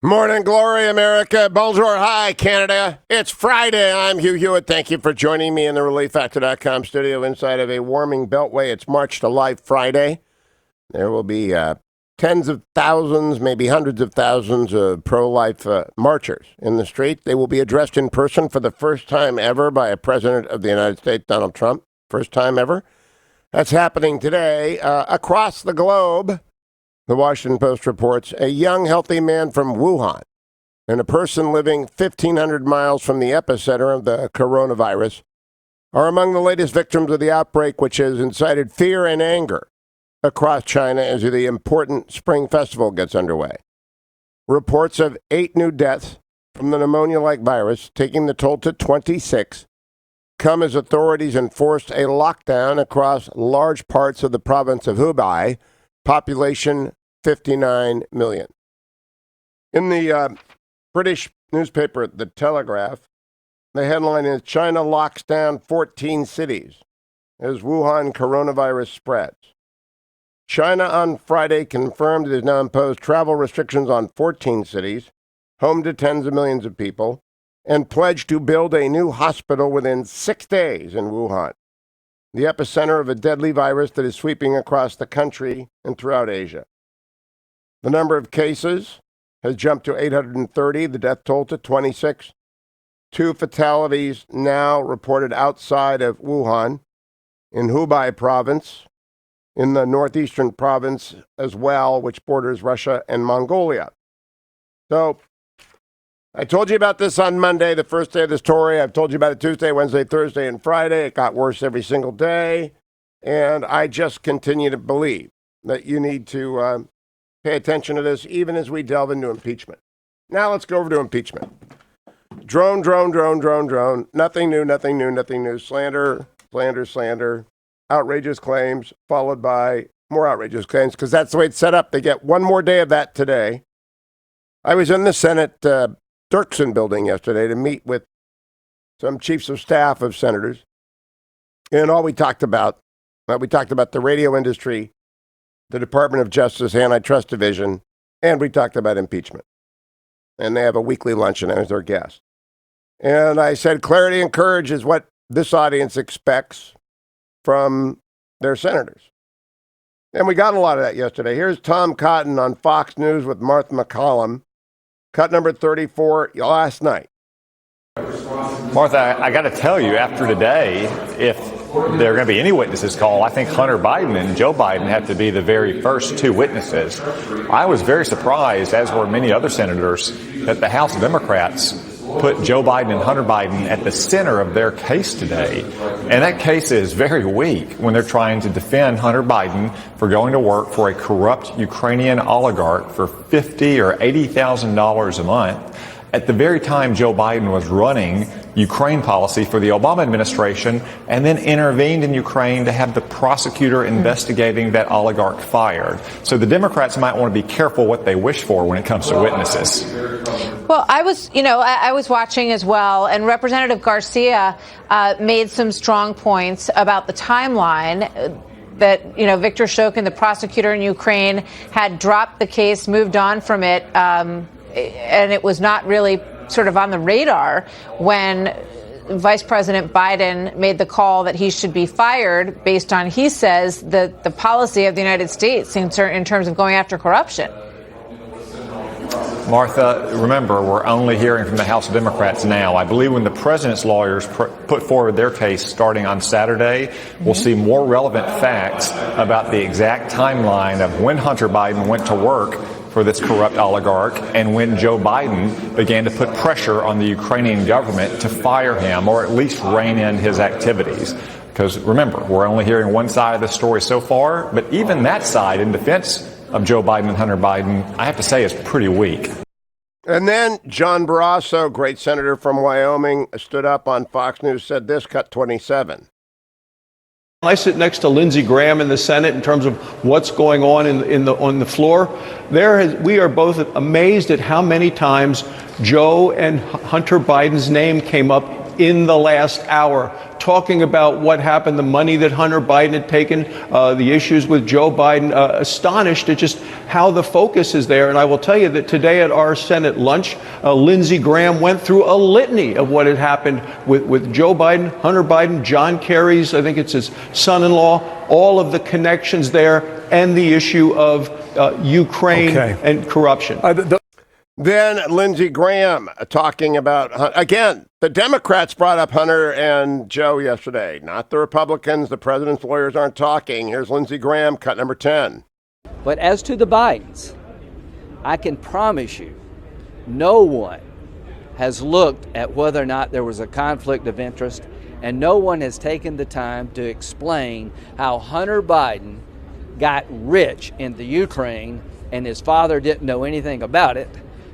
Morning glory, America. Bonjour, hi, Canada. It's Friday. I'm Hugh Hewitt. Thank you for joining me in the ReliefFactor.com studio inside of a warming Beltway. It's March to Life Friday. There will be tens of thousands, maybe hundreds of thousands of pro-life marchers in the street. They will be addressed in person for the first time ever by a president of the United States, Donald Trump. First time ever. That's happening today across the globe. The Washington Post reports a young, healthy man from Wuhan and a person living 1,500 miles from the epicenter of the coronavirus are among the latest victims of the outbreak, which has incited fear and anger across China as the important Spring Festival gets underway. Reports of 8 new deaths from the pneumonia-like virus, taking the toll to 26, come as authorities enforced a lockdown across large parts of the province of Hubei, population 59 million. In the British newspaper, The Telegraph, the headline is China locks down 14 cities as Wuhan coronavirus spreads. China on Friday confirmed it has now imposed travel restrictions on 14 cities, home to tens of millions of people, and pledged to build a new hospital within 6 days in Wuhan, the epicenter of a deadly virus that is sweeping across the country and throughout Asia. The number of cases has jumped to 830, the death toll to 26. 2 fatalities now reported outside of Wuhan, in Hubei province, in the northeastern province as well, which borders Russia and Mongolia. So, I told you about this on Monday, the first day of the story. I've told you about it Tuesday, Wednesday, Thursday, and Friday. It got worse every single day. And I just continue to believe that you need to pay attention to this, even as we delve into impeachment. Now let's go over to impeachment. Drone. Nothing new. Slander. Outrageous claims, followed by more outrageous claims, because that's the way it's set up. They get one more day of that today. I was in the Senate Dirksen building yesterday to meet with some chiefs of staff of senators. And all we talked about the radio industry, the Department of Justice Antitrust Division, and we talked about impeachment. And they have a weekly luncheon. I was their guest. And I said, clarity and courage is what this audience expects from their senators. And we got a lot of that yesterday. Here's Tom Cotton on Fox News with Martha McCallum. Cut number 34 last night. Martha, I got to tell you, after today, if there are going to be any witnesses called, I think Hunter Biden and Joe Biden have to be the very first 2 witnesses. I was very surprised, as were many other senators, that the House Democrats put Joe Biden and Hunter Biden at the center of their case today. And that case is very weak when they're trying to defend Hunter Biden for going to work for a corrupt Ukrainian oligarch for $50,000 or $80,000 a month, at the very time Joe Biden was running Ukraine policy for the Obama administration and then intervened in Ukraine to have the prosecutor investigating that oligarch fired. So the Democrats might want to be careful what they wish for when it comes to witnesses. Well, I was watching as well, and Representative Garcia made some strong points about the timeline that, Viktor Shokin, the prosecutor in Ukraine, had dropped the case, moved on from it, and it was not really sort of on the radar when Vice President Biden made the call that he should be fired based on, he says, the policy of the United States in terms of going after corruption. Martha, remember, we're only hearing from the House Democrats now. I believe when the president's lawyers put forward their case starting on Saturday, we'll see more relevant facts about the exact timeline of when Hunter Biden went to work for this corrupt oligarch and when Joe Biden began to put pressure on the Ukrainian government to fire him or at least rein in his activities. Because remember, we're only hearing one side of the story so far, but even that side in defense of Joe Biden and Hunter Biden, I have to say, is pretty weak. And then John Barrasso, great senator from Wyoming, stood up on Fox News, said this, cut 27. I sit next to Lindsey Graham in the Senate in terms of what's going on on the floor. We are both amazed at how many times Joe and Hunter Biden's name came up in the last hour. talking about what happened, the money that Hunter Biden had taken, the issues with Joe Biden, astonished at just how the focus is there. And I will tell you that today at our Senate lunch, Lindsey Graham went through a litany of what had happened with Joe Biden, Hunter Biden, John Kerry's, I think it's his son-in-law, all of the connections there, and the issue of Ukraine and corruption. Then Lindsey Graham talking about, again, the Democrats brought up Hunter and Joe yesterday, not the Republicans. The president's lawyers aren't talking. Here's Lindsey Graham, cut number 10. But as to the Bidens, I can promise you, no one has looked at whether or not there was a conflict of interest, and no one has taken the time to explain how Hunter Biden got rich in the Ukraine and his father didn't know anything about it.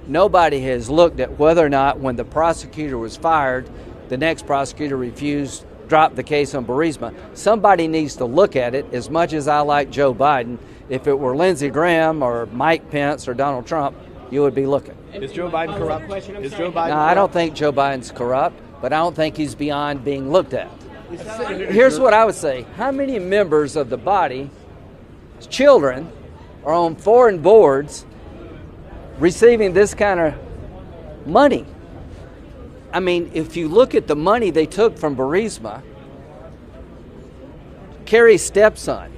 Nobody has looked at whether or not when the prosecutor was fired, the next prosecutor refused, dropped the case on Burisma. Somebody needs to look at it. As much as I like Joe Biden, if it were Lindsey Graham or Mike Pence or Donald Trump, you would be looking. Is Joe Biden corrupt? Is Joe Biden No, I don't think Joe Biden's corrupt, but I don't think he's beyond being looked at. Here's what I would say. How many members of the body, children, are on foreign boards receiving this kind of money? I mean, if you look at the money they took from Burisma, Kerry's stepson,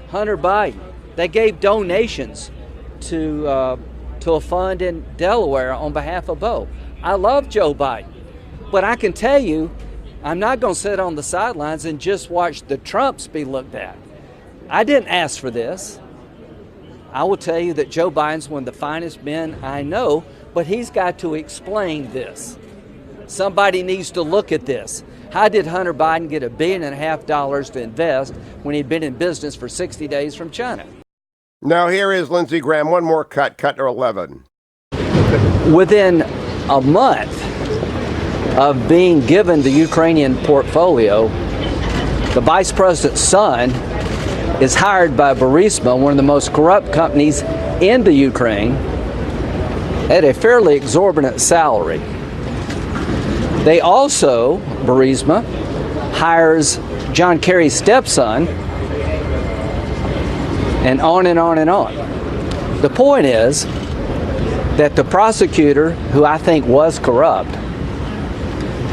Hunter Biden, they gave donations to a fund in Delaware on behalf of Bo. I love Joe Biden, but I can tell you, I'm not going to sit on the sidelines and just watch the Trumps be looked at. I didn't ask for this. I will tell you that Joe Biden's one of the finest men I know, but he's got to explain this. Somebody needs to look at this. How did Hunter Biden get $1.5 billion to invest when he'd been in business for 60 days from China? Now here is Lindsey Graham. One more cut to 11. Within a month of being given the Ukrainian portfolio, the vice president's son is hired by Burisma, one of the most corrupt companies in the Ukraine, at a fairly exorbitant salary. They also, Burisma, hires John Kerry's stepson, and on and on and on. The point is that the prosecutor, who I think was corrupt,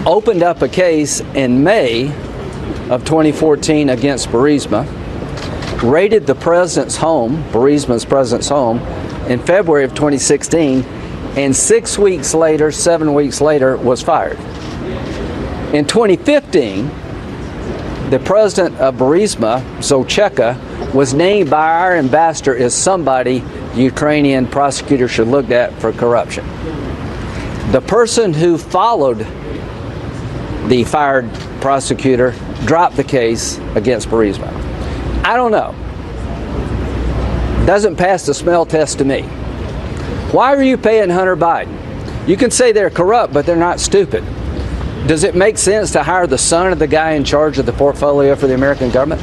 opened up a case in May of 2014 against Burisma, raided the president's home, Burisma's president's home, in February of 2016, and 7 weeks later, was fired. In 2015, the president of Burisma, Zolcheka, was named by our ambassador as somebody the Ukrainian prosecutor should look at for corruption. The person who followed the fired prosecutor dropped the case against Burisma. I don't know. Doesn't pass the smell test to me. Why are you paying Hunter Biden? You can say they're corrupt, but they're not stupid. Does it make sense to hire the son of the guy in charge of the portfolio for the American government?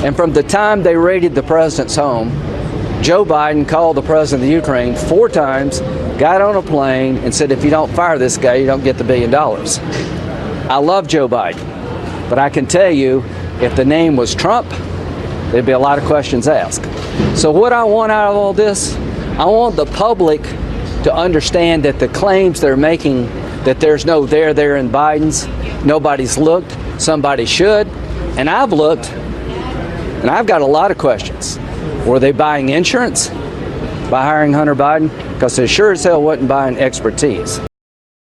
And from the time they raided the president's home, Joe Biden called the president of the Ukraine 4 times, got on a plane, and said, if you don't fire this guy, you don't get the $1 billion. I love Joe Biden, but I can tell you, if the name was Trump, there'd be a lot of questions asked. So what I want out of all this, I want the public to understand that the claims they're making that there's no there in Biden's, nobody's looked, somebody should, and I've looked, and I've got a lot of questions. Were they buying insurance by hiring Hunter Biden? Because they sure as hell wasn't buying expertise.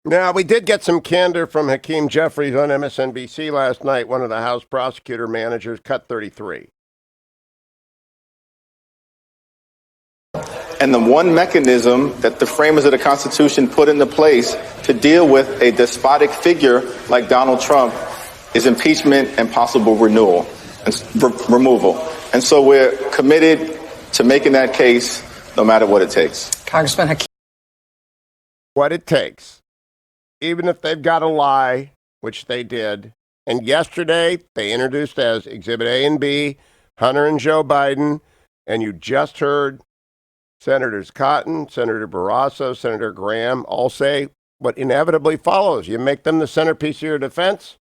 Now, we did get some candor from Hakeem Jeffries on MSNBC last night, one of the House prosecutor managers, cut 33. And the one mechanism that the framers of the Constitution put into place to deal with a despotic figure like Donald Trump is impeachment and possible removal. And so we're committed to making that case no matter what it takes. Congressman Hakeem. What it takes. Even if they've got to lie, which they did. And yesterday, they introduced as Exhibit A and B, Hunter and Joe Biden. And you just heard Senators Cotton, Senator Barrasso, Senator Graham all say what inevitably follows. You make them the centerpiece of your defense,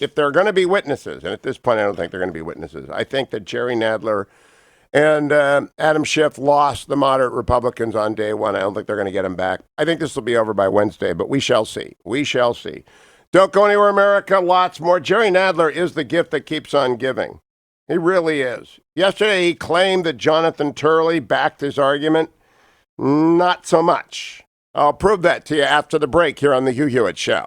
if they're going to be witnesses, and at this point I don't think they're going to be witnesses, I think that Jerry Nadler and Adam Schiff lost the moderate Republicans on day one. I don't think they're going to get them back. I think this will be over by Wednesday, but we shall see. We shall see. Don't go anywhere, America. Lots more. Jerry Nadler is the gift that keeps on giving. He really is. Yesterday, he claimed that Jonathan Turley backed his argument. Not so much. I'll prove that to you after the break here on the Hugh Hewitt Show.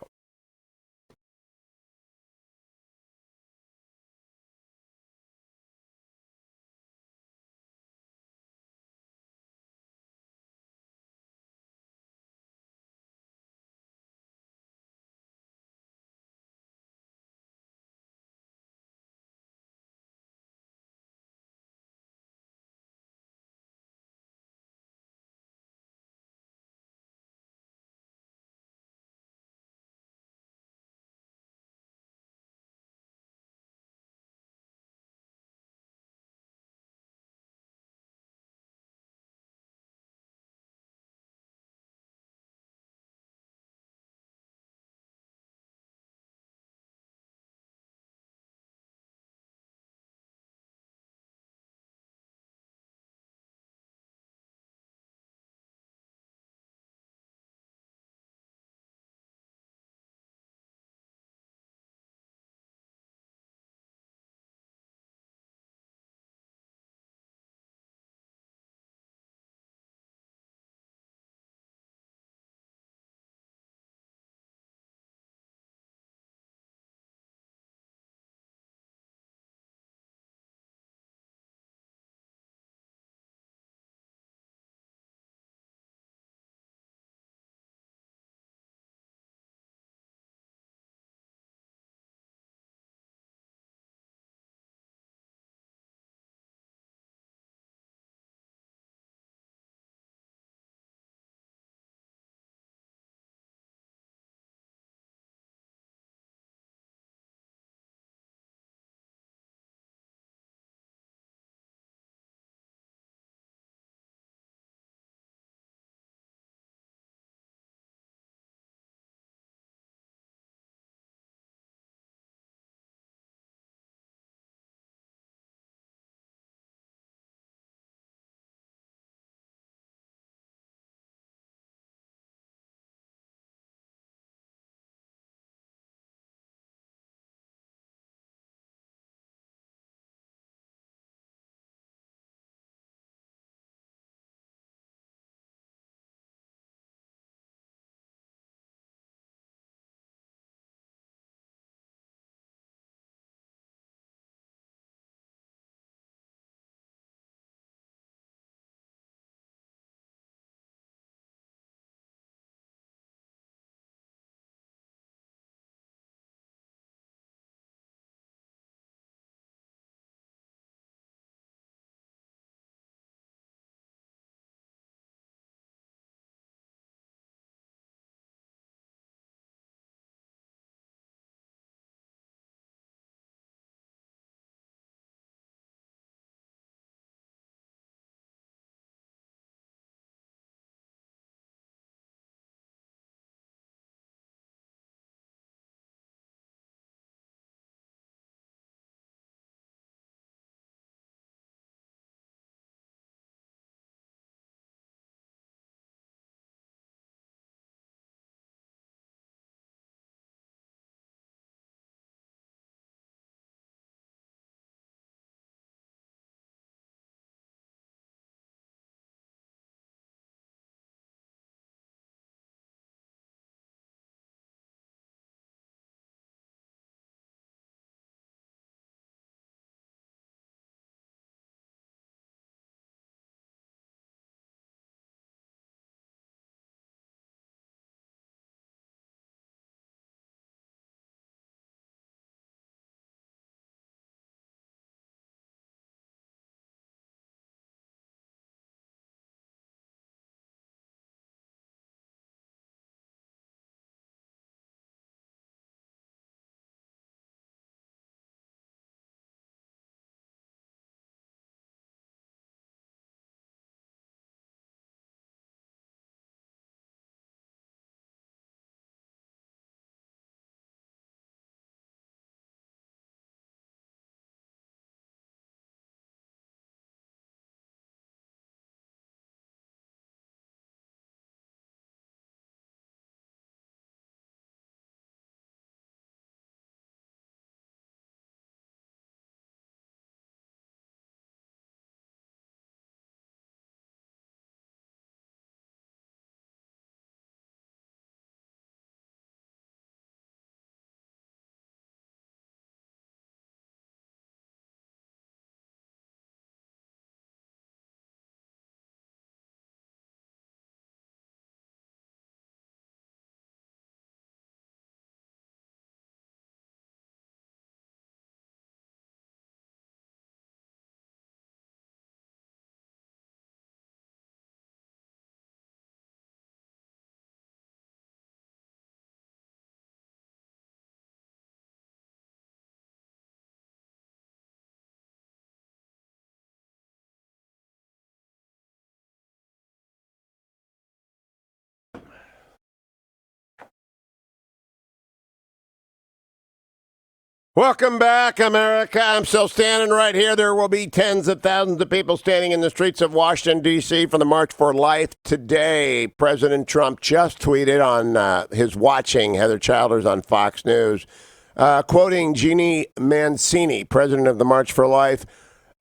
Welcome back, America. I'm still standing right here. There will be tens of thousands of people standing in the streets of Washington, D.C. for the March for Life today. President Trump just tweeted on his watching Heather Childers on Fox News, quoting Jeannie Mancini, president of the March for Life.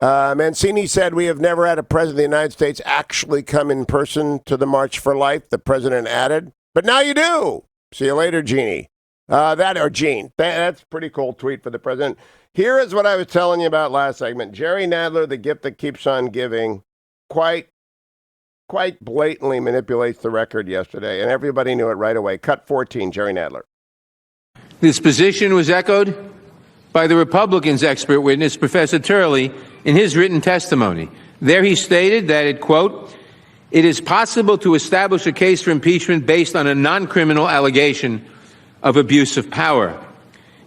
Mancini said, "We have never had a president of the United States actually come in person to the March for Life," the president added. "But now you do. See you later, Jeannie." Gene. That's a pretty cool tweet for the president. Here is what I was telling you about last segment. Jerry Nadler, the gift that keeps on giving, quite blatantly manipulates the record yesterday, and everybody knew it right away. Cut 14, Jerry Nadler. This position was echoed by the Republicans' expert witness, Professor Turley, in his written testimony. There he stated that, it is possible to establish a case for impeachment based on a non-criminal allegation of abuse of power.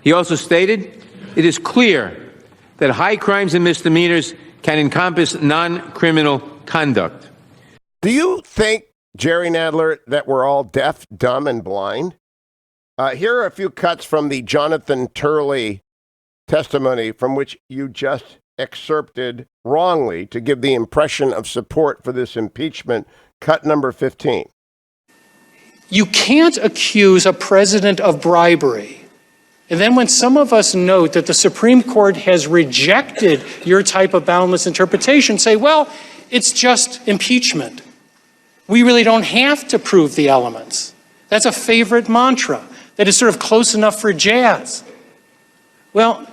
He also stated, it is clear that high crimes and misdemeanors can encompass non-criminal conduct. Do you think, Jerry Nadler, that we're all deaf, dumb, and blind? Here are a few cuts from the Jonathan Turley testimony from which you just excerpted wrongly to give the impression of support for this impeachment. Cut number 15. You can't accuse a president of bribery. And then when some of us note that the Supreme Court has rejected your type of boundless interpretation, say, well, it's just impeachment. We really don't have to prove the elements. That's a favorite mantra that is sort of close enough for jazz. Well,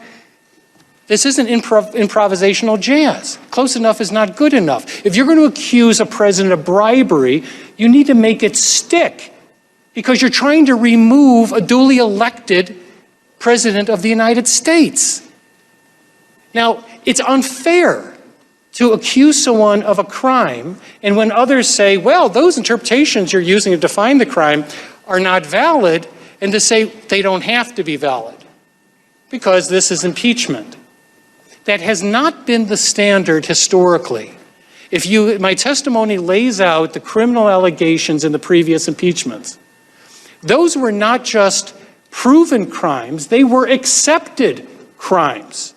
this isn't improvisational jazz. Close enough is not good enough. If you're going to accuse a president of bribery, you need to make it stick, because you're trying to remove a duly elected president of the United States. Now, it's unfair to accuse someone of a crime, and when others say, well, those interpretations you're using to define the crime are not valid, and to say they don't have to be valid, because this is impeachment. That has not been the standard historically. My testimony lays out the criminal allegations in the previous impeachments. Those were not just proven crimes, they were accepted crimes.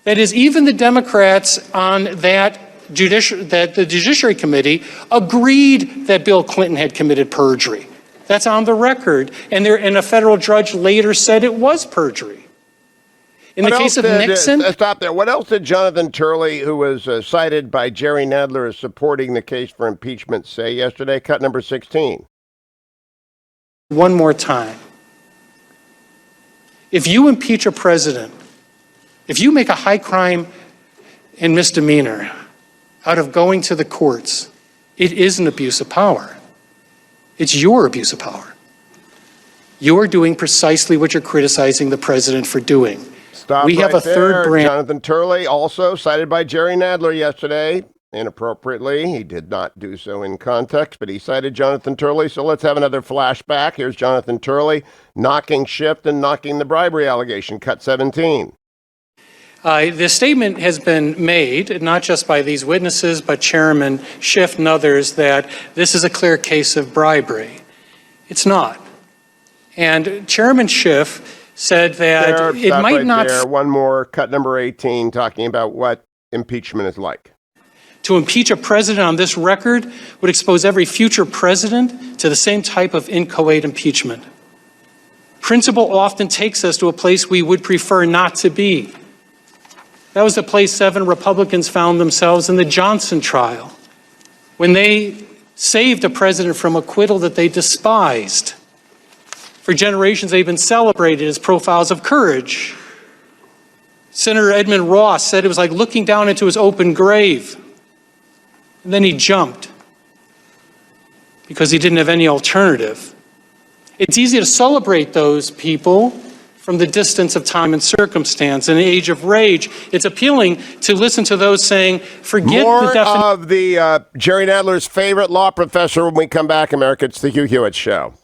That is, even the Democrats on the Judiciary Committee agreed that Bill Clinton had committed perjury. That's on the record, and a federal judge later said it was perjury. In the case of Nixon... Stop there. What else did Jonathan Turley, who was cited by Jerry Nadler as supporting the case for impeachment, say yesterday? Cut number 16. One more time. If you impeach a president, if you make a high crime and misdemeanor out of going to the courts, it is an abuse of power. It's your abuse of power. You're doing precisely what you're criticizing the president for doing. Stop we have right a third there. branch. Jonathan Turley, also cited by Jerry Nadler yesterday, inappropriately. He did not do so in context, but he cited Jonathan Turley. So let's have another flashback. Here's Jonathan Turley knocking Schiff and knocking the bribery allegation. Cut 17. This statement has been made, not just by these witnesses, but Chairman Schiff and others, that this is a clear case of bribery. It's not. And Chairman Schiff said that it might right not... There. One more, cut number 18, talking about what impeachment is like. To impeach a president on this record would expose every future president to the same type of inchoate impeachment. Principle often takes us to a place we would prefer not to be. That was the place 7 Republicans found themselves in the Johnson trial, when they saved a president from acquittal that they despised. For generations, they've been celebrated as profiles of courage. Senator Edmund Ross said it was like looking down into his open grave. And then he jumped because he didn't have any alternative. It's easy to celebrate those people from the distance of time and circumstance. In an age of rage, it's appealing to listen to those saying, forget more the definition. of the Jerry Nadler's favorite law professor when we come back, America. It's the Hugh Hewitt Show.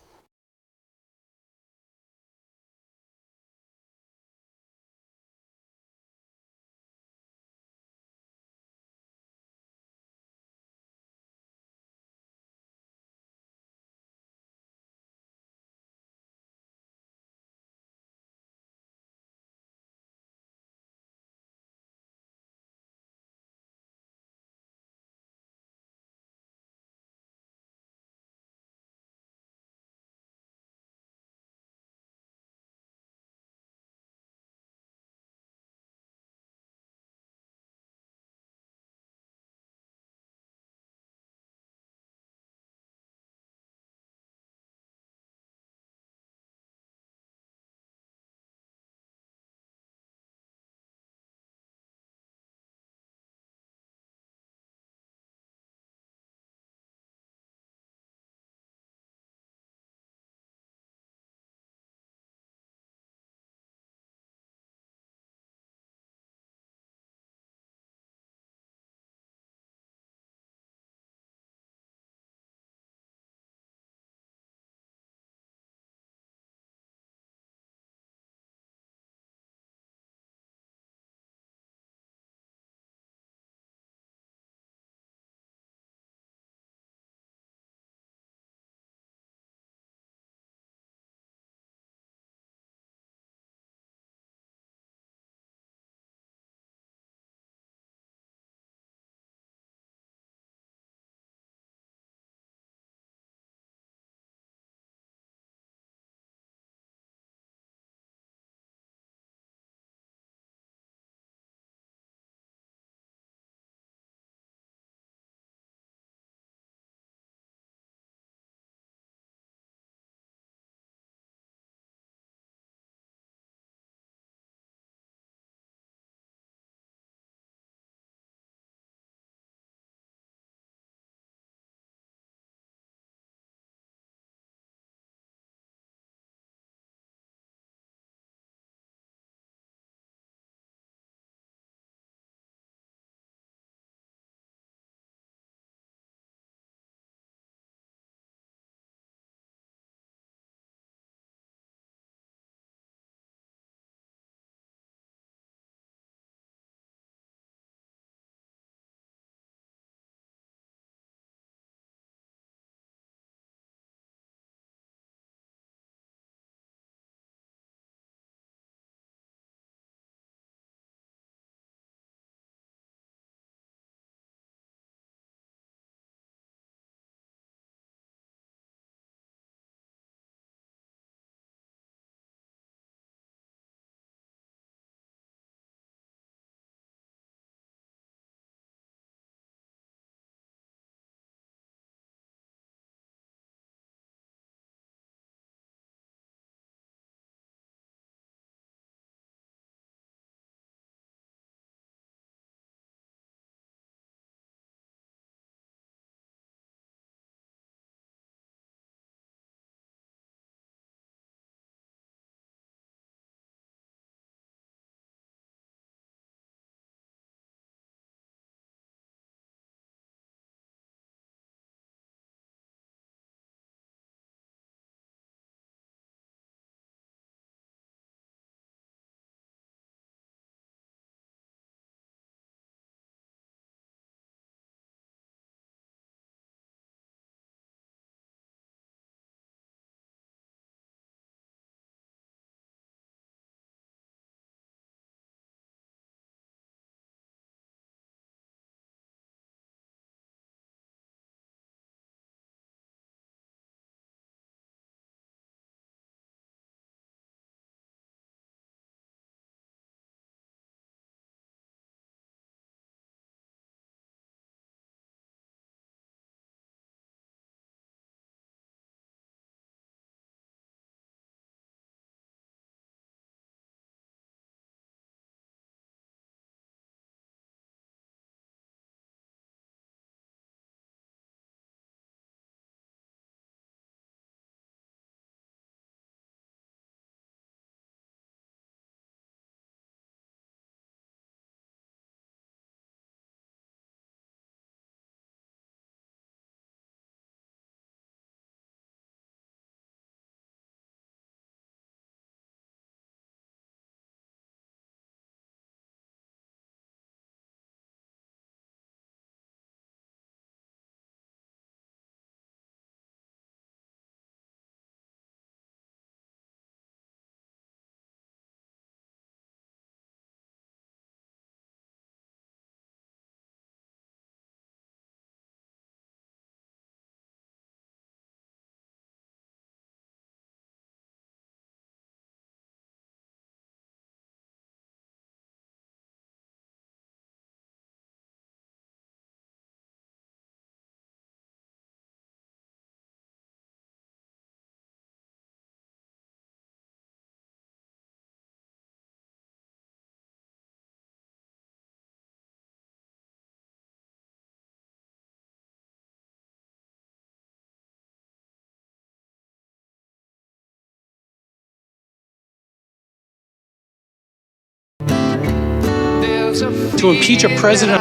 to impeach a president.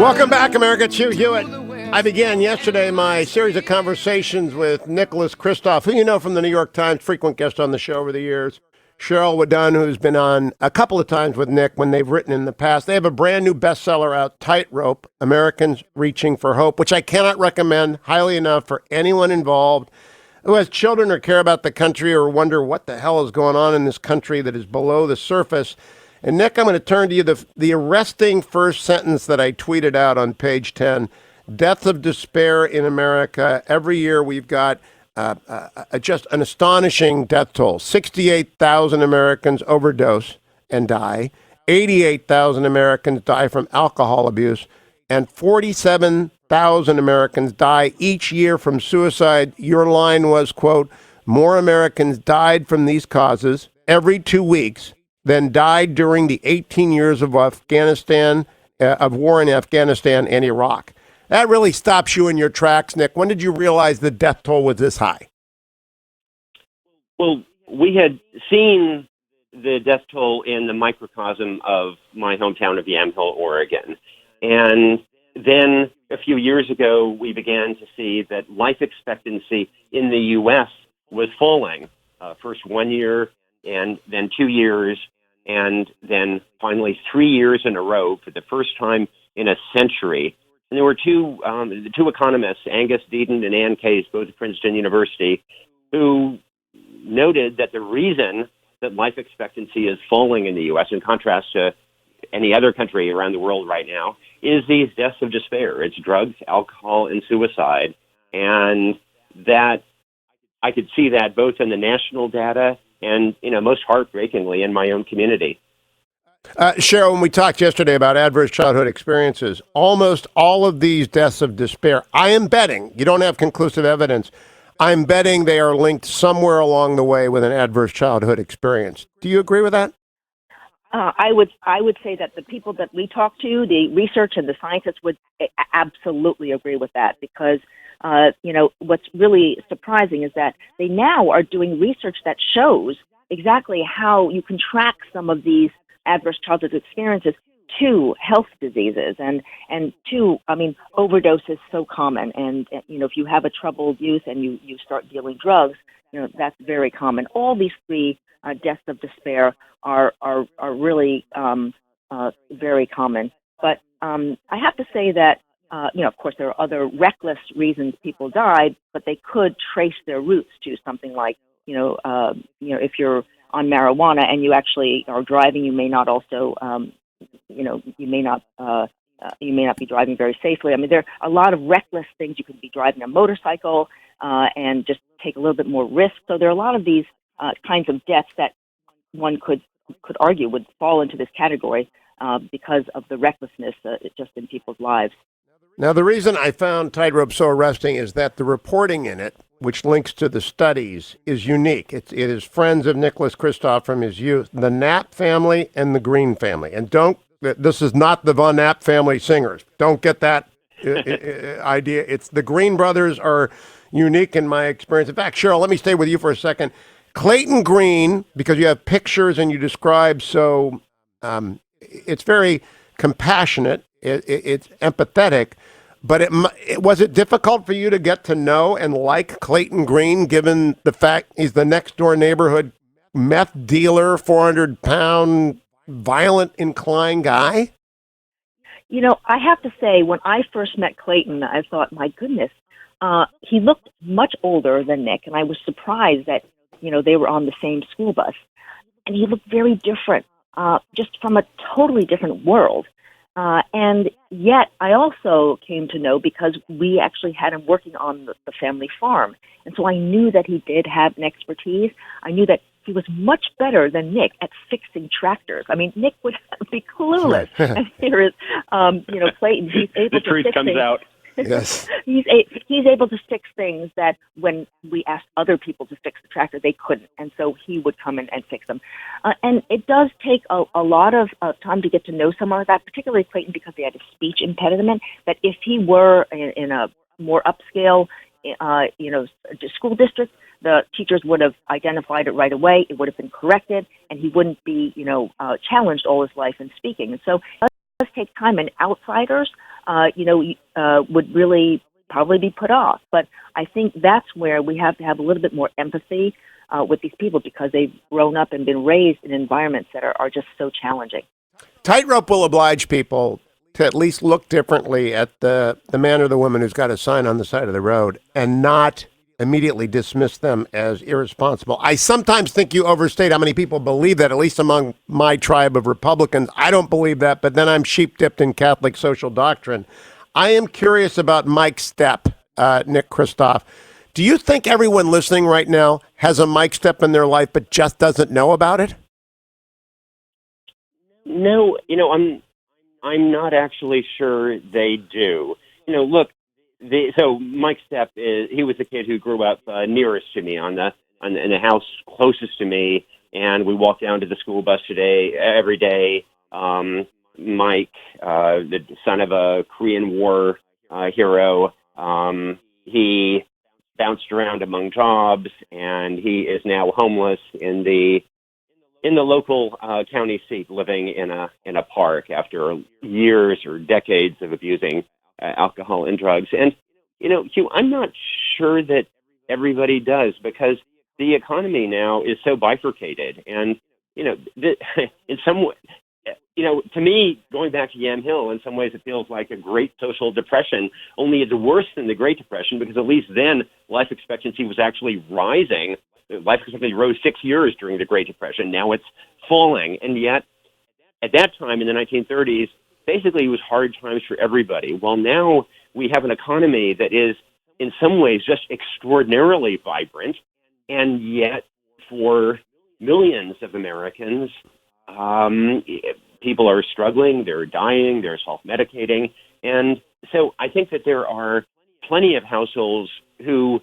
Welcome back, America. It's Hugh Hewitt. I began yesterday my series of conversations with Nicholas Kirstof, who you know from the New York Times, frequent guest on the show over the years. Sheryl WuDunn, who's been on a couple of times with Nick when they've written in the past. They have a brand new bestseller out, Tightrope, Americans Reaching for Hope, which I cannot recommend highly enough for anyone involved who has children or care about the country or wonder what the hell is going on in this country that is below the surface. And Nick, I'm going to turn to you the arresting first sentence that I tweeted out on page 10. Deaths of despair in America. Every year we've got just an astonishing death toll. 68,000 Americans overdose and die. 88,000 Americans die from alcohol abuse. And 47,000 Americans die each year from suicide. Your line was, quote, more Americans died from these causes every 2 weeks than died during the 18 years of Afghanistan, of war in Afghanistan and Iraq. That really stops you in your tracks, Nick. When did you realize the death toll was this high? Well, we had seen the death toll in the microcosm of my hometown of Yamhill, Oregon. And then a few years ago, we began to see that life expectancy in the U.S. was falling. First 1 year, and then 2 years, and then finally 3 years in a row for the first time in a century. And there were the two economists, Angus Deaton and Ann Case, both at Princeton University, who noted that the reason that life expectancy is falling in the U.S., in contrast to any other country around the world right now, is these deaths of despair. It's drugs, alcohol, and suicide. And that I could see that both in the national data and, most heartbreakingly in my own community. Sheryl, when we talked yesterday about adverse childhood experiences, almost all of these deaths of despair, I am betting, you don't have conclusive evidence, I'm betting they are linked somewhere along the way with an adverse childhood experience. Do you agree with that? I would say that the people that we talk to, the research and the scientists would absolutely agree with that because, what's really surprising is that they now are doing research that shows exactly how you can track some of these adverse childhood experiences to health diseases and to, overdose is so common. And, if you have a troubled youth and you start dealing drugs, that's very common. All these three deaths of despair are really very common. But I have to say that, of course, there are other reckless reasons people died, but they could trace their roots to something like, if you're on marijuana and you actually are driving, you may not also, you may not be driving very safely. There are a lot of reckless things. You could be driving a motorcycle and just take a little bit more risk. So there are a lot of these kinds of deaths that one could argue would fall into this category because of the recklessness just in people's lives. Now, the reason I found Tightrope so arresting is that the reporting in it, which links to the studies, is unique. It is friends of Nicholas Kirstof from his youth, the Knapp family and the Green family. And this is not the Von Knapp family singers. Don't get that idea. It's the Green brothers are unique in my experience. In fact, Sheryl, let me stay with you for a second. Clayton Green, because you have pictures and you describe so, it's very compassionate. It's empathetic, but was it difficult for you to get to know and like Clayton Green, given the fact he's the next door neighborhood meth dealer, 400-pound, violent inclined guy? I have to say, when I first met Clayton, I thought, my goodness, he looked much older than Nick, and I was surprised that, they were on the same school bus. And he looked very different, just from a totally different world. And yet I also came to know because we actually had him working on the family farm. And so I knew that he did have an expertise. I knew that he was much better than Nick at fixing tractors. Nick would be clueless. And here is, Clayton, he's able to truth fix comes things. out. Yes. He's able to fix things that when we asked other people to fix the tractor, they couldn't. And so he would come in and fix them. And it does take a lot of time to get to know someone like that, particularly Clayton, because he had a speech impediment, that if he were in a more upscale, school district, the teachers would have identified it right away. It would have been corrected, and he wouldn't be, challenged all his life in speaking. And so it does take time, and outsiders, would really probably be put off. But I think that's where we have to have a little bit more empathy with these people, because they've grown up and been raised in environments that are just so challenging. Tightrope will oblige people to at least look differently at the man or the woman who's got a sign on the side of the road and not immediately dismiss them as irresponsible. I sometimes think you overstate how many people believe that, at least among my tribe of Republicans. I don't believe that, but then I'm sheep-dipped in Catholic social doctrine. I am curious about Mike Step, Nick Kirstof. Do you think everyone listening right now has a Mike Step in their life but just doesn't know about it? No, I'm not actually sure they do. Look, so Mike Step he was the kid who grew up nearest to me in the house closest to me, and we walked down to the school bus every day. Mike, the son of a Korean War hero, he bounced around among jobs, and he is now homeless in the local county seat, living in a park after years or decades of abusing alcohol and drugs. And Hugh, I'm not sure that everybody does, because the economy now is so bifurcated, and in some way, to me, going back to Yamhill, in some ways it feels like a great social depression, only it's worse than the Great Depression, because at least then life expectancy was actually rising. Life expectancy rose 6 years during the Great Depression. Now it's falling. And yet, at that time in the 1930s, basically it was hard times for everybody. Well, now we have an economy that is in some ways just extraordinarily vibrant, and yet for millions of Americans, people are struggling, they're dying, they're self-medicating. And so I think that there are plenty of households who,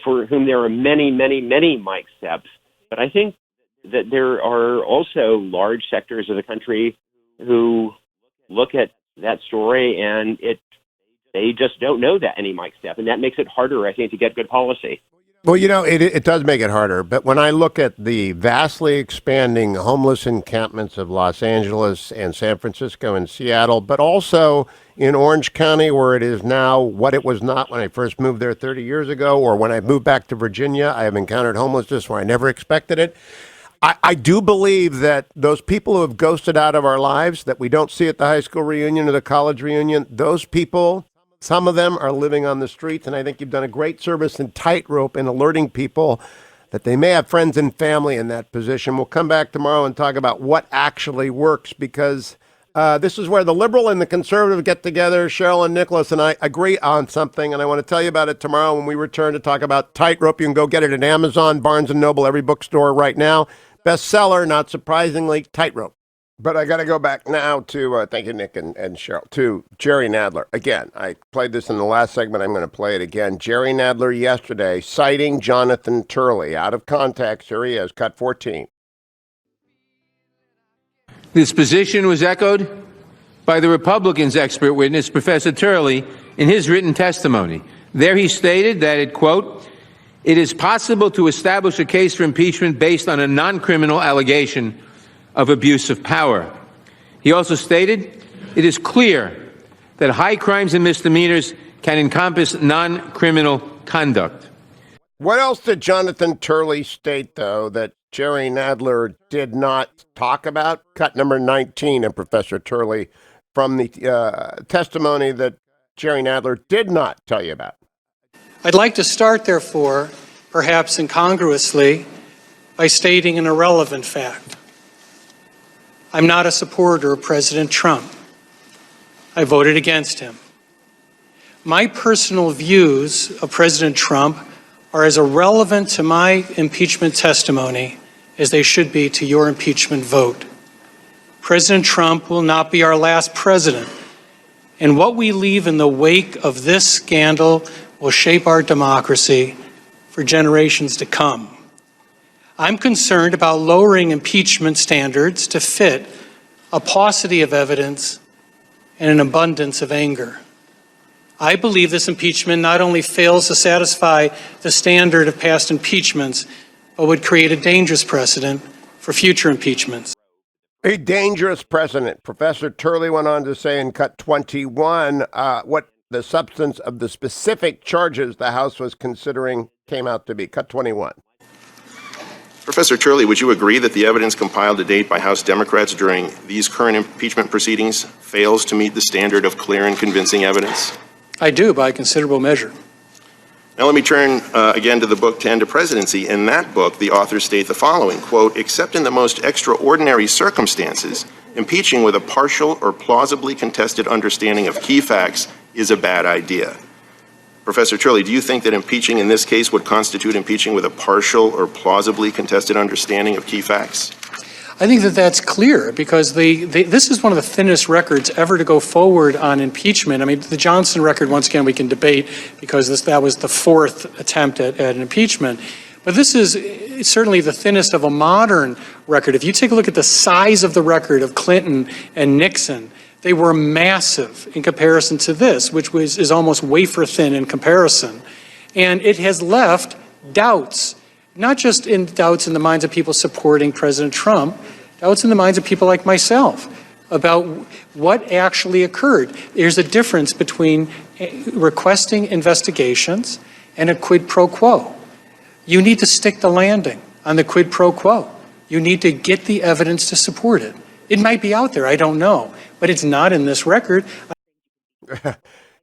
for whom there are many, many, many Mike Steps. But I think that there are also large sectors of the country who look at that story and they just don't know that any Mike Step. And that makes it harder, I think, to get good policy. Well, it does make it harder. But when I look at the vastly expanding homeless encampments of Los Angeles and San Francisco and Seattle, but also in Orange County, where it is now what it was not when I first moved there 30 years ago, or when I moved back to Virginia, I have encountered homelessness where I never expected it. I do believe that those people who have ghosted out of our lives, that we don't see at the high school reunion or the college reunion, those people, some of them are living on the streets, and I think you've done a great service in Tightrope in alerting people that they may have friends and family in that position. We'll come back tomorrow and talk about what actually works, because this is where the liberal and the conservative get together. Sheryl and Nicholas and I agree on something, and I want to tell you about it tomorrow when we return to talk about Tightrope. You can go get it at Amazon, Barnes & Noble, every bookstore right now. Bestseller, not surprisingly, Tightrope. But I got to go back now to, thank you, Nick and Sheryl, to Jerry Nadler. Again, I played this in the last segment. I'm going to play it again. Jerry Nadler yesterday citing Jonathan Turley. Out of context, here he is, cut 14. This position was echoed by the Republicans' expert witness, Professor Turley, in his written testimony. There he stated that it, quote, "It is possible to establish a case for impeachment based on a non-criminal allegation of abuse of power." He also stated, "It is clear that high crimes and misdemeanors can encompass non-criminal conduct." What else did Jonathan Turley state, though, that Jerry Nadler did not talk about? Cut number 19 of Professor Turley from the testimony that Jerry Nadler did not tell you about. I'd like to start, therefore, perhaps incongruously, by stating an irrelevant fact. I'm not a supporter of President Trump. I voted against him. My personal views of President Trump are as irrelevant to my impeachment testimony as they should be to your impeachment vote. President Trump will not be our last president, and what we leave in the wake of this scandal will shape our democracy for generations to come. I'm concerned about lowering impeachment standards to fit a paucity of evidence and an abundance of anger. I believe this impeachment not only fails to satisfy the standard of past impeachments, but would create a dangerous precedent for future impeachments. A dangerous precedent. Professor Turley went on to say in cut 21 what the substance of the specific charges the House was considering came out to be. Cut 21. Professor Turley, would you agree that the evidence compiled to date by House Democrats during these current impeachment proceedings fails to meet the standard of clear and convincing evidence? I do, by a considerable measure. Now let me turn again to the book To End a Presidency. In that book, the authors state the following, quote, except in the most extraordinary circumstances, impeaching with a partial or plausibly contested understanding of key facts is a bad idea. Professor Turley, do you think that impeaching in this case would constitute impeaching with a partial or plausibly contested understanding of key facts? I think that that's clear because this is one of the thinnest records ever to go forward on impeachment. I mean, the Johnson record, once again, we can debate because that was the fourth attempt at an impeachment. But this is certainly the thinnest of a modern record. If you take a look at the size of the record of Clinton and Nixon, they were massive in comparison to this, which is almost wafer thin in comparison. And it has left doubts. Not just doubts in the minds of people supporting President Trump, doubts in the minds of people like myself about what actually occurred. There's a difference between requesting investigations and a quid pro quo. You need to stick the landing on the quid pro quo. You need to get the evidence to support it. It might be out there, I don't know, but it's not in this record.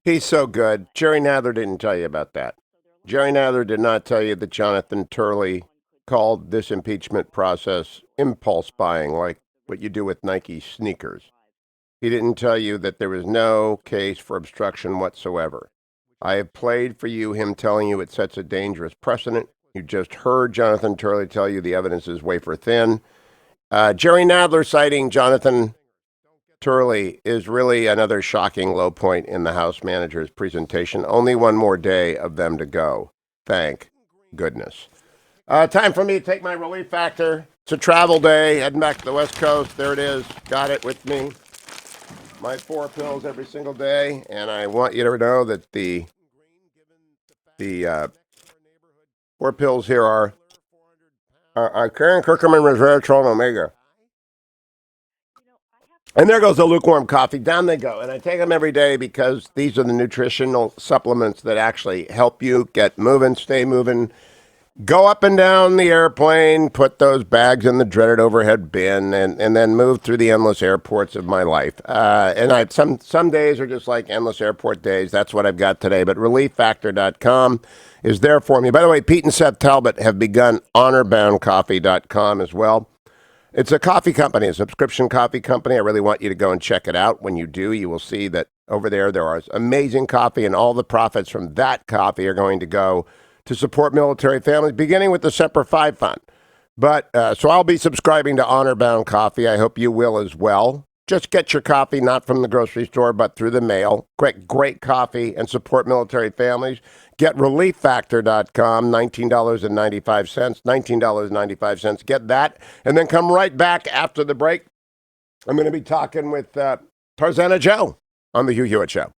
He's so good. Jerry Nadler didn't tell you about that. Jerry Nadler did not tell you that Jonathan Turley called this impeachment process impulse buying, like what you do with Nike sneakers. He didn't tell you that there was no case for obstruction whatsoever. I have played for you him telling you it sets a dangerous precedent. You just heard Jonathan Turley tell you the evidence is wafer thin. Jerry Nadler citing Jonathan Turley is really another shocking low point in the House manager's presentation. Only one more day of them to go. Thank goodness. Time for me to take my relief factor. It's a travel day, heading back to the West Coast. There it is. Got it with me. My 4 pills every single day. And I want you to know that the 4 pills here are Karen Kirkman Resveratrol and Omega. And there goes the lukewarm coffee. Down they go. And I take them every day because these are the nutritional supplements that actually help you get moving, stay moving, go up and down the airplane, put those bags in the dreaded overhead bin, and then move through the endless airports of my life. And some days are just like endless airport days. That's what I've got today. But ReliefFactor.com is there for me. By the way, Pete and Seth Talbot have begun HonorBoundCoffee.com as well. It's a coffee company, a subscription coffee company. I really want you to go and check it out. When you do, you will see that over there are amazing coffee, and all the profits from that coffee are going to go to support military families, beginning with the Semper Fi Fund. But so I'll be subscribing to Honor Bound Coffee. I hope you will as well. Just get your coffee, not from the grocery store, but through the mail. Great coffee and support military families. Get ReliefFactor.com, $19.95, $19.95. Get that, and then come right back after the break. I'm going to be talking with Tarzana Joe on the Hugh Hewitt Show.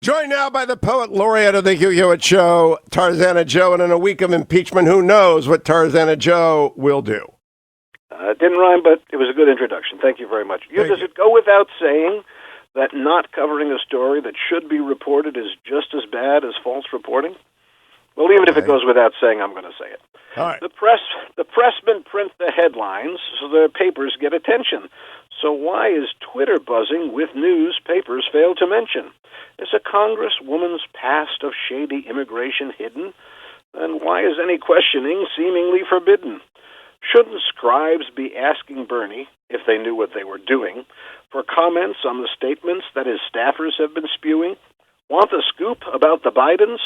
Joined now by the poet laureate of the Hugh Hewitt Show, Tarzana Joe, and in a week of impeachment, who knows what Tarzana Joe will do? It didn't rhyme, but it was a good introduction. Thank you very much. Does it go without saying that not covering a story that should be reported is just as bad as false reporting? Well, even if it goes without saying, I'm going to say it. All right. The pressmen print the headlines so their papers get attention. So why is Twitter buzzing with news papers fail to mention? Is a congresswoman's past of shady immigration hidden? And why is any questioning seemingly forbidden? Shouldn't scribes be asking Bernie, if they knew what they were doing, for comments on the statements that his staffers have been spewing? Want the scoop about the Bidens?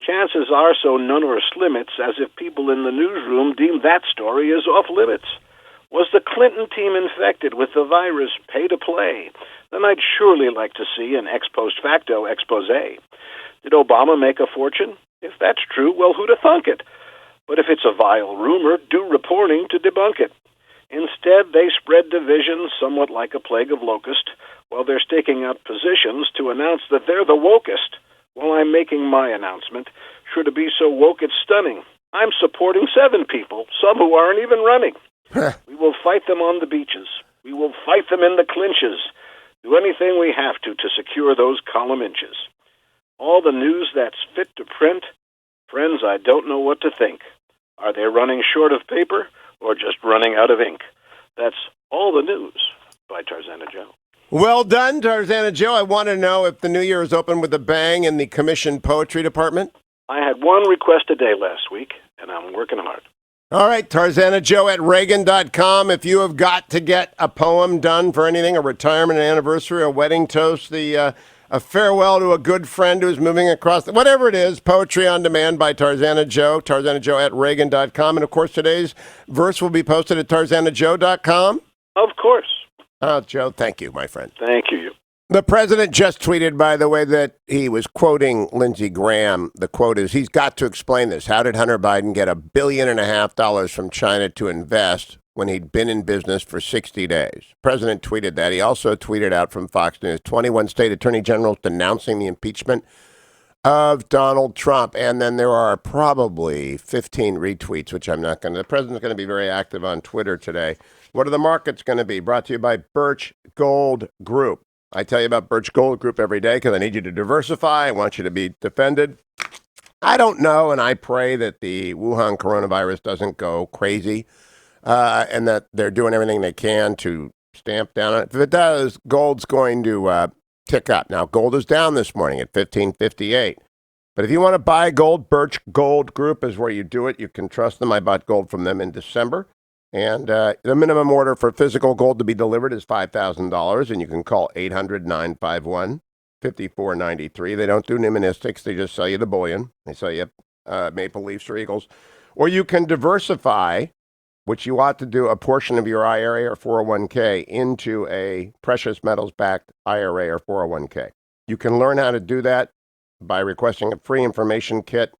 Chances are so none or slimmets, as if people in the newsroom deem that story is off limits. Was the Clinton team infected with the virus pay to play? Then I'd surely like to see an ex post facto expose. Did Obama make a fortune? If that's true, well, who'd have thunk it? But if it's a vile rumor, do reporting to debunk it. Instead, they spread division somewhat like a plague of locust, while they're staking out positions to announce that they're the wokest. While I'm making my announcement, sure to be so woke it's stunning. I'm supporting 7 people, some who aren't even running. We will fight them on the beaches. We will fight them in the clinches. Do anything we have to secure those column inches. All the news that's fit to print, friends, I don't know what to think. Are they running short of paper or just running out of ink? That's all the news by Tarzana Joe. Well done, Tarzana Joe. I want to know if the new year is open with a bang in the commissioned poetry department. I had 1 request a day last week, and I'm working hard. All right, Tarzana Joe at Reagan.com. If you have got to get a poem done for anything, a retirement, an anniversary, a wedding toast, a farewell to a good friend who's moving across, whatever it is, poetry on demand by Tarzana Joe at Reagan.com. And, of course, today's verse will be posted at TarzanaJoe.com. Of course. Oh, Joe, thank you, my friend. Thank you. The president just tweeted, by the way, that he was quoting Lindsey Graham. The quote is, he's got to explain this. How did Hunter Biden get $1.5 billion from China to invest when he'd been in business for 60 days? The president tweeted that. He also tweeted out from Fox News, 21 state attorney generals denouncing the impeachment of Donald Trump. And then there are probably 15 retweets, which I'm not going to. The president's going to be very active on Twitter today. What are the markets going to be? Brought to you by Birch Gold Group. I tell you about Birch Gold Group every day because I need you to diversify. I want you to be defended. I don't know, and I pray that the Wuhan coronavirus doesn't go crazy and that they're doing everything they can to stamp down on it. If it does, gold's going to tick up. Now, gold is down this morning at $15.58. But if you want to buy gold, Birch Gold Group is where you do it. You can trust them. I bought gold from them in December. And the minimum order for physical gold to be delivered is $5,000, and you can call 800-951-5493. They don't do numismatics. They just sell you the bullion. They sell you Maple Leafs or Eagles. Or you can diversify, which you ought to do, a portion of your IRA or 401k into a precious metals-backed IRA or 401k. You can learn how to do that by requesting a free information kit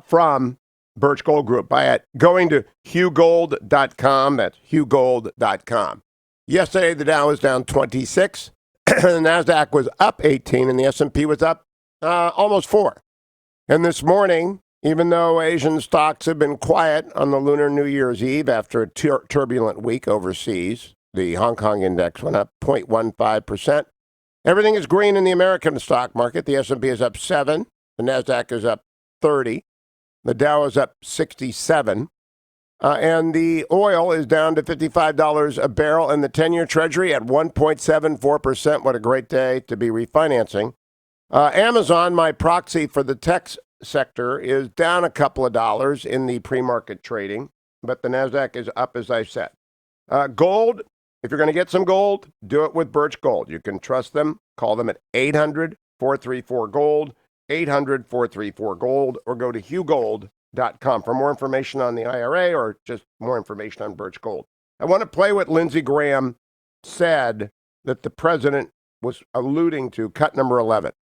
from Birch Gold Group by going to HughGold.com. That's HughGold.com. Yesterday, the Dow was down 26. The NASDAQ was up 18, and the S&P was up almost 4. And this morning, even though Asian stocks have been quiet on the Lunar New Year's Eve after a turbulent week overseas, the Hong Kong index went up 0.15%. Everything is green in the American stock market. The S&P is up 7. The NASDAQ is up 30. The Dow is up 67, and the oil is down to $55 a barrel, and the 10-year Treasury at 1.74%. What a great day to be refinancing. Amazon, my proxy for the tech sector, is down a couple of dollars in the pre-market trading, but the NASDAQ is up, as I said. Gold, if you're going to get some gold, do it with Birch Gold. You can trust them. Call them at 800-434-GOLD. 800-434-GOLD, or go to HughGold.com for more information on the IRA or just more information on Birch Gold. I want to play what Lindsey Graham said that the president was alluding to, cut number 11.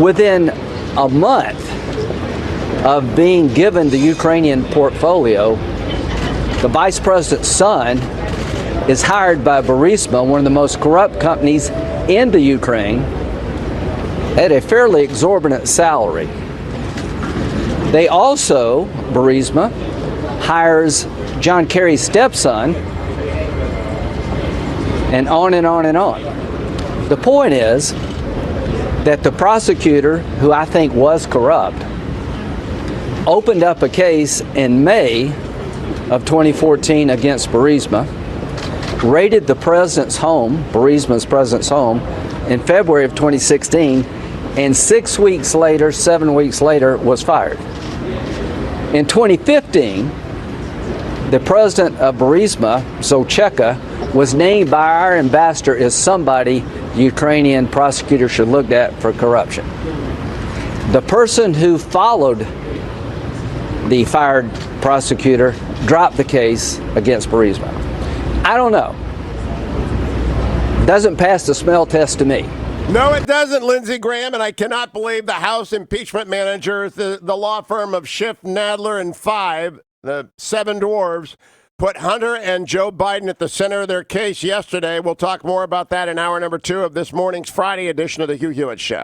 Within a month of being given the Ukrainian portfolio, the vice president's son is hired by Burisma, one of the most corrupt companies in the Ukraine, at a fairly exorbitant salary. They also, Burisma, hires John Kerry's stepson, and on and on and on. The point is that the prosecutor, who I think was corrupt, opened up a case in May of 2014 against Burisma, raided the president's home, Burisma's president's home, in February of 2016, and 7 weeks later, was fired. In 2015, the president of Burisma, Zolcheka, was named by our ambassador as somebody the Ukrainian prosecutor should look at for corruption. The person who followed the fired prosecutor dropped the case against Burisma. I don't know. Doesn't pass the smell test to me. No, it doesn't, Lindsey Graham, and I cannot believe the House impeachment manager, the law firm of Schiff, Nadler, and Five, the seven dwarves, put Hunter and Joe Biden at the center of their case yesterday. We'll talk more about that in hour number 2 of this morning's Friday edition of the Hugh Hewitt Show.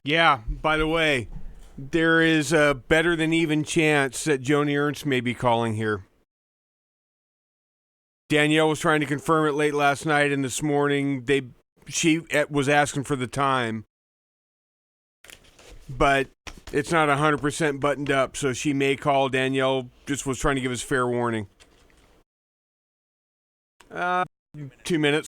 Yeah, by the way, there is a better than even chance that Joni Ernst may be calling here. Danielle was trying to confirm it late last night, and this morning she was asking for the time. But it's not 100% buttoned up, so she may call. Danielle just was trying to give us fair warning. 2 minutes.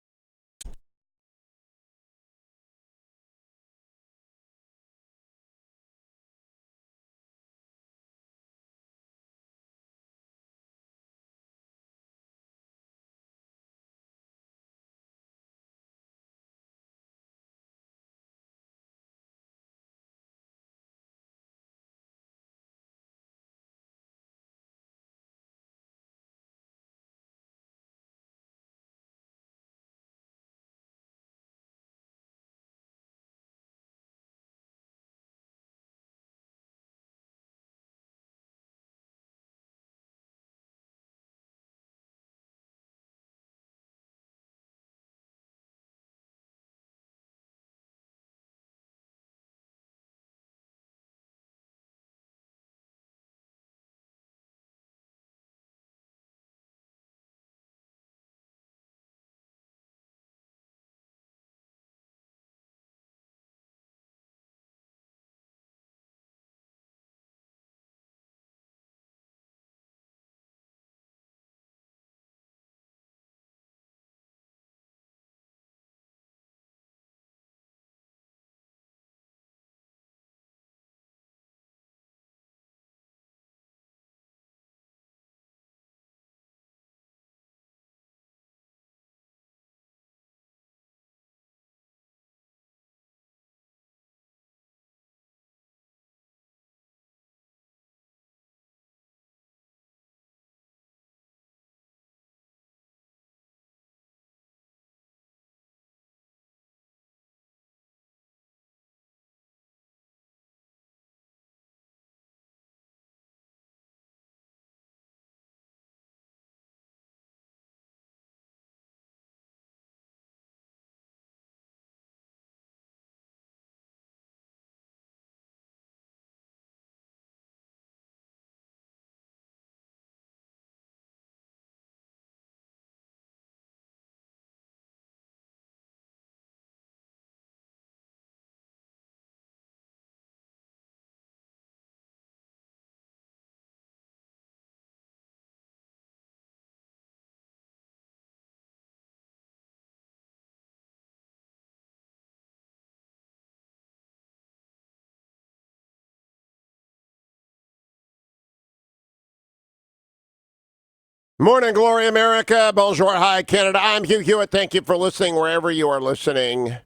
Morning, Glory America. Bonjour, hi, Canada. I'm Hugh Hewitt. Thank you for listening wherever you are listening.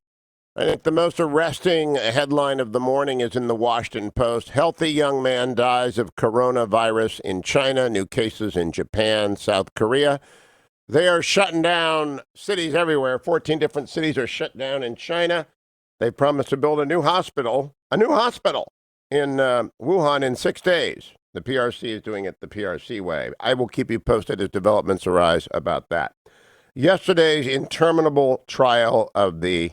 I think the most arresting headline of the morning is in the Washington Post. Healthy young man dies of coronavirus in China. New cases in Japan, South Korea. They are shutting down cities everywhere. 14 different cities are shut down in China. They promised to build a new hospital in Wuhan in 6 days. The PRC is doing it the PRC way. I will keep you posted as developments arise about that. Yesterday's interminable trial of the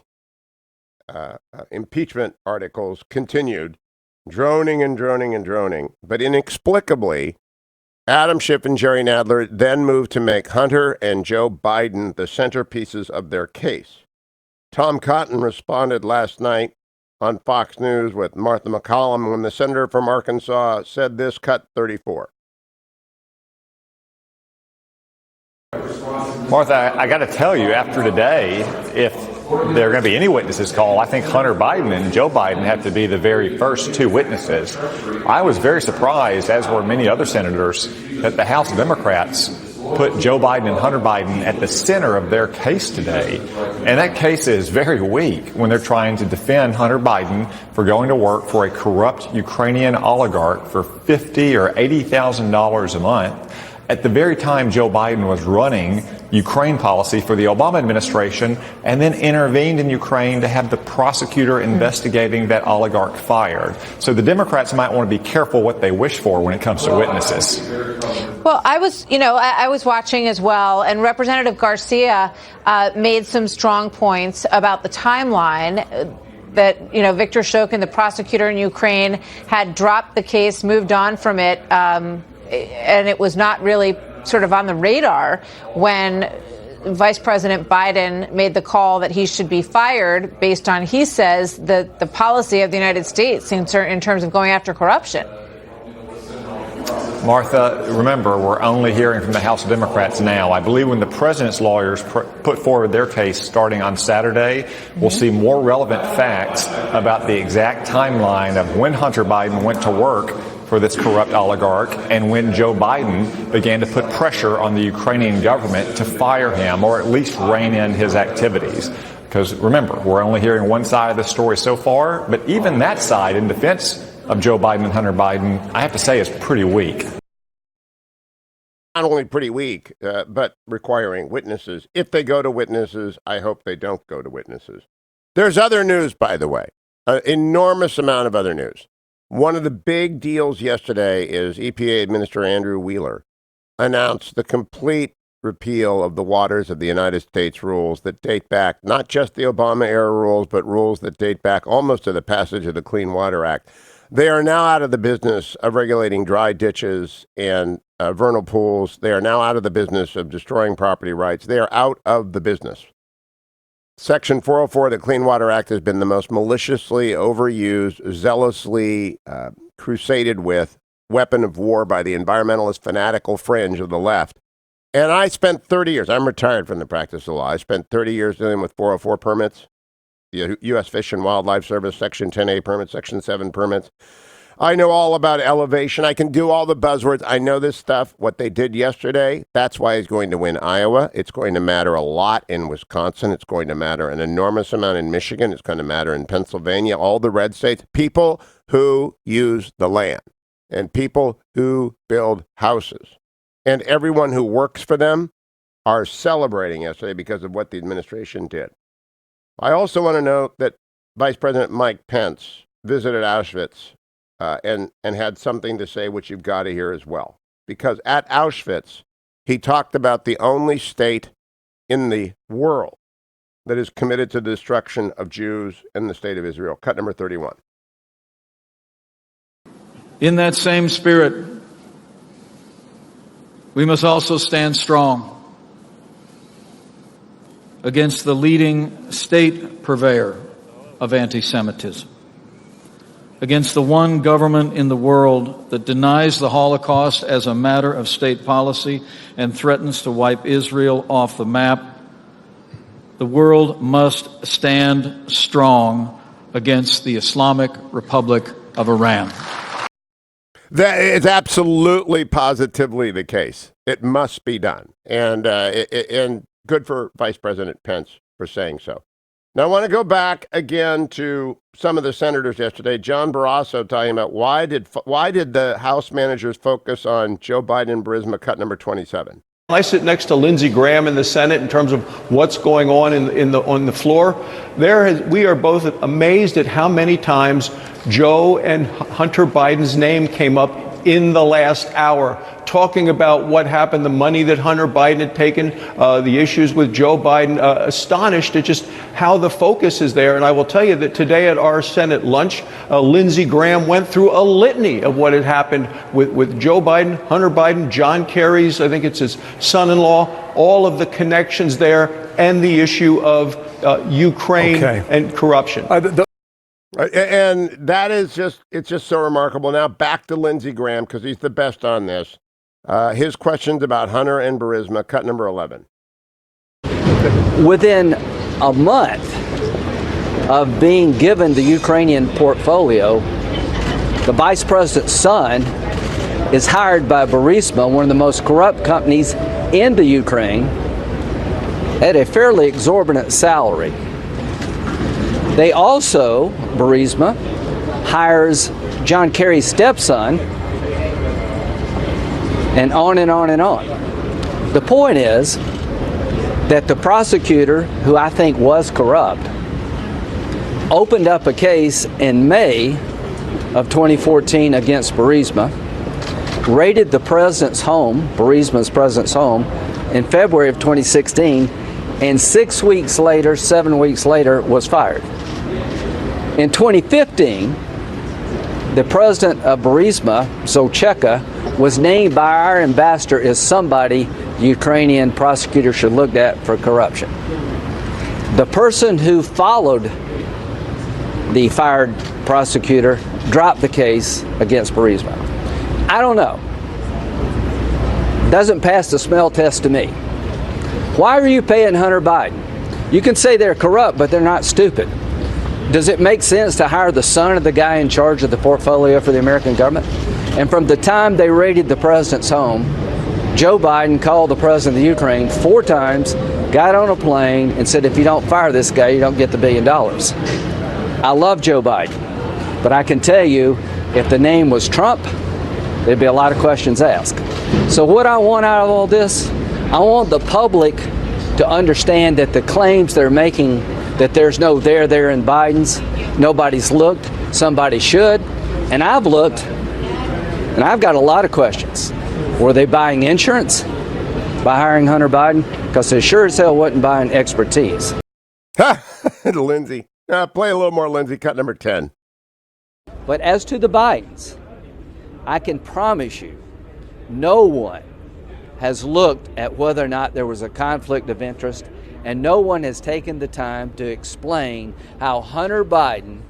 impeachment articles continued, droning and droning and droning. But inexplicably, Adam Schiff and Jerry Nadler then moved to make Hunter and Joe Biden the centerpieces of their case. Tom Cotton responded last night on Fox News with Martha McCallum when the senator from Arkansas said this, cut 34. Martha, I got to tell you, after today, if there are going to be any witnesses called, I think Hunter Biden and Joe Biden have to be the very first two witnesses. I was very surprised, as were many other senators, that the House Democrats put Joe Biden and Hunter Biden at the center of their case today. And that case is very weak when they're trying to defend Hunter Biden for going to work for a corrupt Ukrainian oligarch for $50,000 or $80,000 a month at the very time Joe Biden was running Ukraine policy for the Obama administration and then intervened in Ukraine to have the prosecutor investigating that oligarch fired. So the Democrats might want to be careful what they wish for when it comes to witnesses. Well, I was watching as well, and Representative Garcia made some strong points about the timeline that, Viktor Shokin, the prosecutor in Ukraine, had dropped the case, moved on from it, and it was not really sort of on the radar when Vice President Biden made the call that he should be fired based on, he says, the policy of the United States in terms of going after corruption. Martha, remember, we're only hearing from the House Democrats now. I believe when the president's lawyers put forward their case starting on Saturday, we'll see more relevant facts about the exact timeline of when Hunter Biden went to work for this corrupt oligarch and when Joe Biden began to put pressure on the Ukrainian government to fire him or at least rein in his activities. Because remember, we're only hearing one side of the story so far, but even that side in defense of Joe Biden and Hunter Biden, I have to say, is pretty weak. Not only pretty weak, but requiring witnesses. If they go to witnesses, I hope they don't go to witnesses. There's other news, by the way, an enormous amount of other news. One of the big deals yesterday is EPA Administrator Andrew Wheeler announced the complete repeal of the waters of the United States rules that date back, not just the Obama-era rules, but rules that date back almost to the passage of the Clean Water Act. They are now out of the business of regulating dry ditches and vernal pools. They are now out of the business of destroying property rights. They are out of the business. Section 404 of the Clean Water Act has been the most maliciously overused, zealously crusaded with weapon of war by the environmentalist fanatical fringe of the left. And I spent 30 years, I'm retired from the practice of law. I spent 30 years dealing with 404 permits, the U.S. Fish and Wildlife Service, Section 10A permits, Section 7 permits. I know all about elevation. I can do all the buzzwords. I know this stuff. What they did yesterday, that's why he's going to win Iowa. It's going to matter a lot in Wisconsin. It's going to matter an enormous amount in Michigan. It's going to matter in Pennsylvania, all the red states. People who use the land and people who build houses and everyone who works for them are celebrating yesterday because of what the administration did. I also want to note that Vice President Mike Pence visited Auschwitz and had something to say, which you've got to hear as well. Because at Auschwitz, he talked about the only state in the world that is committed to the destruction of Jews in the state of Israel. Cut number 31. In that same spirit, we must also stand strong against the leading state purveyor of anti-Semitism, against the one government in the world that denies the Holocaust as a matter of state policy and threatens to wipe Israel off the map. The world must stand strong against the Islamic Republic of Iran. That is absolutely, positively the case. It must be done. And good for Vice President Pence for saying so. Now, I want to go back again to some of the senators yesterday. John Barrasso talking about why did the House managers focus on Joe Biden and Burisma, cut number 27. I sit next to Lindsey Graham in the Senate in terms of what's going on on the floor. We are both amazed at how many times Joe and Hunter Biden's name came up in the last hour, talking about what happened, the money that Hunter Biden had taken, the issues with Joe Biden, astonished at just how the focus is there. And I will tell you that today at our Senate lunch, Lindsey Graham went through a litany of what had happened with Joe Biden, Hunter Biden, John Kerry's, I think it's his son-in-law, all of the connections there, and the issue of Ukraine and corruption. And that is it's just so remarkable. Now back to Lindsey Graham, because he's the best on this. His questions about Hunter and Burisma, cut number 11. Within a month of being given the Ukrainian portfolio, the vice president's son is hired by Burisma, one of the most corrupt companies in the Ukraine, at a fairly exorbitant salary. They also, Burisma, hires John Kerry's stepson, and on and on and on. The point is that the prosecutor, who I think was corrupt, opened up a case in May of 2014 against Burisma, raided the president's home, Burisma's president's home, in February of 2016, and 7 weeks later, was fired. In 2015, the president of Burisma, Zolcheka, was named by our ambassador as somebody the Ukrainian prosecutor should look at for corruption. The person who followed the fired prosecutor dropped the case against Burisma. I don't know. Doesn't pass the smell test to me. Why are you paying Hunter Biden? You can say they're corrupt, but they're not stupid. Does it make sense to hire the son of the guy in charge of the portfolio for the American government? And from the time they raided the president's home, Joe Biden called the president of the Ukraine 4 times, got on a plane, and said, if you don't fire this guy, you don't get the $1 billion. I love Joe Biden, but I can tell you, if the name was Trump, there'd be a lot of questions asked. So what I want out of all this, I want the public to understand that the claims they're making that there's no there in Biden's, nobody's looked, somebody should, and I've looked, and I've got a lot of questions. Were they buying insurance by hiring Hunter Biden? Because they sure as hell wasn't buying expertise. Ha! Lindsay. Play a little more, Lindsay. Cut number 10. But as to the Bidens, I can promise you, no one has looked at whether or not there was a conflict of interest, and no one has taken the time to explain how Hunter Biden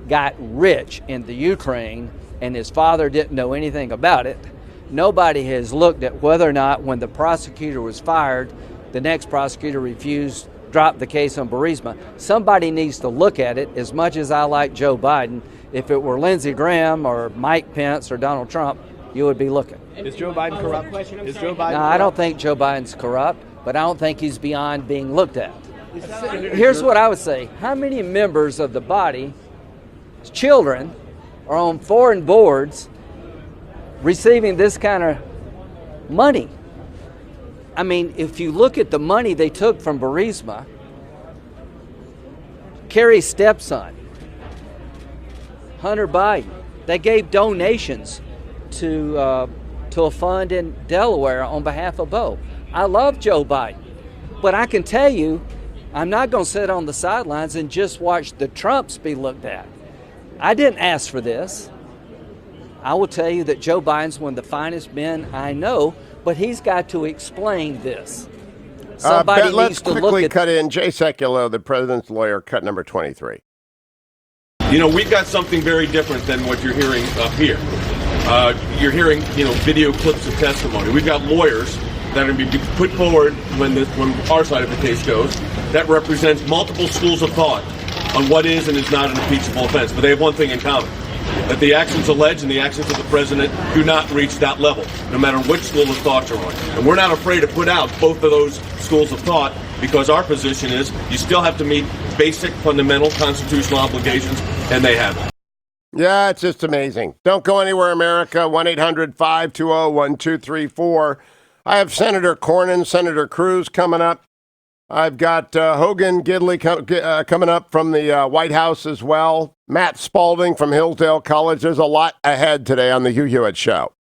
got rich in the Ukraine and his father didn't know anything about it. Nobody has looked at whether or not when the prosecutor was fired, the next prosecutor refused, dropped the case on Burisma. Somebody needs to look at it. As much as I like Joe Biden, if it were Lindsey Graham or Mike Pence or Donald Trump, you would be looking. Is Joe Biden corrupt? Is Joe Biden? No, I don't think Joe Biden's corrupt, but I don't think he's beyond being looked at. Here's what I would say. How many members of the body, children, are on foreign boards receiving this kind of money? I mean, if you look at the money they took from Burisma, Kerry's stepson, Hunter Biden, they gave donations to a fund in Delaware on behalf of Bo. I love Joe Biden, but I can tell you, I'm not going to sit on the sidelines and just watch the Trumps be looked at. I didn't ask for this. I will tell you that Joe Biden's one of the finest men I know, but he's got to explain this. Somebody let's needs to quickly look at cut in. Jay Sekulow, the president's lawyer, cut number 23. You know, we've got something very different than what you're hearing up here. You're hearing, video clips of testimony. We've got lawyers that are going to be put forward when our side of the case goes that represents multiple schools of thought on what is and is not an impeachable offense. But they have one thing in common, that the actions alleged and the actions of the president do not reach that level, no matter which school of thought you're on. And we're not afraid to put out both of those schools of thought because our position is you still have to meet basic, fundamental constitutional obligations, and they haven't. Yeah, it's just amazing. Don't go anywhere, America. 1-800-520-1234. I have Senator Cornyn, Senator Cruz coming up. I've got Hogan Gidley coming up from the White House as well. Matt Spalding from Hillsdale College. There's a lot ahead today on the Hugh Hewitt Show.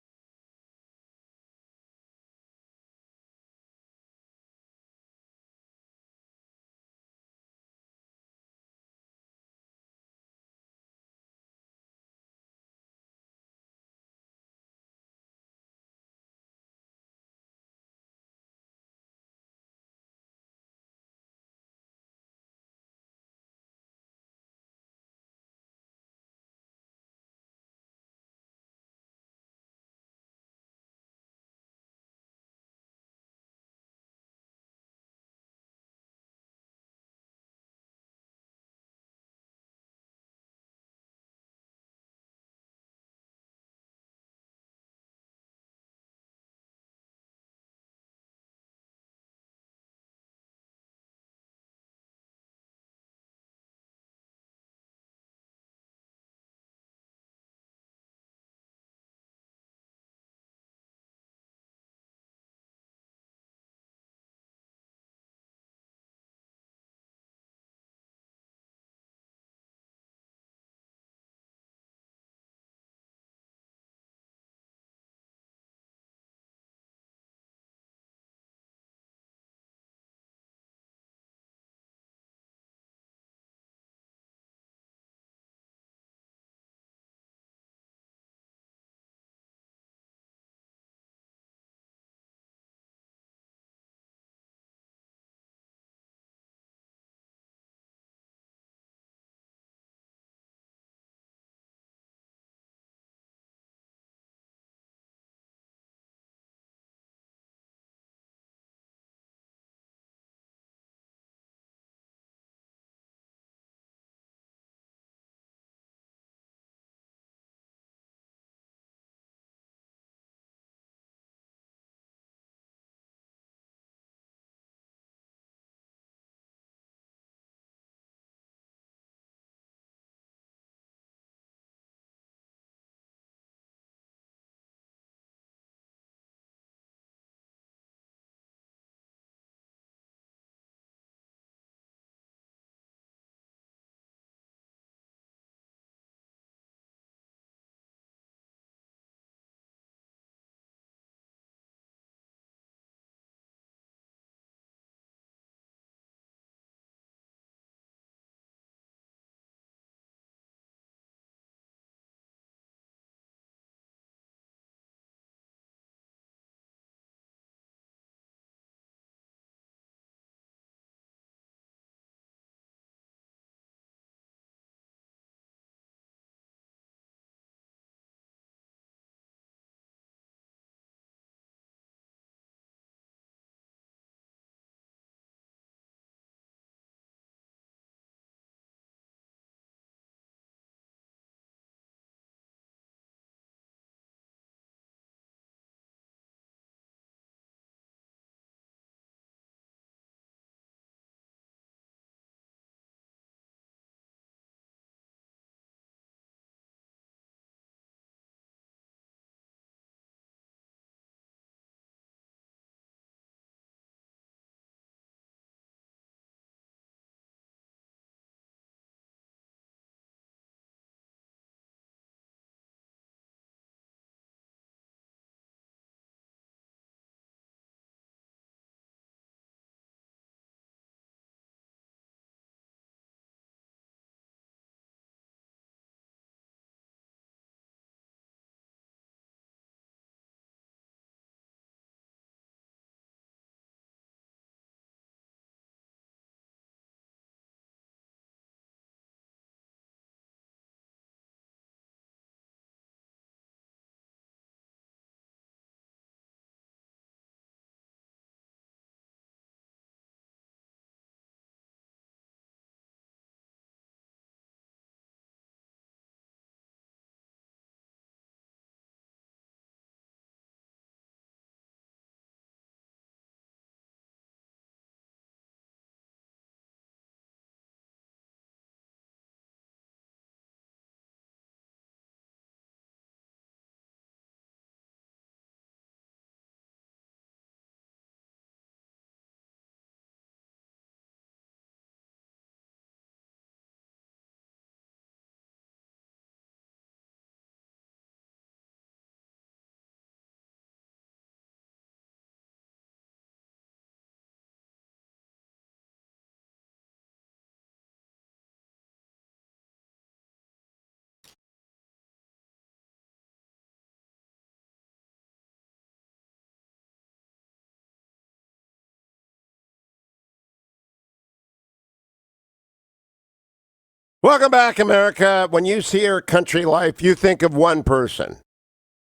Welcome back, America. When you hear country life, you think of one person,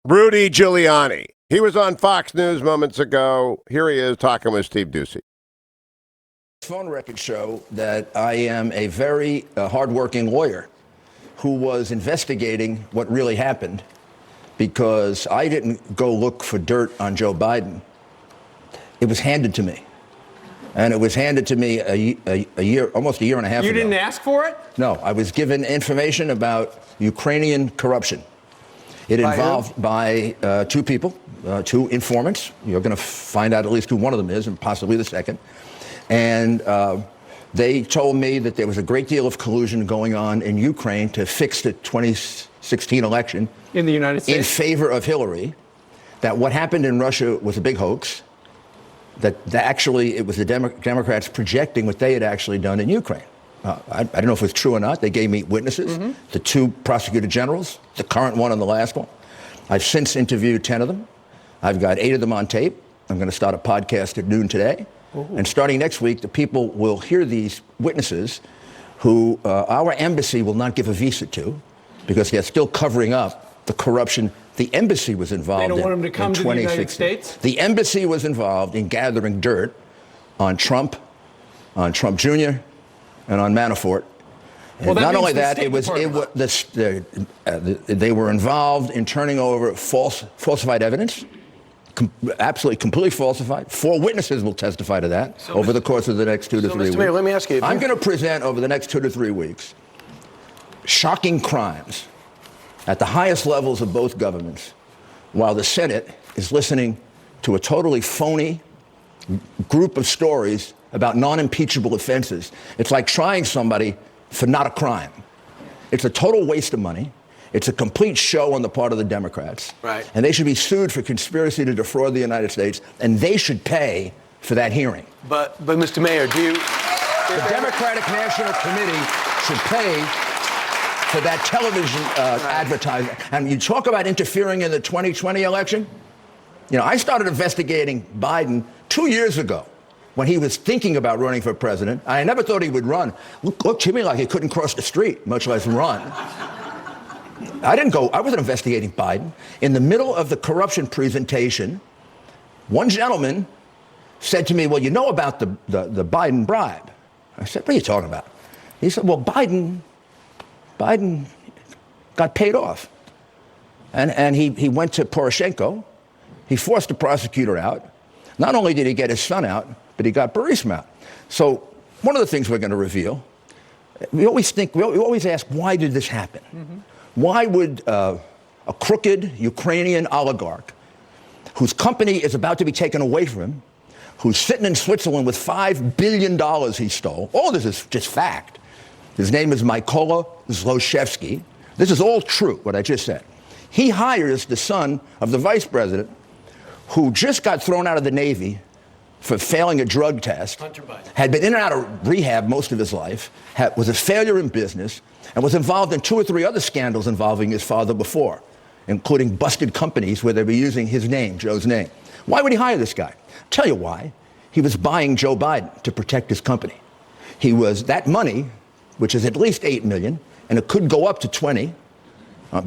Rudy Giuliani. He was on Fox News moments ago. Here he is talking with Steve Ducey. Phone records show that I am a very hardworking lawyer who was investigating what really happened because I didn't go look for dirt on Joe Biden. It was handed to me. And it was handed to me a year, almost a year and a half ago. You didn't ask for it? No, I was given information about Ukrainian corruption. It involved by two people, two informants. You're going to find out at least who one of them is and possibly the second. And they told me that there was a great deal of collusion going on in Ukraine to fix the 2016 election. In the United States? In favor of Hillary. That what happened in Russia was a big hoax. That actually it was the Democrats projecting what they had actually done in Ukraine. I don't know if it was true or not. They gave me witnesses, the two prosecutor generals, the current one and the last one. I've since interviewed 10 of them. I've got 8 of them on tape. I'm going to start a podcast at noon today. Ooh. And starting next week, the people will hear these witnesses who our embassy will not give a visa to because they're still covering up the corruption the embassy was involved in. They don't want them to come to the United States? The embassy was involved in gathering dirt on Trump Jr., and on Manafort. And not only that, they were involved in turning over falsified evidence, absolutely completely falsified. 4 witnesses will testify to that over the course of the next 2 to 3 weeks. Mr. Mayor, let me ask you. I'm going to present over the next 2 to 3 weeks shocking crimes at the highest levels of both governments, while the Senate is listening to a totally phony group of stories about non-impeachable offenses. It's like trying somebody for not a crime. It's a total waste of money. It's a complete show on the part of the Democrats. Right. And they should be sued for conspiracy to defraud the United States, and they should pay for that hearing. But Mr. Mayor, The Democratic National Committee should pay for that television advertising. And you talk about interfering in the 2020 election. You know, I started investigating Biden 2 years ago when he was thinking about running for president. I never thought he would run. Looked to me like he couldn't cross the street, much less run. I wasn't investigating Biden. In the middle of the corruption presentation, one gentleman said to me, well, you know about the Biden bribe. I said, what are you talking about? He said, well, Biden got paid off. And he went to Poroshenko. He forced the prosecutor out. Not only did he get his son out, but he got Burisma out. So one of the things we're going to reveal, we always ask, why did this happen? Mm-hmm. Why would a crooked Ukrainian oligarch whose company is about to be taken away from him, who's sitting in Switzerland with $5 billion he stole, all this is just fact. His name is Mykola Zlochevsky. This is all true, what I just said. He hires the son of the vice president who just got thrown out of the Navy for failing a drug test, had been in and out of rehab most of his life, was a failure in business, and was involved in 2 or 3 other scandals involving his father before, including busted companies where they were using his name, Joe's name. Why would he hire this guy? Tell you why. He was buying Joe Biden to protect his company. That money, which is at least $8 million, and it could go up to 20,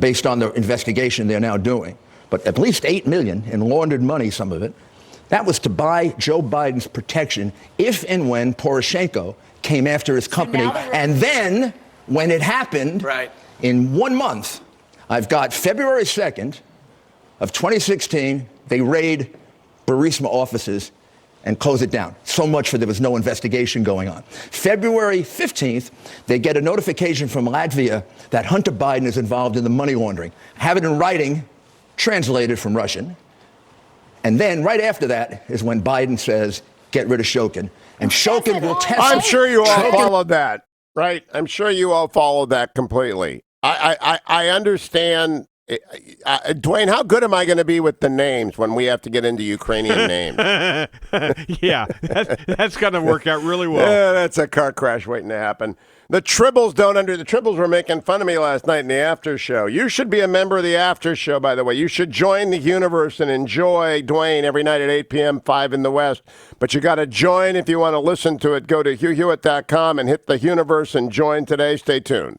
based on the investigation they're now doing, but at least $8 million in laundered money, some of it, that was to buy Joe Biden's protection if and when Poroshenko came after his company. And then, when it happened, in 1 month, I've got February 2nd of 2016, they raid Burisma offices and close it down. So much for there was no investigation going on. February 15th, they get a notification from Latvia that Hunter Biden is involved in the money laundering. Have it in writing, translated from Russian. And then right after that is when Biden says, get rid of Shokin. And Shokin will test. I'm sure you all followed that, right? I'm sure you all followed that completely. I understand Dwayne, how good am I going to be with the names when we have to get into Ukrainian names? Yeah, that's going to work out really well. Yeah, that's a car crash waiting to happen. The Tribbles the Tribbles were making fun of me last night in the after show. You should be a member of the after show, by the way. You should join the universe and enjoy Dwayne every night at 8 p.m., 5 in the West. But you got to join if you want to listen to it. Go to HughHewitt.com and hit the universe and join today. Stay tuned.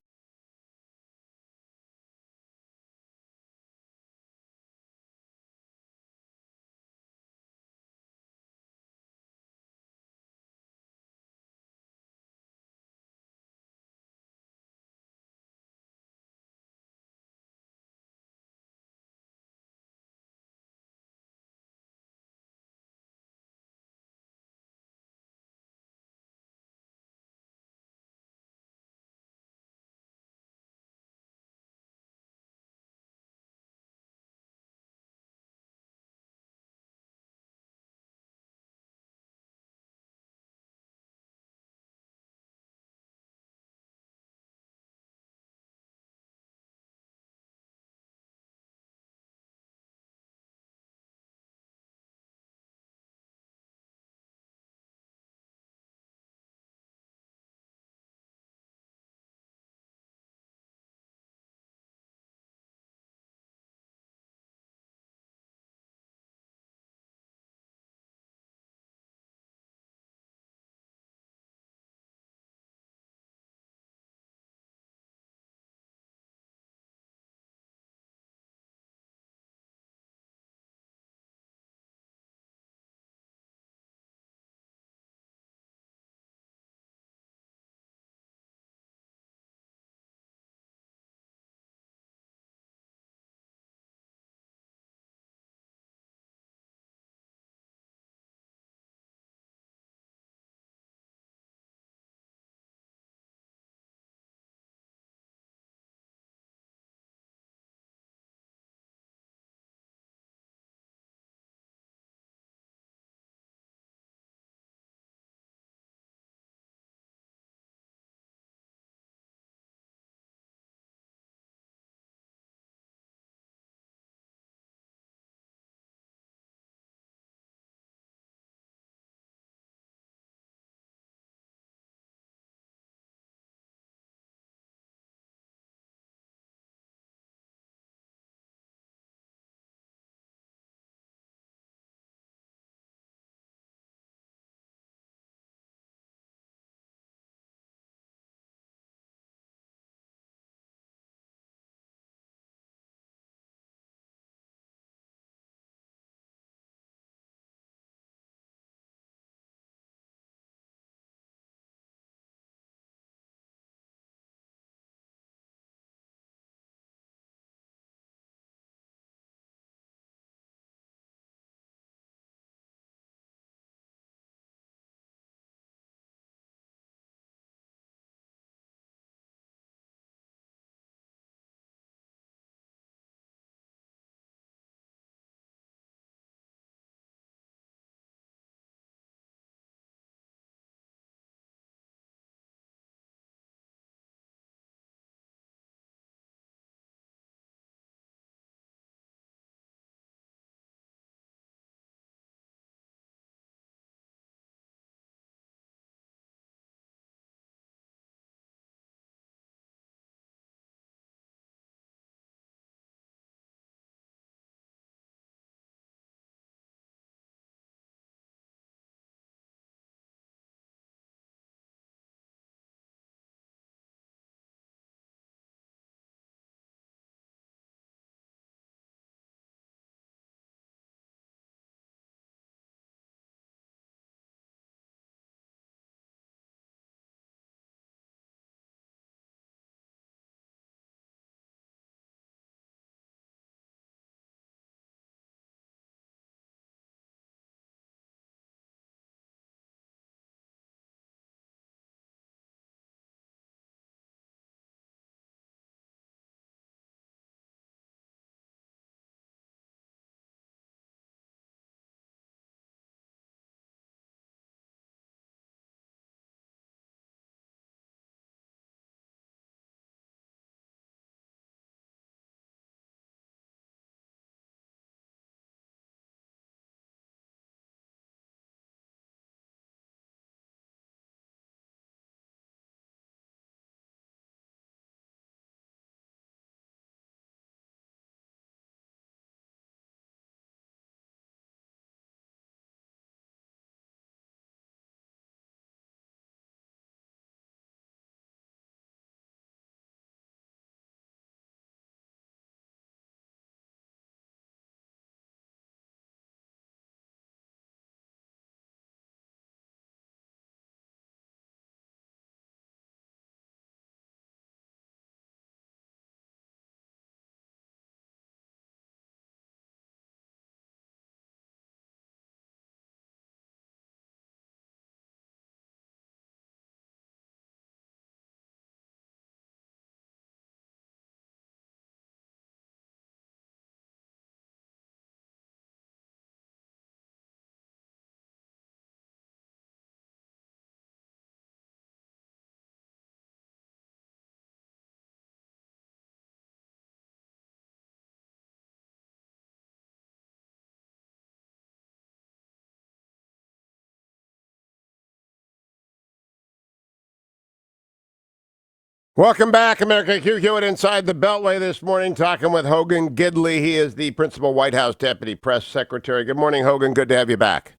Welcome back, America. Hugh Hewitt inside the Beltway this morning, talking with Hogan Gidley. He is the principal White House deputy press secretary. Good morning, Hogan. Good to have you back.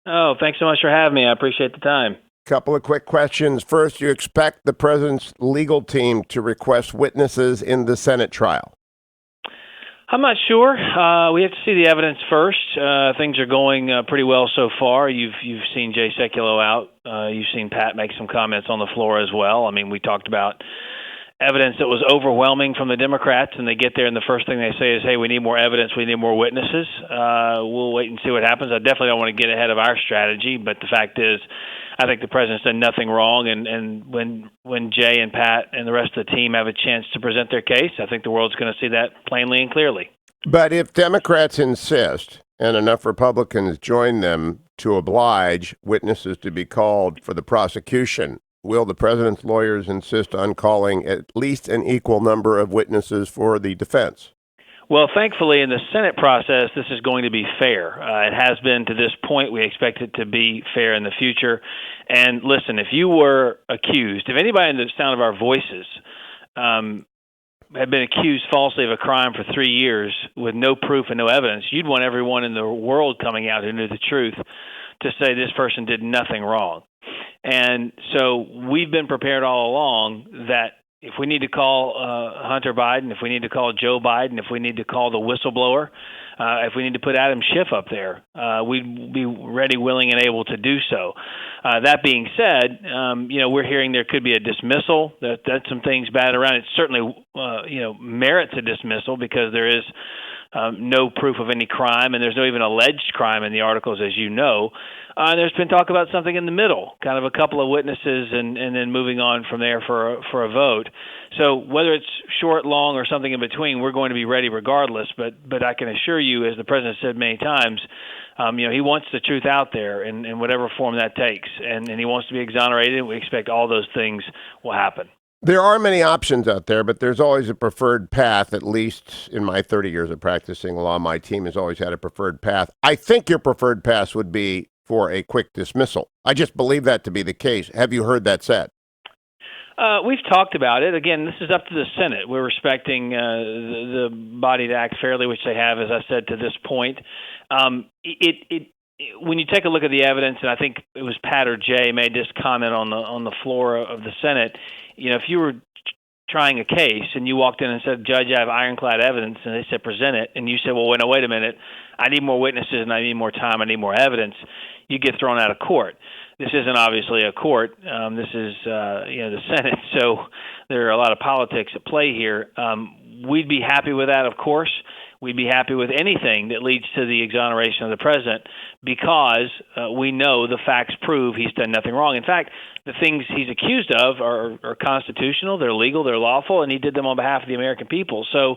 Oh, thanks so much for having me. I appreciate the time. Couple of quick questions. First, you expect the president's legal team to request witnesses in the Senate trial? I'm not sure. We have to see the evidence first. Things are going pretty well so far. You've seen Jay Sekulow out. You've seen Pat make some comments on the floor as well. I mean, we talked about evidence that was overwhelming from the Democrats, and they get there, and the first thing they say is, hey, we need more evidence, we need more witnesses. We'll wait and see what happens. I definitely don't want to get ahead of our strategy, but the fact is, I think the president's done nothing wrong, and when Jay and Pat and the rest of the team have a chance to present their case, I think the world's going to see that plainly and clearly. But if Democrats insist, and enough Republicans join them to oblige witnesses to be called for the prosecution, will the president's lawyers insist on calling at least an equal number of witnesses for the defense? Well, thankfully, in the Senate process, this is going to be fair. It has been to this point. We expect it to be fair in the future. And listen, if you were accused, if anybody in the sound of our voices had been accused falsely of a crime for 3 years with no proof and no evidence, you'd want everyone in the world coming out who knew the truth to say this person did nothing wrong. And so we've been prepared all along that if we need to call Hunter Biden, if we need to call Joe Biden, if we need to call the whistleblower, if we need to put Adam Schiff up there, we'd be ready, willing, and able to do so. That being said, we're hearing there could be a dismissal. That's some things batted around. It certainly, merits a dismissal because there is no proof of any crime, and there's no even alleged crime in the articles, as you know. There's been talk about something in the middle, kind of a couple of witnesses, and then moving on from there for a vote. So whether it's short, long, or something in between, we're going to be ready regardless. But I can assure you, as the president said many times, he wants the truth out there in whatever form that takes, and he wants to be exonerated. We expect all those things will happen. There are many options out there, but there's always a preferred path. At least in my 30 years of practicing law, my team has always had a preferred path. I think your preferred path would be for a quick dismissal. I just believe that to be the case. Have you heard that said? We've talked about it. Again, this is up to the Senate. We're respecting the body to act fairly, which they have, as I said, to this point. When you take a look at the evidence, and I think it was Pat or Jay made this comment on the floor of the Senate, if you were trying a case and you walked in and said, Judge, I have ironclad evidence, and they said, present it, and you said, well, wait a minute, I need more witnesses and I need more time, I need more evidence, you get thrown out of court. This isn't obviously a court. This is, the Senate, so there are a lot of politics at play here. We'd be happy with that, of course. We'd be happy with anything that leads to the exoneration of the president because we know the facts prove he's done nothing wrong. In fact, the things he's accused of are constitutional, they're legal, they're lawful, and he did them on behalf of the American people. So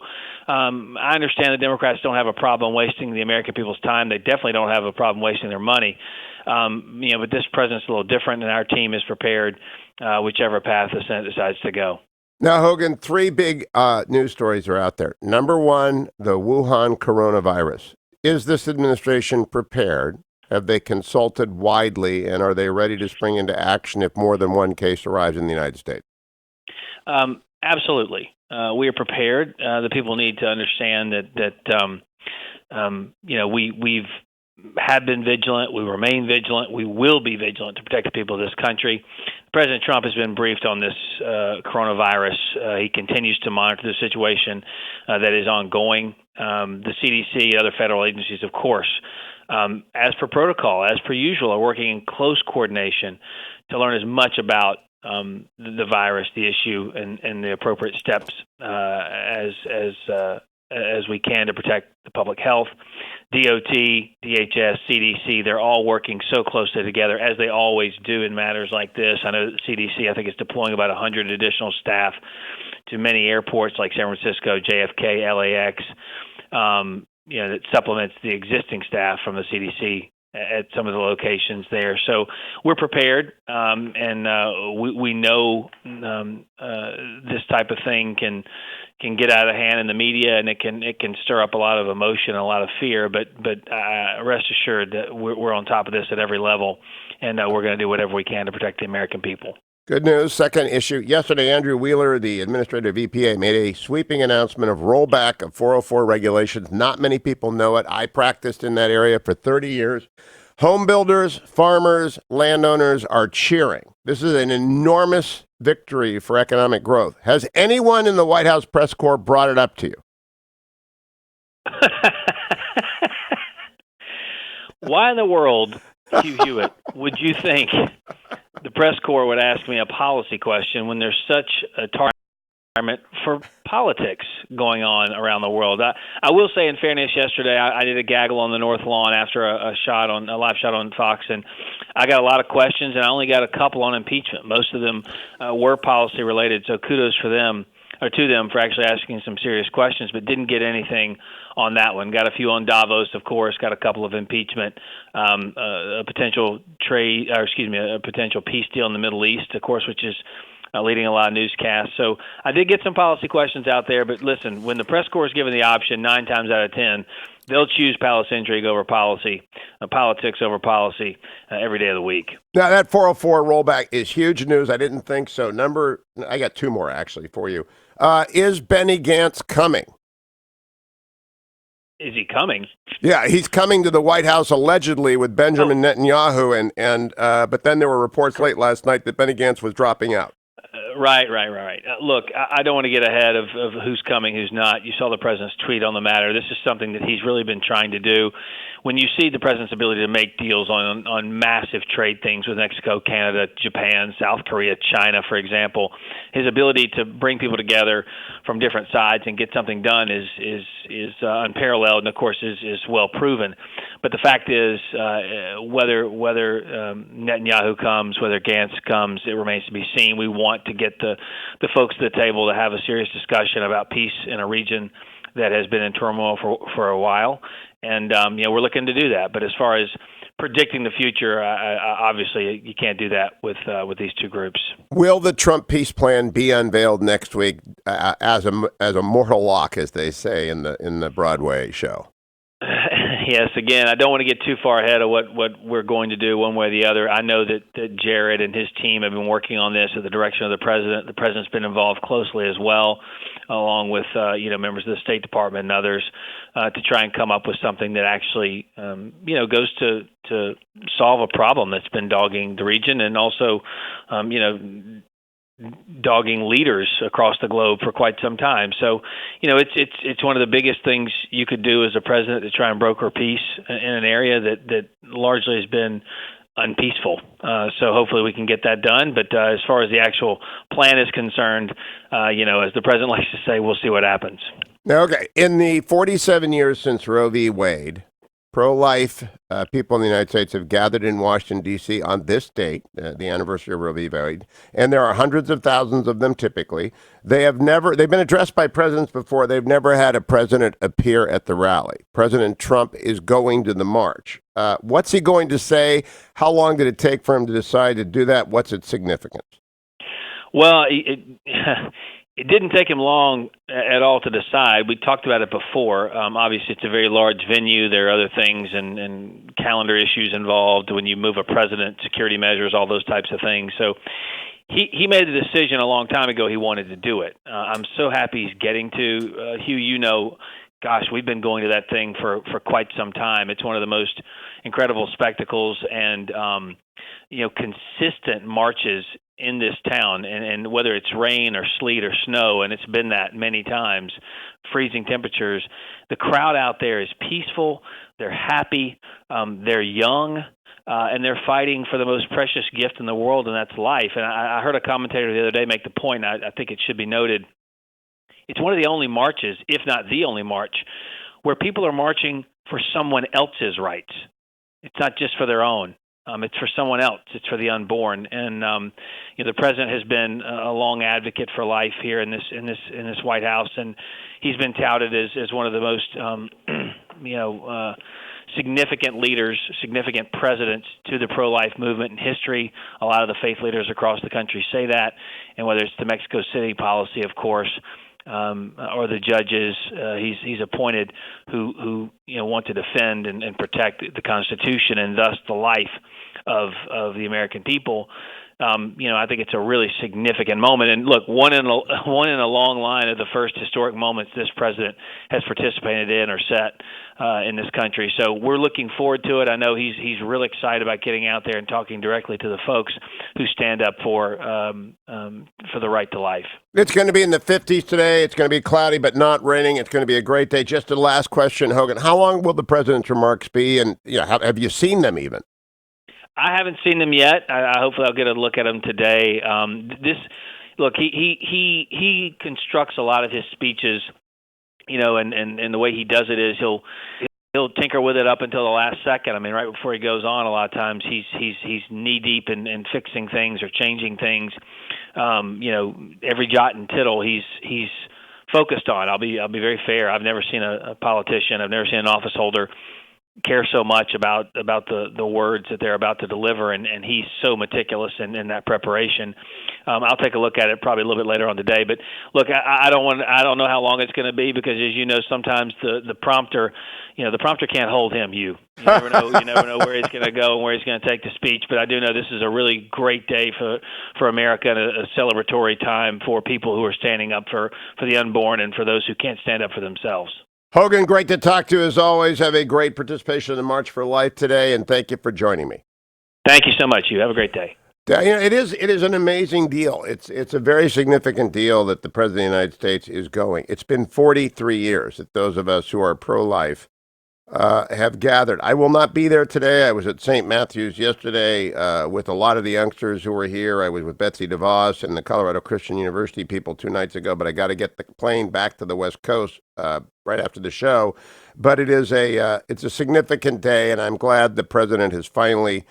I understand the Democrats don't have a problem wasting the American people's time. They definitely don't have a problem wasting their money. But this president's a little different, and our team is prepared whichever path the Senate decides to go. Now, Hogan, 3 big news stories are out there. Number one, the Wuhan coronavirus. Is this administration prepared? Have they consulted widely, and are they ready to spring into action if more than one case arrives in the United States? Absolutely. We are prepared. The people need to understand that we've have been vigilant. We remain vigilant. We will be vigilant to protect the people of this country. President Trump has been briefed on this coronavirus. He continues to monitor the situation that is ongoing. The CDC and other federal agencies, of course, as per protocol, as per usual, are working in close coordination to learn as much about the virus, the issue, and the appropriate steps as we can to protect the public health. DOT, DHS, CDC, they're all working so closely together, as they always do in matters like this. I know the CDC, I think, is deploying about 100 additional staff to many airports like San Francisco, JFK, LAX, that supplements the existing staff from the CDC at some of the locations there. So we're prepared, and we know this type of thing can get out of hand in the media, and it can stir up a lot of emotion and a lot of fear. But rest assured that we're on top of this at every level, and we're going to do whatever we can to protect the American people. Good news. Second issue. Yesterday, Andrew Wheeler, the administrator of EPA, made a sweeping announcement of rollback of 404 regulations. Not many people know it. I practiced in that area for 30 years. Home builders, farmers, landowners are cheering. This is an enormous victory for economic growth. Has anyone in the White House press corps brought it up to you? Why in the world, Hugh Hewitt, would you think the press corps would ask me a policy question when there's such a environment for politics going on around the world? I will say, in fairness, yesterday I did a gaggle on the North Lawn after a live shot on Fox, and I got a lot of questions, and I only got a couple on impeachment. Most of them were policy related, so kudos to them for actually asking some serious questions, but didn't get anything on that one. Got a few on Davos, of course. Got a couple of impeachment, a potential a potential peace deal in the Middle East, of course, which is leading a lot of newscasts. So I did get some policy questions out there, but listen, when the press corps is given the option 9 times out of 10, they'll choose palace intrigue over policy, politics over policy every day of the week. Now, that 404 rollback is huge news. I didn't think so. I got 2 more, actually, for you. Is Benny Gantz coming? Is he coming? Yeah, he's coming to the White House allegedly with Benjamin Netanyahu, but then there were reports late last night that Benny Gantz was dropping out. Right. Look, I don't want to get ahead of who's coming, who's not. You saw the president's tweet on the matter. This is something that he's really been trying to do. When you see the president's ability to make deals on massive trade things with Mexico, Canada, Japan, South Korea, China, for example, his ability to bring people together from different sides and get something done is unparalleled, and of course is well proven. But the fact is, whether Netanyahu comes, whether Gantz comes, it remains to be seen. We want to get the folks at the table to have a serious discussion about peace in a region that has been in turmoil for a while, and we're looking to do that. But as far as predicting the future, obviously you can't do that with these two groups. Will the Trump peace plan be unveiled next week as a mortal lock, as they say in the Broadway show? Yes, again, I don't want to get too far ahead of what we're going to do one way or the other. I know that Jared and his team have been working on this at the direction of the president. The president's been involved closely as well, along with members of the State Department and others, to try and come up with something that actually goes to solve a problem that's been dogging the region and also dogging leaders across the globe for quite some time. So, it's one of the biggest things you could do as a president to try and broker peace in an area that largely has been unpeaceful. So hopefully we can get that done. But as far as the actual plan is concerned, as the president likes to say, we'll see what happens. Okay. In the 47 years since Roe v. Wade, pro-life people in the United States have gathered in Washington, D.C. on this date, the anniversary of Roe v. Wade, and there are hundreds of thousands of them typically. They've been addressed by presidents before. They've never had a president appear at the rally. President Trump is going to the march. What's he going to say? How long did it take for him to decide to do that? What's its significance? Well, it didn't take him long at all to decide. We talked about it before. Obviously, it's a very large venue. There are other things and calendar issues involved when you move a president, security measures, all those types of things. So he made a decision a long time ago he wanted to do it. I'm so happy he's getting to. Hugh, gosh, we've been going to that thing for quite some time. It's one of the most incredible spectacles and consistent marches in this town, and whether it's rain or sleet or snow, and it's been that many times, freezing temperatures, the crowd out there is peaceful, they're happy, they're young, and they're fighting for the most precious gift in the world, and that's life. And I heard a commentator the other day make the point, I think it should be noted, it's one of the only marches, if not the only march, where people are marching for someone else's rights. It's not just for their own. It's for someone else. It's for the unborn, and the president has been a long advocate for life here in this White House, and he's been touted as one of the most significant leaders, significant presidents to the pro-life movement in history. A lot of the faith leaders across the country say that, and whether it's the Mexico City policy, of course, or the judges he's appointed who want to defend and protect the Constitution and thus the life of the American people. I think it's a really significant moment. And look, one in a long line of the first historic moments this president has participated in or set in this country. So we're looking forward to it. I know he's really excited about getting out there and talking directly to the folks who stand up for the right to life. It's going to be in the 50s today. It's going to be cloudy but not raining. It's going to be a great day. Just a last question, Hogan. How long will the president's remarks be? And have you seen them even? I haven't seen them yet. Hopefully I'll get a look at them today. He constructs a lot of his speeches, and the way he does it is he'll tinker with it up until the last second. I mean, right before he goes on, a lot of times he's knee deep in fixing things or changing things. Every jot and tittle he's focused on. I'll be very fair. I've never seen a politician, I've never seen an office holder care so much about the words that they're about to deliver, and he's so meticulous in that preparation. I'll take a look at it probably a little bit later on today. But look, I don't know how long it's going to be because, as you know, sometimes the prompter can't hold him. You never know where he's going to go and where he's going to take the speech. But I do know this is a really great day for America and a celebratory time for people who are standing up for the unborn and for those who can't stand up for themselves. Hogan, great to talk to you as always. Have a great participation in the March for Life today, and thank you for joining me. Thank you so much. You have a great day. It is an amazing deal. It's a very significant deal that the President of the United States is going. It's been 43 years that those of us who are pro-life have gathered. I will not be there today. I was at St. Matthew's yesterday with a lot of the youngsters who were here. I was with Betsy DeVos and the Colorado Christian University people 2 nights ago, but I got to get the plane back to the West Coast right after the show. But it's a significant day, and I'm glad the president is finally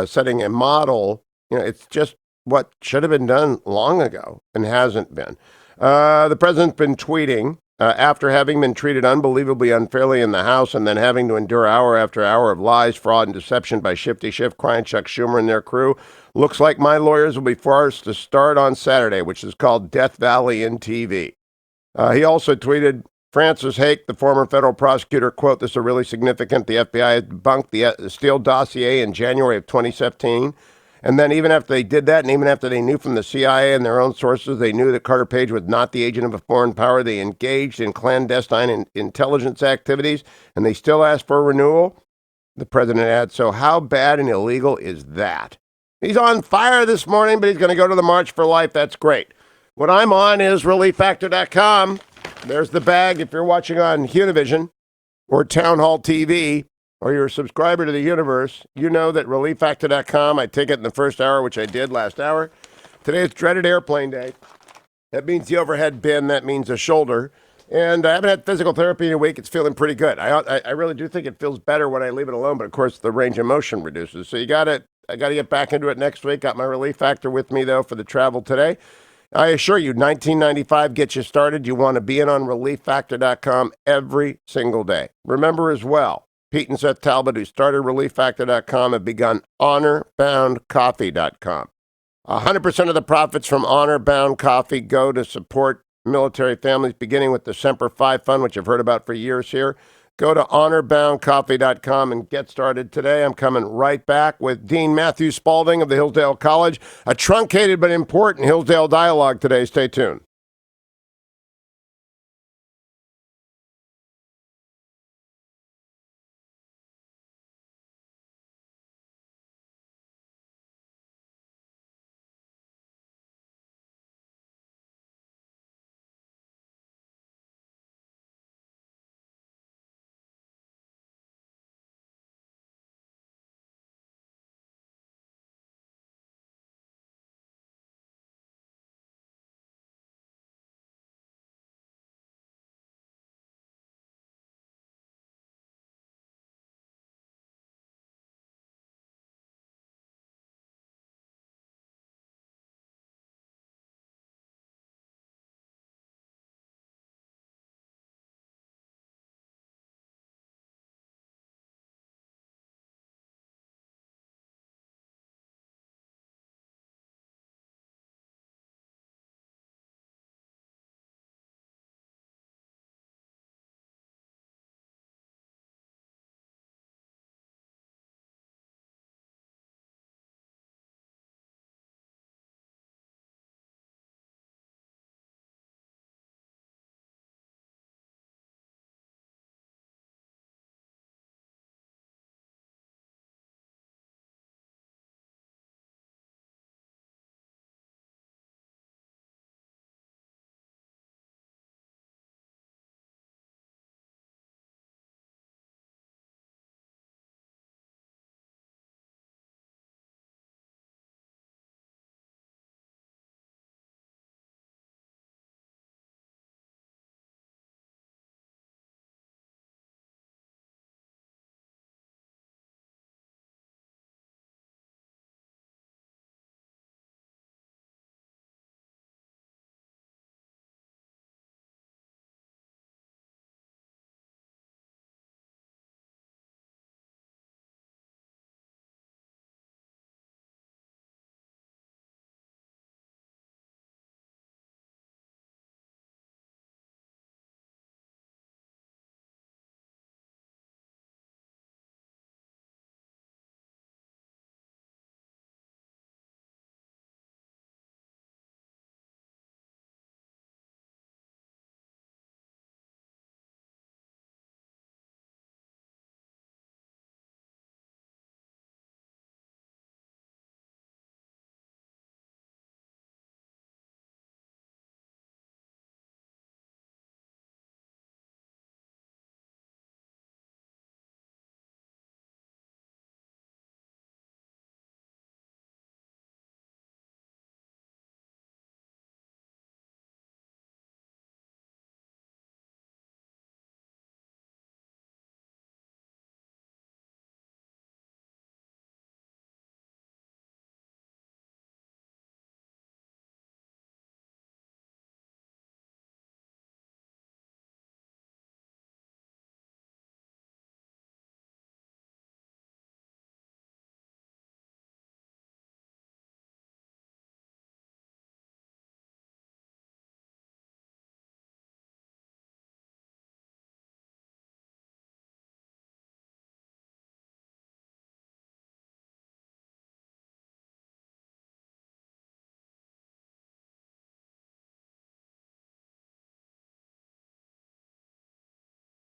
setting a model. It's just what should have been done long ago and hasn't been. The president's been tweeting. After having been treated unbelievably unfairly in the House and then having to endure hour after hour of lies, fraud, and deception by Shifty Schiff, Klein, Chuck Schumer, and their crew, looks like my lawyers will be forced to start on Saturday, which is called Death Valley in TV. He also tweeted, Francis Hake, the former federal prosecutor, quote, this is really significant. The FBI had debunked the Steele dossier in January of 2017. And then even after they did that, and even after they knew from the CIA and their own sources, they knew that Carter Page was not the agent of a foreign power, they engaged in clandestine intelligence activities, and they still asked for a renewal. The president adds, so how bad and illegal is that? He's on fire this morning, but he's going to go to the March for Life. That's great. What I'm on is ReliefFactor.com. There's the bag if you're watching on Univision or Town Hall TV. Or you're a subscriber to the universe, you know that ReliefFactor.com, I take it in the first hour, which I did last hour. Today is dreaded airplane day. That means the overhead bin. That means the shoulder. And I haven't had physical therapy in a week. It's feeling pretty good. I really do think it feels better when I leave it alone, but of course the range of motion reduces. So I got to get back into it next week. Got my Relief Factor with me, though, for the travel today. I assure you, $19.95 gets you started. You want to be in on ReliefFactor.com every single day. Remember as well, Pete and Seth Talbot, who started ReliefFactor.com, have begun HonorBoundCoffee.com. 100% of the profits from Honor Bound Coffee go to support military families, beginning with the Semper Fi Fund, which I've heard about for years here. Go to HonorBoundCoffee.com and get started today. I'm coming right back with Dean Matthew Spalding of the Hillsdale College. A truncated but important Hillsdale dialogue today. Stay tuned.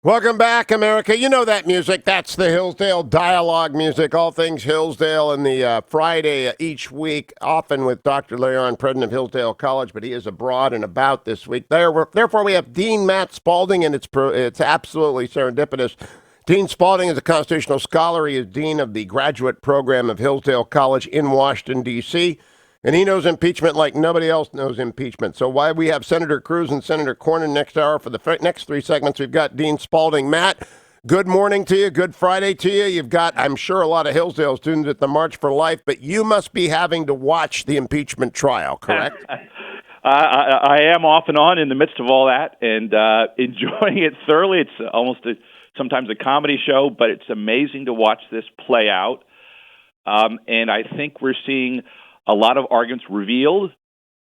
Welcome back, America. You know that music. That's the Hillsdale Dialogue music. All things Hillsdale in the Friday each week, often with Dr. Leon, president of Hillsdale College, but he is abroad and about this week. Therefore, we have Dean Matt Spalding, and it's absolutely serendipitous. Dean Spalding is a constitutional scholar. He is dean of the graduate program of Hillsdale College in Washington, D.C., and he knows impeachment like nobody else knows impeachment. So why we have Senator Cruz and Senator Cornyn next hour for the next three segments, we've got Dean Spalding. Matt, good morning to you. Good Friday to you. You've got, I'm sure, a lot of Hillsdale students at the March for Life, but you must be having to watch the impeachment trial, correct? I am off and on in the midst of all that and enjoying it thoroughly. It's almost sometimes a comedy show, but it's amazing to watch this play out. And I think we're seeing a lot of arguments revealed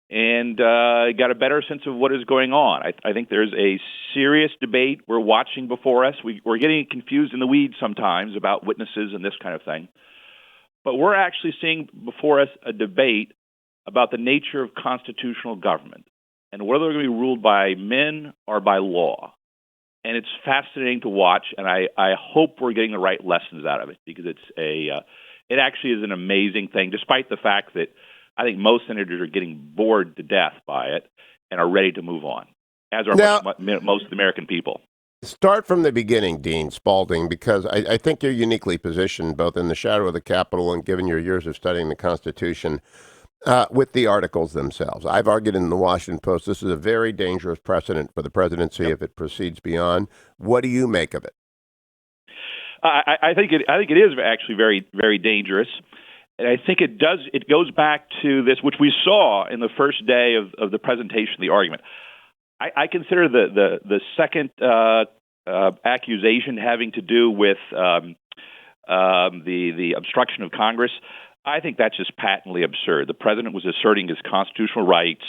and got a better sense of what is going on. I think there's a serious debate we're watching before us. We're getting confused in the weeds sometimes about witnesses and this kind of thing. But we're actually seeing before us a debate about the nature of constitutional government and whether they're going to be ruled by men or by law. And it's fascinating to watch, and I hope we're getting the right lessons out of it because it actually is an amazing thing, despite the fact that I think most senators are getting bored to death by it and are ready to move on, as are most of the American people. Start from the beginning, Dean Spalding, because I think you're uniquely positioned both in the shadow of the Capitol and given your years of studying the Constitution with the articles themselves. I've argued in the Washington Post this is a very dangerous precedent for the presidency if it proceeds beyond. What do you make of it? I think it is actually very, very dangerous, and I think it goes back to this, which we saw in the first day of the presentation of the argument. I consider the second accusation having to do with the obstruction of Congress. I think that's just patently absurd. The president was asserting his constitutional rights,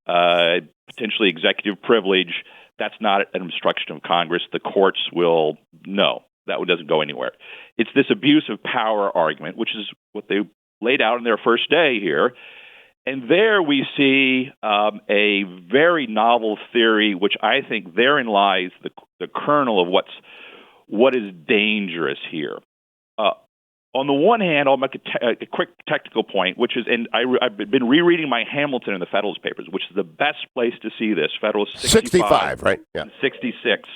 potentially executive privilege. That's not an obstruction of Congress. The courts will know. That one doesn't go anywhere. It's this abuse of power argument, which is what they laid out in their first day here. And there we see a very novel theory, which I think therein lies the kernel of what is dangerous here. On the one hand, I'll make a quick technical point, which is, and I've been rereading my Hamilton in the Federalist Papers, which is the best place to see this. Federalist 65, right? Yeah. 66.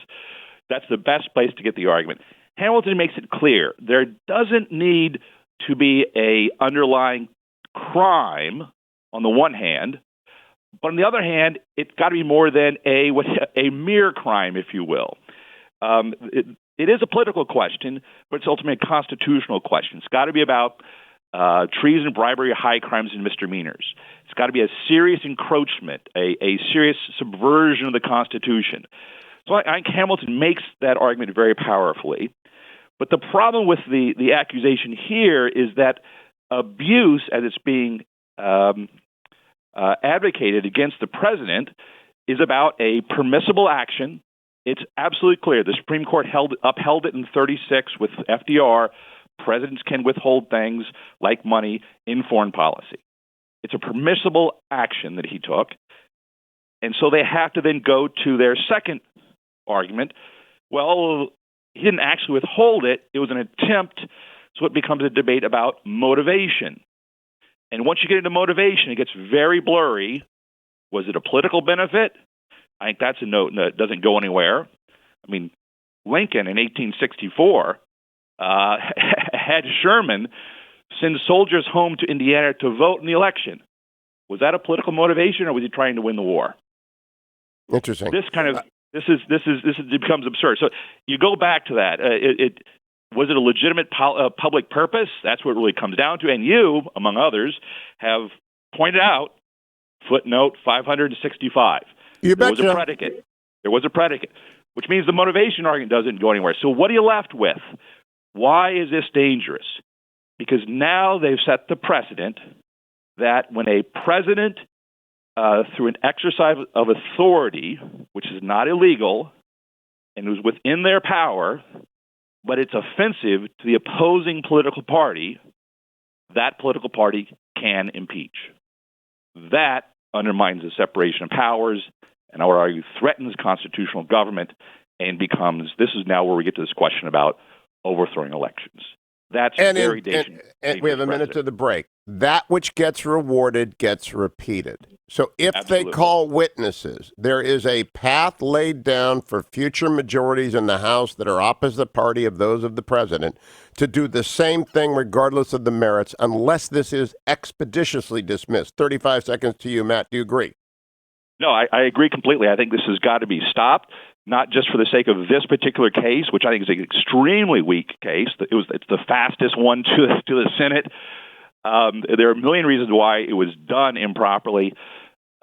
That's the best place to get the argument. Hamilton makes it clear there doesn't need to be a underlying crime on the one hand, but on the other hand, it's got to be more than a mere crime, if you will. It is a political question, but it's ultimately a constitutional question. It's got to be about treason, bribery, high crimes, and misdemeanors. It's got to be a serious encroachment, a serious subversion of the Constitution. So I think Hamilton makes that argument very powerfully. But the problem with the accusation here is that abuse, as it's being advocated against the president, is about a permissible action. It's absolutely clear. The Supreme Court upheld it in 36 with FDR. Presidents can withhold things like money in foreign policy. It's a permissible action that he took. And so they have to then go to their second argument. Well, he didn't actually withhold it. It was an attempt. So it becomes a debate about motivation. And once you get into motivation, it gets very blurry. Was it a political benefit? I think that's a note that doesn't go anywhere. I mean, Lincoln in 1864 had Sherman send soldiers home to Indiana to vote in the election. Was that a political motivation, or was he trying to win the war? Interesting. This becomes absurd. So you go back to that. Was it a legitimate public purpose? That's what it really comes down to. And you, among others, have pointed out footnote 565. There was a predicate. There was a predicate, which means the motivation argument doesn't go anywhere. So what are you left with? Why is this dangerous? Because now they've set the precedent that when a president, through an exercise of authority, which is not illegal and is within their power, but it's offensive to the opposing political party, that political party can impeach. That undermines the separation of powers, and I would argue threatens constitutional government, and becomes, this is now where we get to this question about overthrowing elections. That's very dangerous. And we have a minute to the break. That which gets rewarded gets repeated. So if they call witnesses, there is a path laid down for future majorities in the House that are opposite party of those of the president to do the same thing regardless of the merits, unless this is expeditiously dismissed. 35 seconds to you, Matt. Do you agree? No, I agree completely. I think this has got to be stopped, not just for the sake of this particular case, which I think is an extremely weak case. It's the fastest one to the Senate. There are a million reasons why it was done improperly,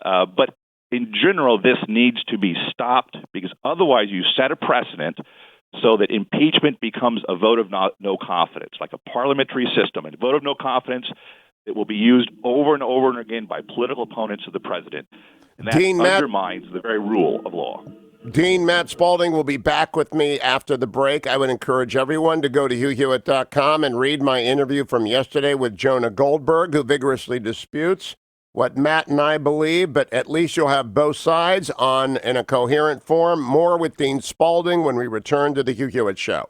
but in general, this needs to be stopped because otherwise you set a precedent so that impeachment becomes a vote of no confidence, like a parliamentary system. And a vote of no confidence that will be used over and over and again by political opponents of the president. And that undermines the very rule of law. Dean Matt Spalding will be back with me after the break. I would encourage everyone to go to HughHewitt.com and read my interview from yesterday with Jonah Goldberg, who vigorously disputes what Matt and I believe, but at least you'll have both sides in a coherent form. More with Dean Spalding when we return to the Hugh Hewitt Show.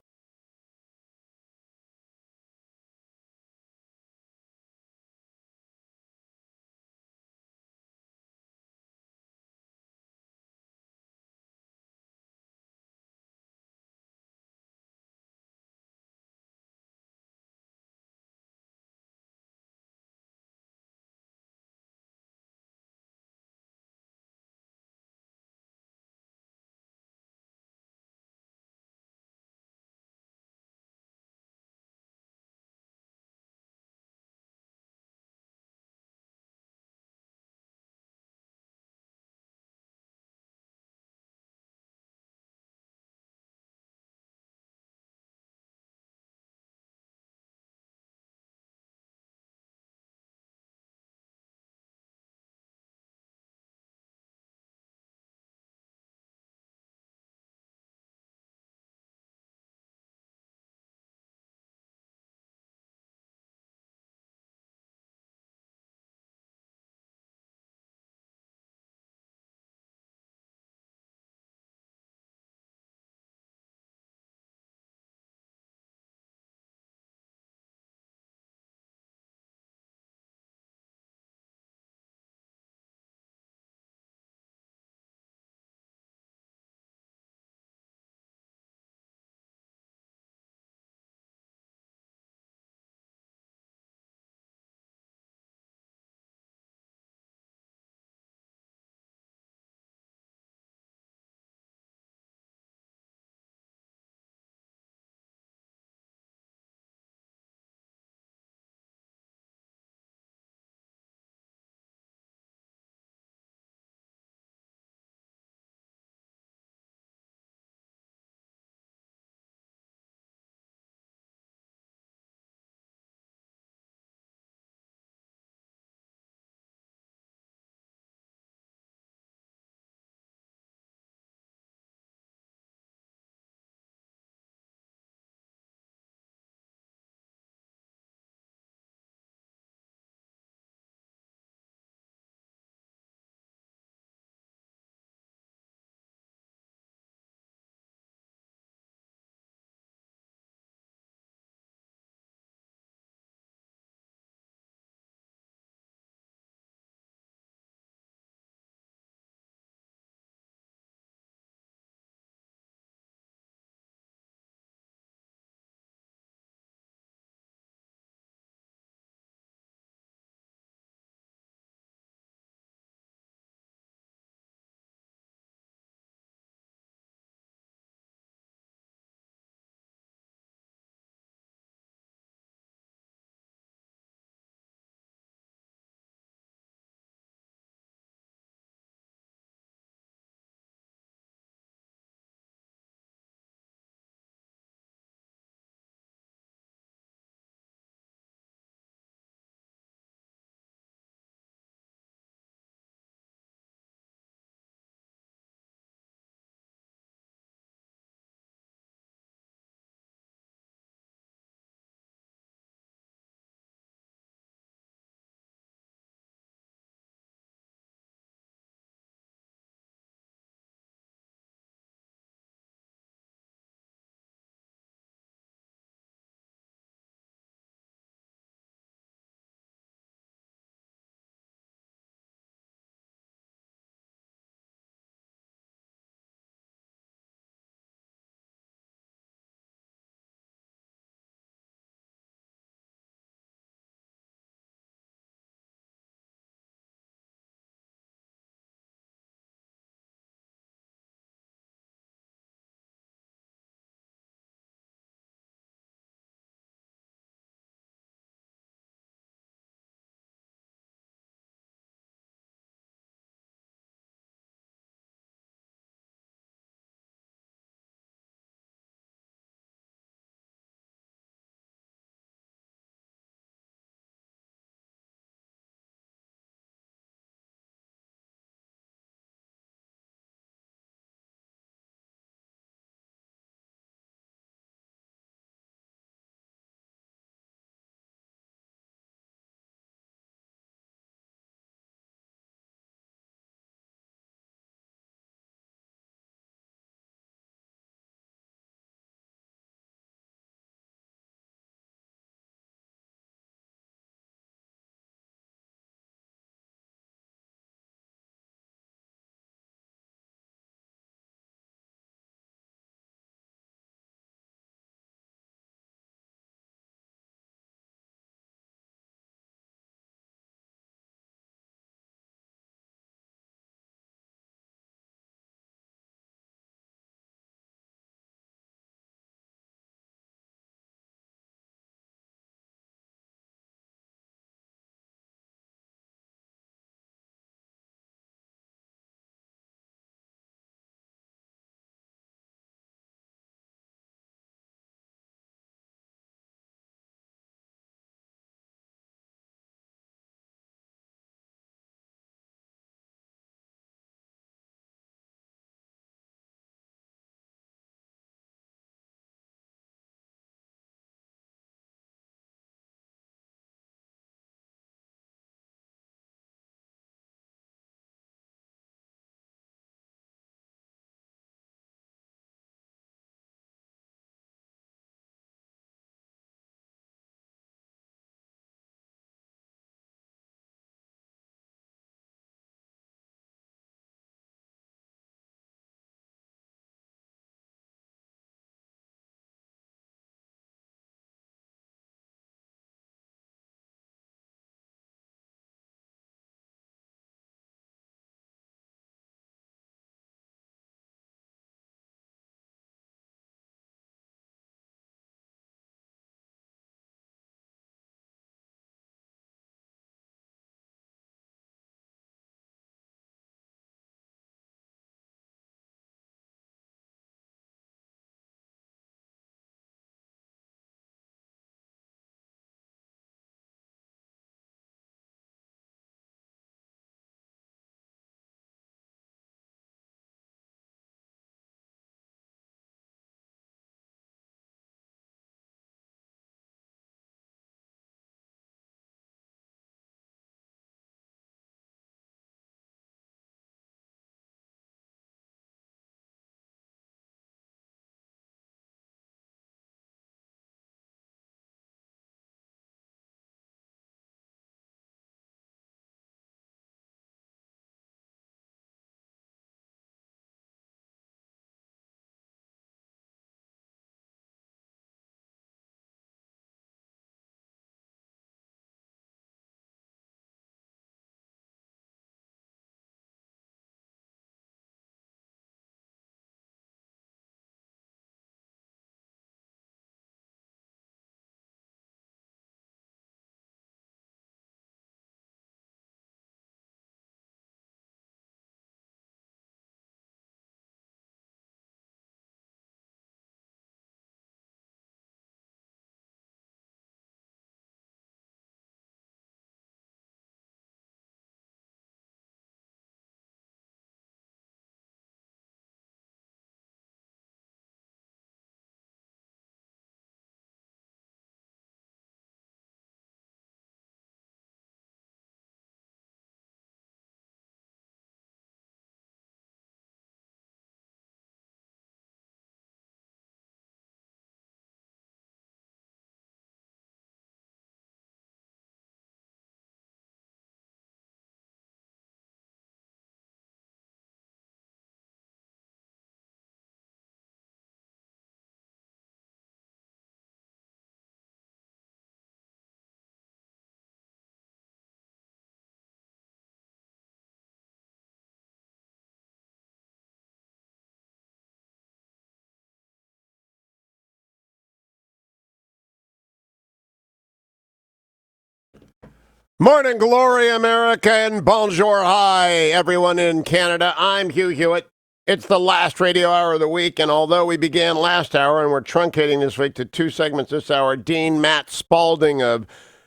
Morning glory, America, and bonjour, hi, everyone in Canada. I'm Hugh Hewitt. It's the last radio hour of the week, and although we began last hour and we're truncating this week to 2 segments this hour, Dean Matt Spalding of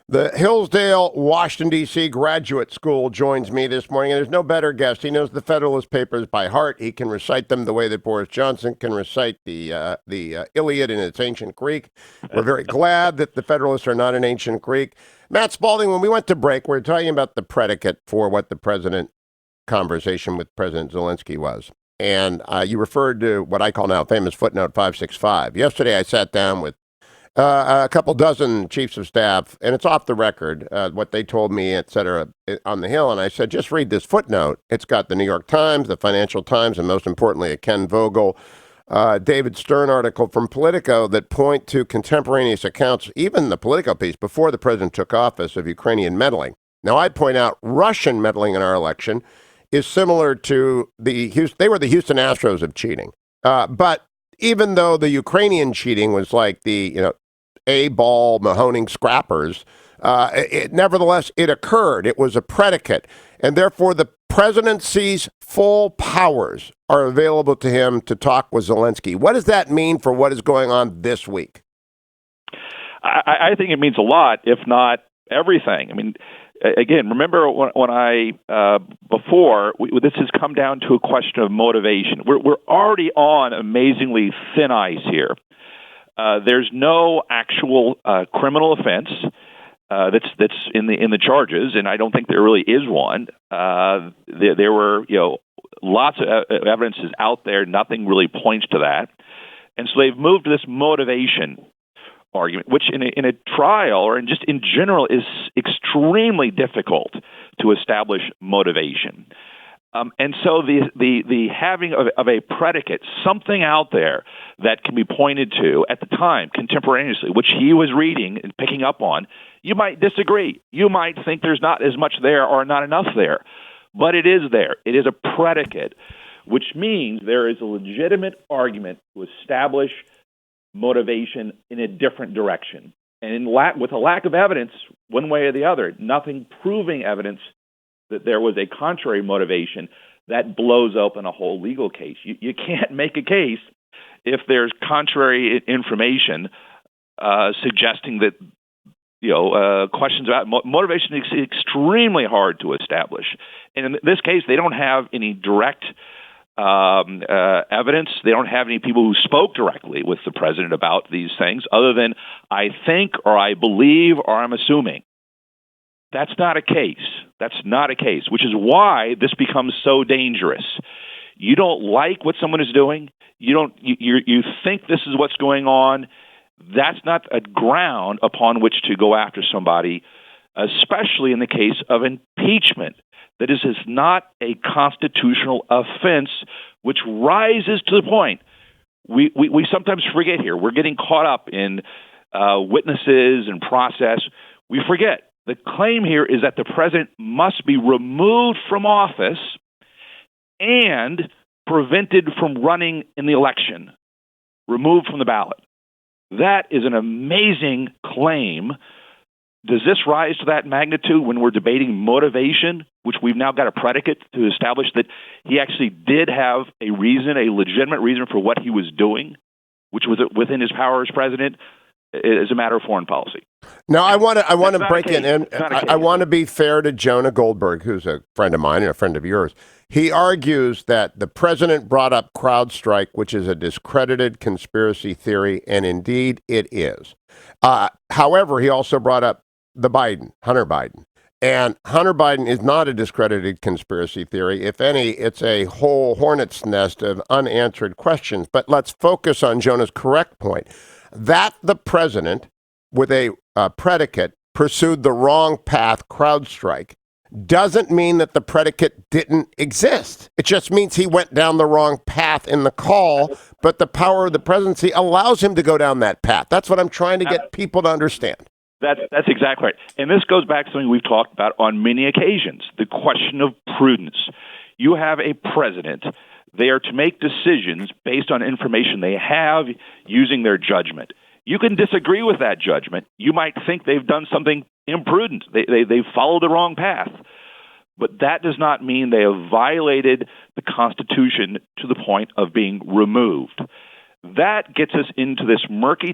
the Hillsdale, Washington, D.C. Graduate School joins me this morning, and there's no better guest. He knows the Federalist Papers by heart. He can recite them the way that Boris Johnson can recite the Iliad in its ancient Greek. We're very glad that the Federalists are not in ancient Greek. Matt Spalding, when we went to break, we were talking about the predicate for what the conversation with President Zelensky was. And you referred to what I call now famous footnote 565. Yesterday, I sat down with a couple dozen chiefs of staff, and it's off the record, what they told me, et cetera, on the Hill. And I said, just read this footnote. It's got the New York Times, the Financial Times, and most importantly, a Ken Vogel, David Stern article from Politico that point to contemporaneous accounts, even the Politico piece, before the president took office, of Ukrainian meddling. Now, I'd point out Russian meddling in our election is similar to they were the Houston Astros of cheating. But even though the Ukrainian cheating was like the, A-ball Mahoning scrappers, nevertheless, it occurred. It was a predicate. And therefore, the presidency's full powers are available to him to talk with Zelensky. What does that mean for what is going on this week? I think it means a lot, if not everything. I mean, again, remember when this has come down to a question of motivation. We're already on amazingly thin ice here. There's no actual criminal offense that's in the charges, and I don't think there really is one. There were lots of evidences out there. Nothing really points to that, and so they've moved to this motivation argument, which in a trial or just in general is extremely difficult to establish motivation. And so the having of a predicate, something out there that can be pointed to at the time, contemporaneously, which he was reading and picking up on, you might disagree. You might think there's not as much there or not enough there. But it is there. It is a predicate, which means there is a legitimate argument to establish motivation in a different direction. And with a lack of evidence, one way or the other, nothing proving evidence that there was a contrary motivation, that blows open a whole legal case. You can't make a case if there's contrary information suggesting that questions about motivation is extremely hard to establish. And in this case, they don't have any direct evidence. They don't have any people who spoke directly with the president about these things other than I think or I believe or I'm assuming. That's not a case. That's not a case, which is why this becomes so dangerous. You don't like what someone is doing. You think this is what's going on. That's not a ground upon which to go after somebody, especially in the case of impeachment. That is not a constitutional offense, which rises to the point. We sometimes forget here. We're getting caught up in witnesses and process. We forget. The claim here is that the president must be removed from office and prevented from running in the election, removed from the ballot. That is an amazing claim. Does this rise to that magnitude when we're debating motivation, which we've now got a predicate to establish that he actually did have a reason, a legitimate reason for what he was doing, which was within his power as president, as a matter of foreign policy? Now, I want to break in, and I want to be fair to Jonah Goldberg, who's a friend of mine and a friend of yours. He argues that the president brought up CrowdStrike, which is a discredited conspiracy theory, and indeed it is. However, he also brought up Hunter Biden. And Hunter Biden is not a discredited conspiracy theory. If any, it's a whole hornet's nest of unanswered questions. But let's focus on Jonah's correct point. That the president, with a predicate, pursued the wrong path, CrowdStrike, doesn't mean that the predicate didn't exist. It just means he went down the wrong path in the call, but the power of the presidency allows him to go down that path. That's what I'm trying to get people to understand. That's exactly right. And this goes back to something we've talked about on many occasions, the question of prudence. You have a president. They are to make decisions based on information they have using their judgment. You can disagree with that judgment. You might think they've done something imprudent. They've followed the wrong path. But that does not mean they have violated the Constitution to the point of being removed. That gets us into this murky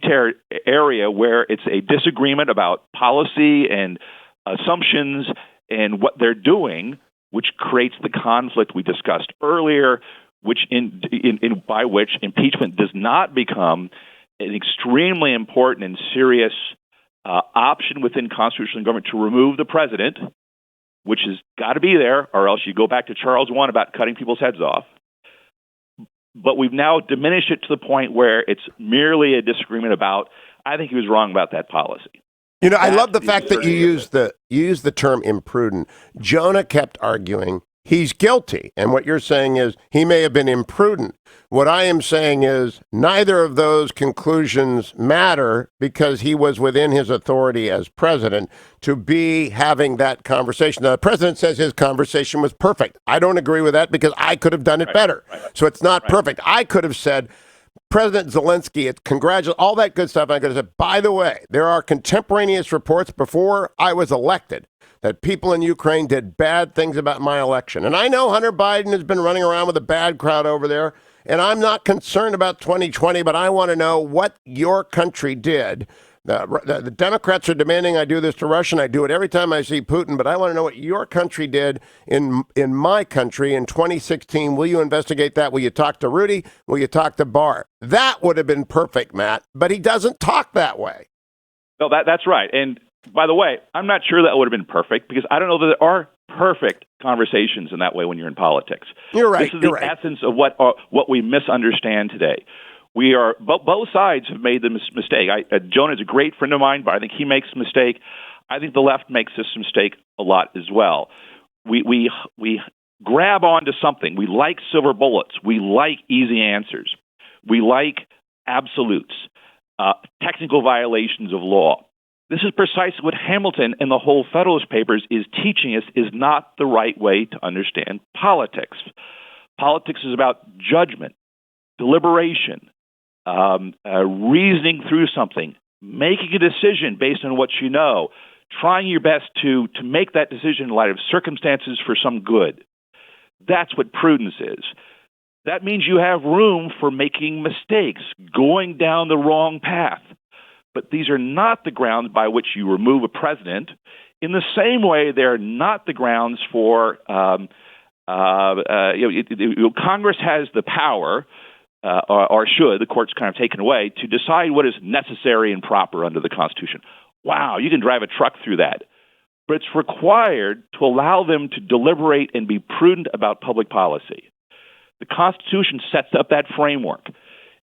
area where it's a disagreement about policy and assumptions and what they're doing, which creates the conflict we discussed earlier, which by which impeachment does not become an extremely important and serious option within constitutional government to remove the president, which has got to be there, or else you go back to Charles I about cutting people's heads off. But we've now diminished it to the point where it's merely a disagreement about, I think he was wrong about that policy. You know, I love the fact that you use the term imprudent. Jonah kept arguing he's guilty, and what you're saying is he may have been imprudent. What I am saying is neither of those conclusions matter because he was within his authority as president to be having that conversation. Now, the president says his conversation was perfect. I don't agree with that because I could have done it better. So it's not perfect. I could have said, President Zelensky, congratulations, all that good stuff. I could have said, by the way, there are contemporaneous reports before I was elected that people in Ukraine did bad things about my election. And I know Hunter Biden has been running around with a bad crowd over there, and I'm not concerned about 2020, but I want to know what your country did. The Democrats are demanding I do this to Russia, and I do it every time I see Putin, but I want to know what your country did in my country in 2016. Will you investigate that? Will you talk to Rudy? Will you talk to Barr? That would have been perfect, Matt, but he doesn't talk that way. No, that's right. And by the way, I'm not sure that would have been perfect because I don't know that there are perfect conversations in that way when you're in politics. You're right. This is the essence of what we misunderstand today. We are both sides have made the mistake. Jonah is a great friend of mine, but I think he makes a mistake. I think the left makes this mistake a lot as well. We grab onto something. We like silver bullets. We like easy answers. We like absolutes, technical violations of law. This is precisely what Hamilton and the whole Federalist Papers is teaching us is not the right way to understand politics. Politics is about judgment, deliberation, reasoning through something, making a decision based on what you know, trying your best to make that decision in light of circumstances for some good. That's what prudence is. That means you have room for making mistakes, going down the wrong path. But these are not the grounds by which you remove a president. In the same way, they're not the grounds for Congress has the power, or should, the court's kind of taken away, to decide what is necessary and proper under the Constitution. Wow, you can drive a truck through that. But it's required to allow them to deliberate and be prudent about public policy. The Constitution sets up that framework.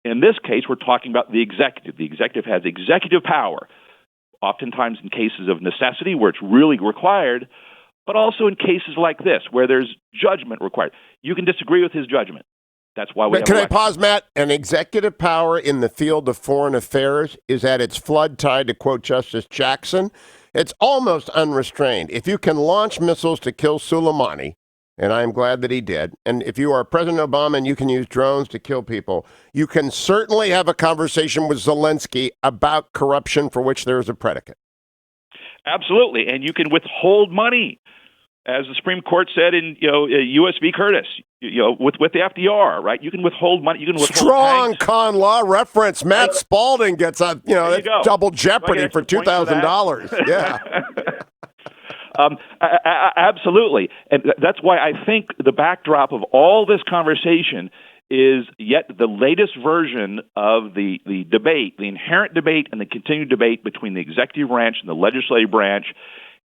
In this case, we're talking about the executive. The executive has executive power, oftentimes in cases of necessity where it's really required, but also in cases like this where there's judgment required. You can disagree with his judgment. That's why we have Can I pause, Matt? An executive power in the field of foreign affairs is at its flood tide, to quote Justice Jackson. It's almost unrestrained. If you can launch missiles to kill Soleimani, and I'm glad that he did, and if you are President Obama and you can use drones to kill people, you can certainly have a conversation with Zelensky about corruption for which there is a predicate. Absolutely, and you can withhold money, as the Supreme Court said in U.S. v. Curtis, with the FDR, right? You can withhold money. You can withhold strong con law reference. Matt Spalding gets a double jeopardy for $2,000. Yeah. Absolutely. And that's why I think the backdrop of all this conversation is yet the latest version of the debate, the inherent debate and the continued debate between the executive branch and the legislative branch.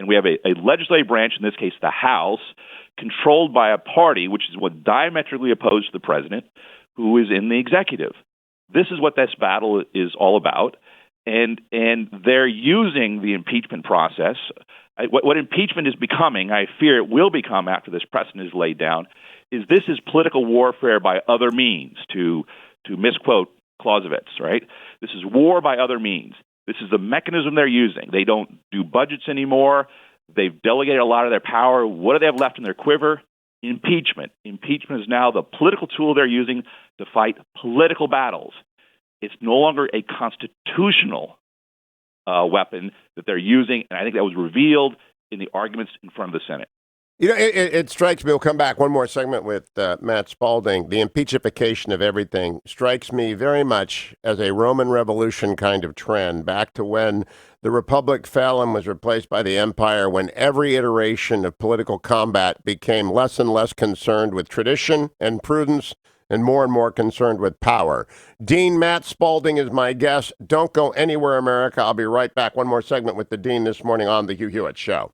And we have a legislative branch, in this case the House, controlled by a party which is diametrically opposed to the president, who is in the executive. This is what this battle is all about. And they're using the impeachment process. What impeachment is becoming, I fear it will become after this precedent is laid down, is this is political warfare by other means, to misquote Clausewitz, right? This is war by other means. This is the mechanism they're using. They don't do budgets anymore. They've delegated a lot of their power. What do they have left in their quiver? Impeachment. Impeachment is now the political tool they're using to fight political battles. It's no longer a constitutional weapon that they're using, and I think that was revealed in the arguments in front of the Senate. You know, it strikes me, we'll come back one more segment with Matt Spalding. The impeachification of everything strikes me very much as a Roman Revolution kind of trend, back to when the Republic fell and was replaced by the Empire, when every iteration of political combat became less and less concerned with tradition and prudence and more concerned with power. Dean Matt Spalding is my guest. Don't go anywhere, America. I'll be right back. One more segment with the Dean this morning on The Hugh Hewitt Show.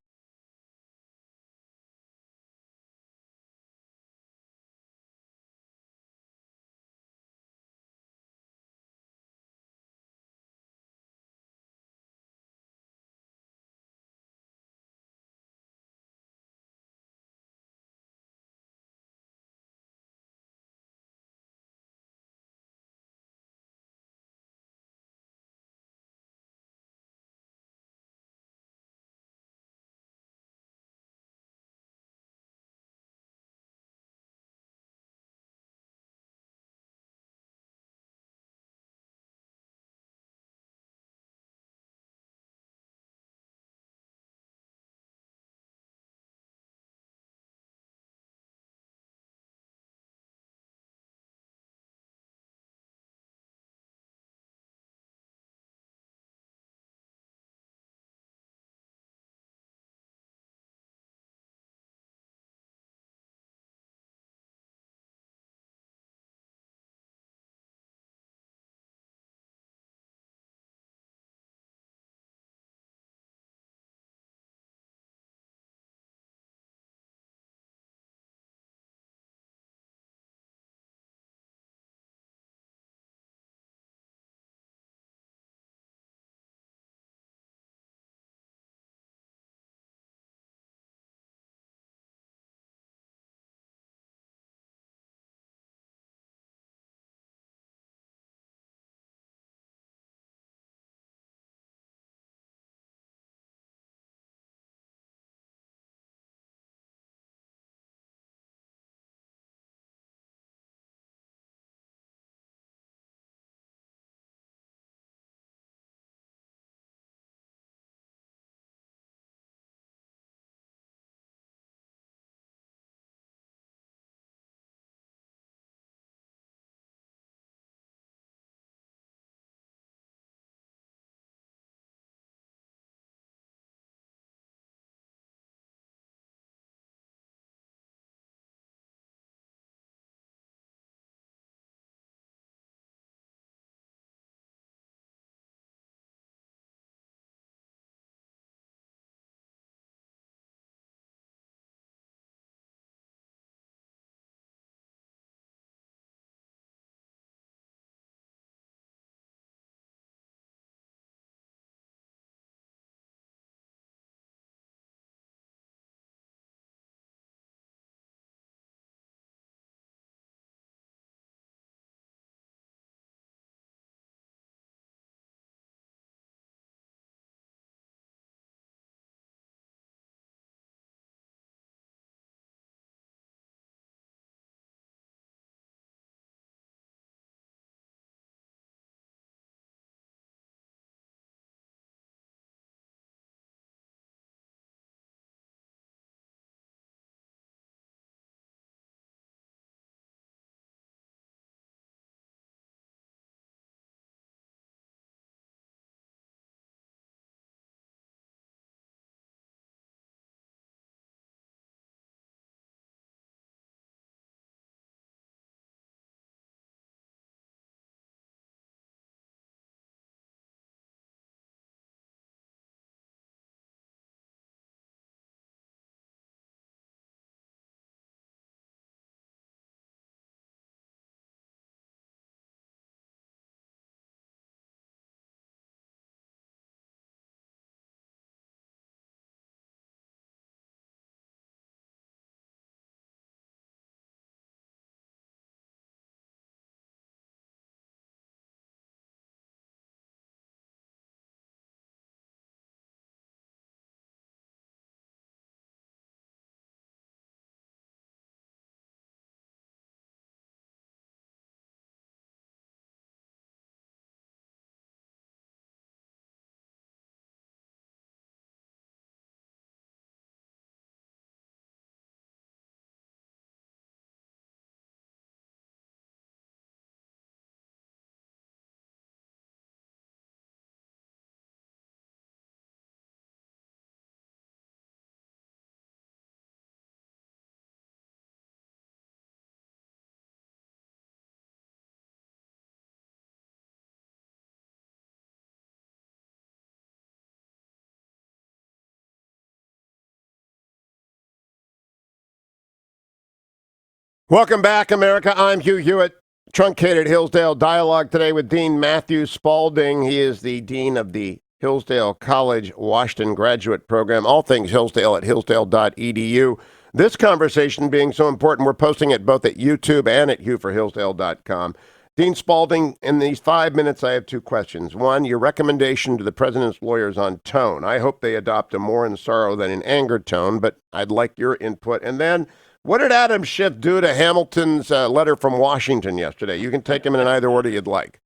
Welcome back, America. I'm Hugh Hewitt. Truncated Hillsdale Dialogue today with Dean Matthew Spalding. He is the Dean of the Hillsdale College Washington Graduate Program. All things Hillsdale at hillsdale.edu. This conversation being so important, we're posting it both at YouTube and at hughforhillsdale.com. Dean Spalding, in these 5 minutes, I have two questions. One, your recommendation to the president's lawyers on tone. I hope they adopt a more in sorrow than in anger tone, but I'd like your input. And then, what did Adam Schiff do to Hamilton's letter from Washington yesterday? You can take him in either order you'd like.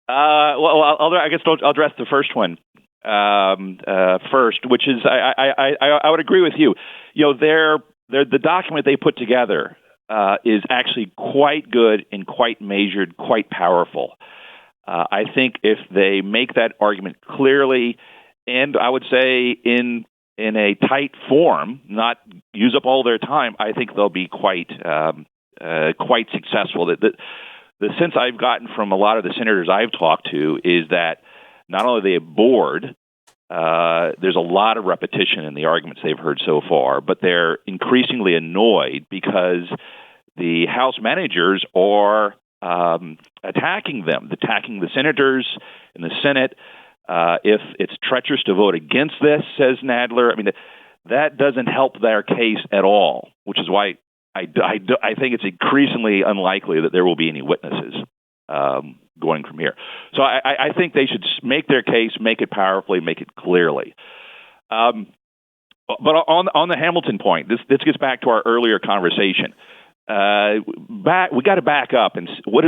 I guess I'll address the first one first, which is I would agree with you. You know, the document they put together is actually quite good and quite measured, quite powerful. I think if they make that argument clearly, and I would say in a tight form, not use up all their time, I think they'll be quite successful. The sense I've gotten from a lot of the senators I've talked to is that not only are they bored, there's a lot of repetition in the arguments they've heard so far, but they're increasingly annoyed because the House managers are attacking them, attacking the senators in the Senate. If it's treacherous to vote against this, says Nadler, I mean, that doesn't help their case at all, which is why I think it's increasingly unlikely that there will be any witnesses going from here. So I think they should make their case, make it powerfully, make it clearly. But on the Hamilton point, this gets back to our earlier conversation. We got to back up and what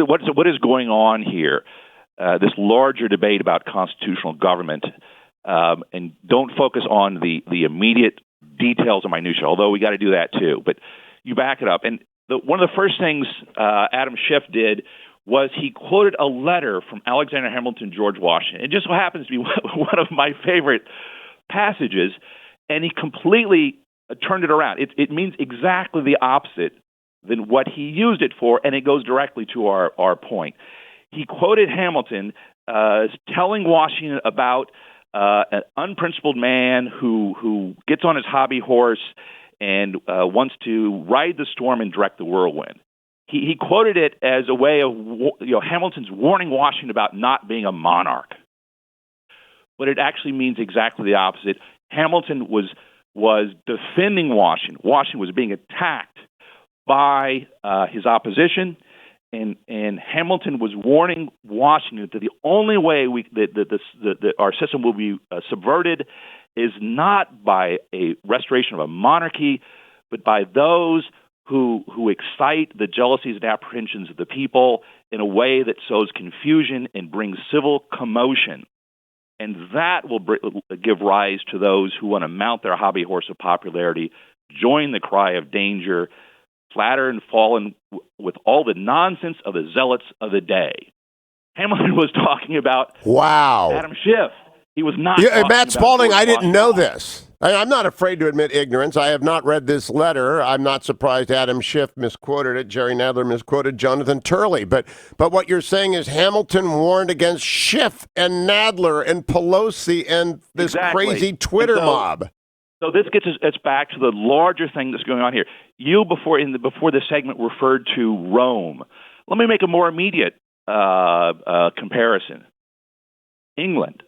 is going on here. This larger debate about constitutional government, and don't focus on the immediate details of minutia, although we got to do that too. But you back it up. And one of the first things Adam Schiff did was he quoted a letter from Alexander Hamilton, George Washington. It just so happens to be one of my favorite passages, and he completely turned it around. It means exactly the opposite than what he used it for, and it goes directly to our point. He quoted Hamilton telling Washington about an unprincipled man who gets on his hobby horse and wants to ride the storm and direct the whirlwind. He quoted it as a way of Hamilton's warning Washington about not being a monarch. But it actually means exactly the opposite. Hamilton was defending Washington. Washington was being attacked by his opposition, and Hamilton was warning Washington that the only way that our system will be subverted is not by a restoration of a monarchy, but by those who excite the jealousies and apprehensions of the people in a way that sows confusion and brings civil commotion. And that will give rise to those who want to mount their hobby horse of popularity, join the cry of danger, flatter and fall with all the nonsense of the zealots of the day. Hamilton was talking about Adam Schiff. He was not. Matt Spalding, I didn't know this. I'm not afraid to admit ignorance. I have not read this letter. I'm not surprised Adam Schiff misquoted it. Jerry Nadler misquoted Jonathan Turley. But what you're saying is Hamilton warned against Schiff and Nadler and Pelosi and this crazy Twitter mob. So this gets us back to the larger thing that's going on here. You, before this segment, referred to Rome. Let me make a more immediate comparison. England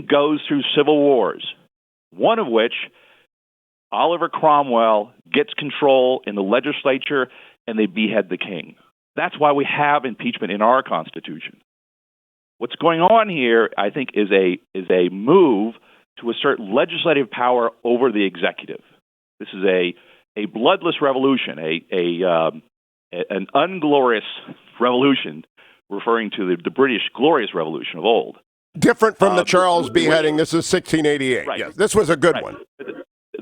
goes through civil wars, one of which Oliver Cromwell gets control in the legislature and they behead the king. That's why we have impeachment in our Constitution. What's going on here, I think, is a move to assert legislative power over the executive. This is a bloodless revolution, an unglorious revolution, referring to the British glorious revolution of old. Different from the Charles beheading. This is 1688. Right. Yes, this was a good one.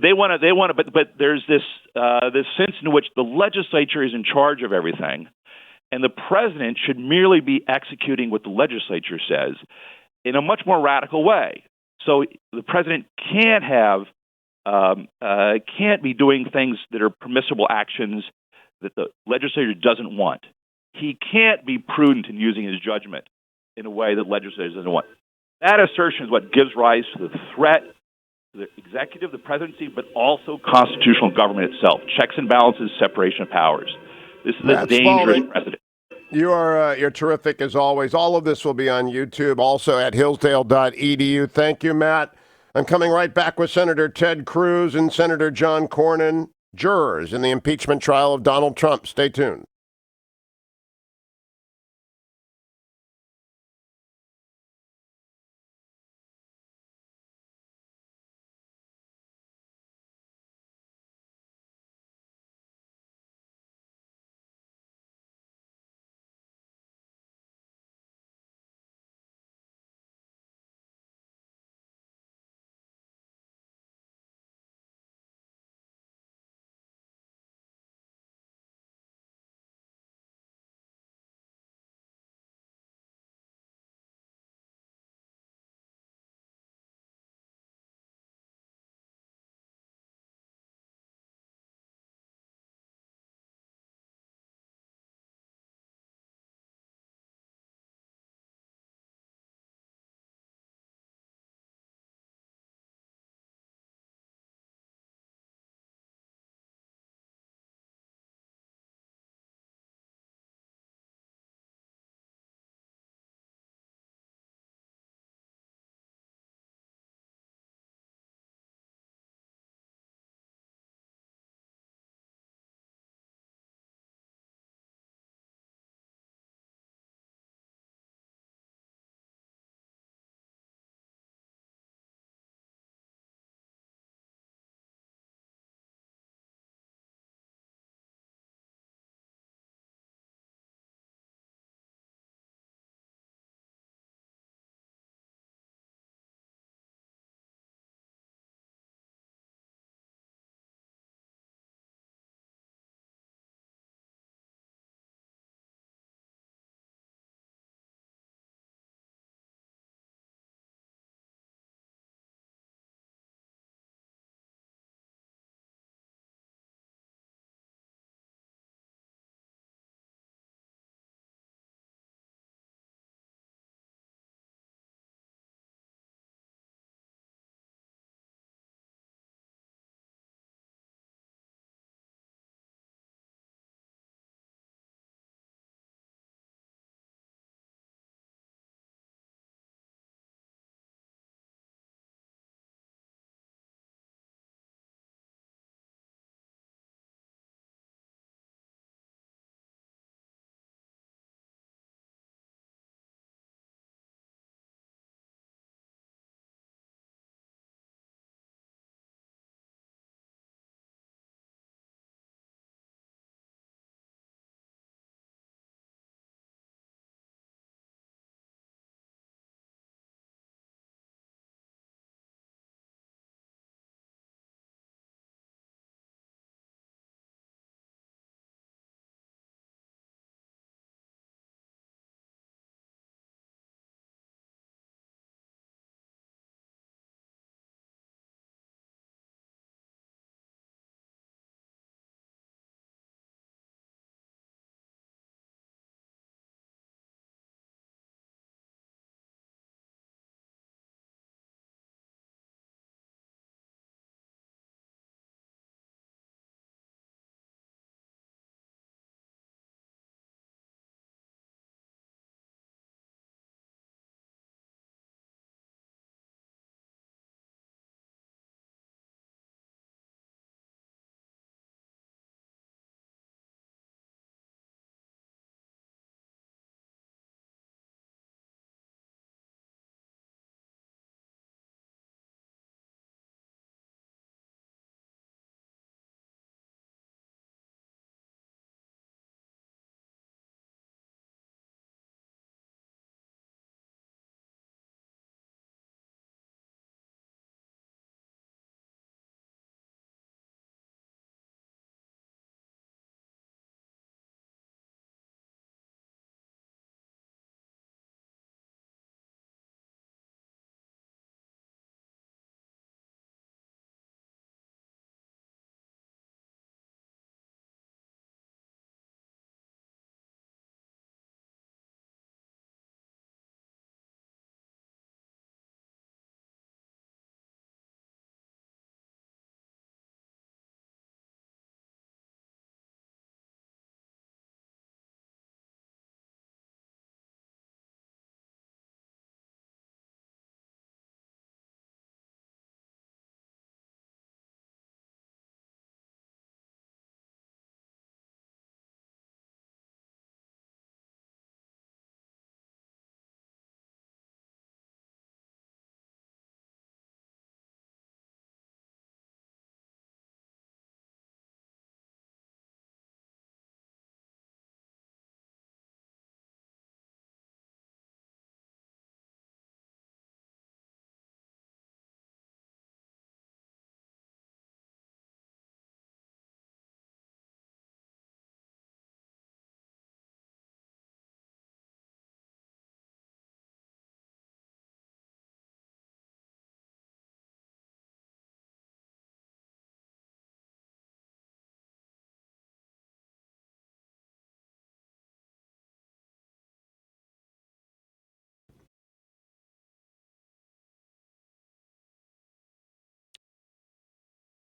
They want to, but there's this sense in which the legislature is in charge of everything, and the president should merely be executing what the legislature says in a much more radical way. So the president can't be doing things that are permissible actions that the legislature doesn't want. He can't be prudent in using his judgment in a way that legislators doesn't want. That assertion is what gives rise to the threat the executive, the presidency, but also constitutional government itself. Checks and balances, separation of powers. This is a dangerous precedent. You're terrific as always. All of this will be on YouTube, also at hillsdale.edu. Thank you, Matt. I'm coming right back with Senator Ted Cruz and Senator John Cornyn, jurors in the impeachment trial of Donald Trump. Stay tuned.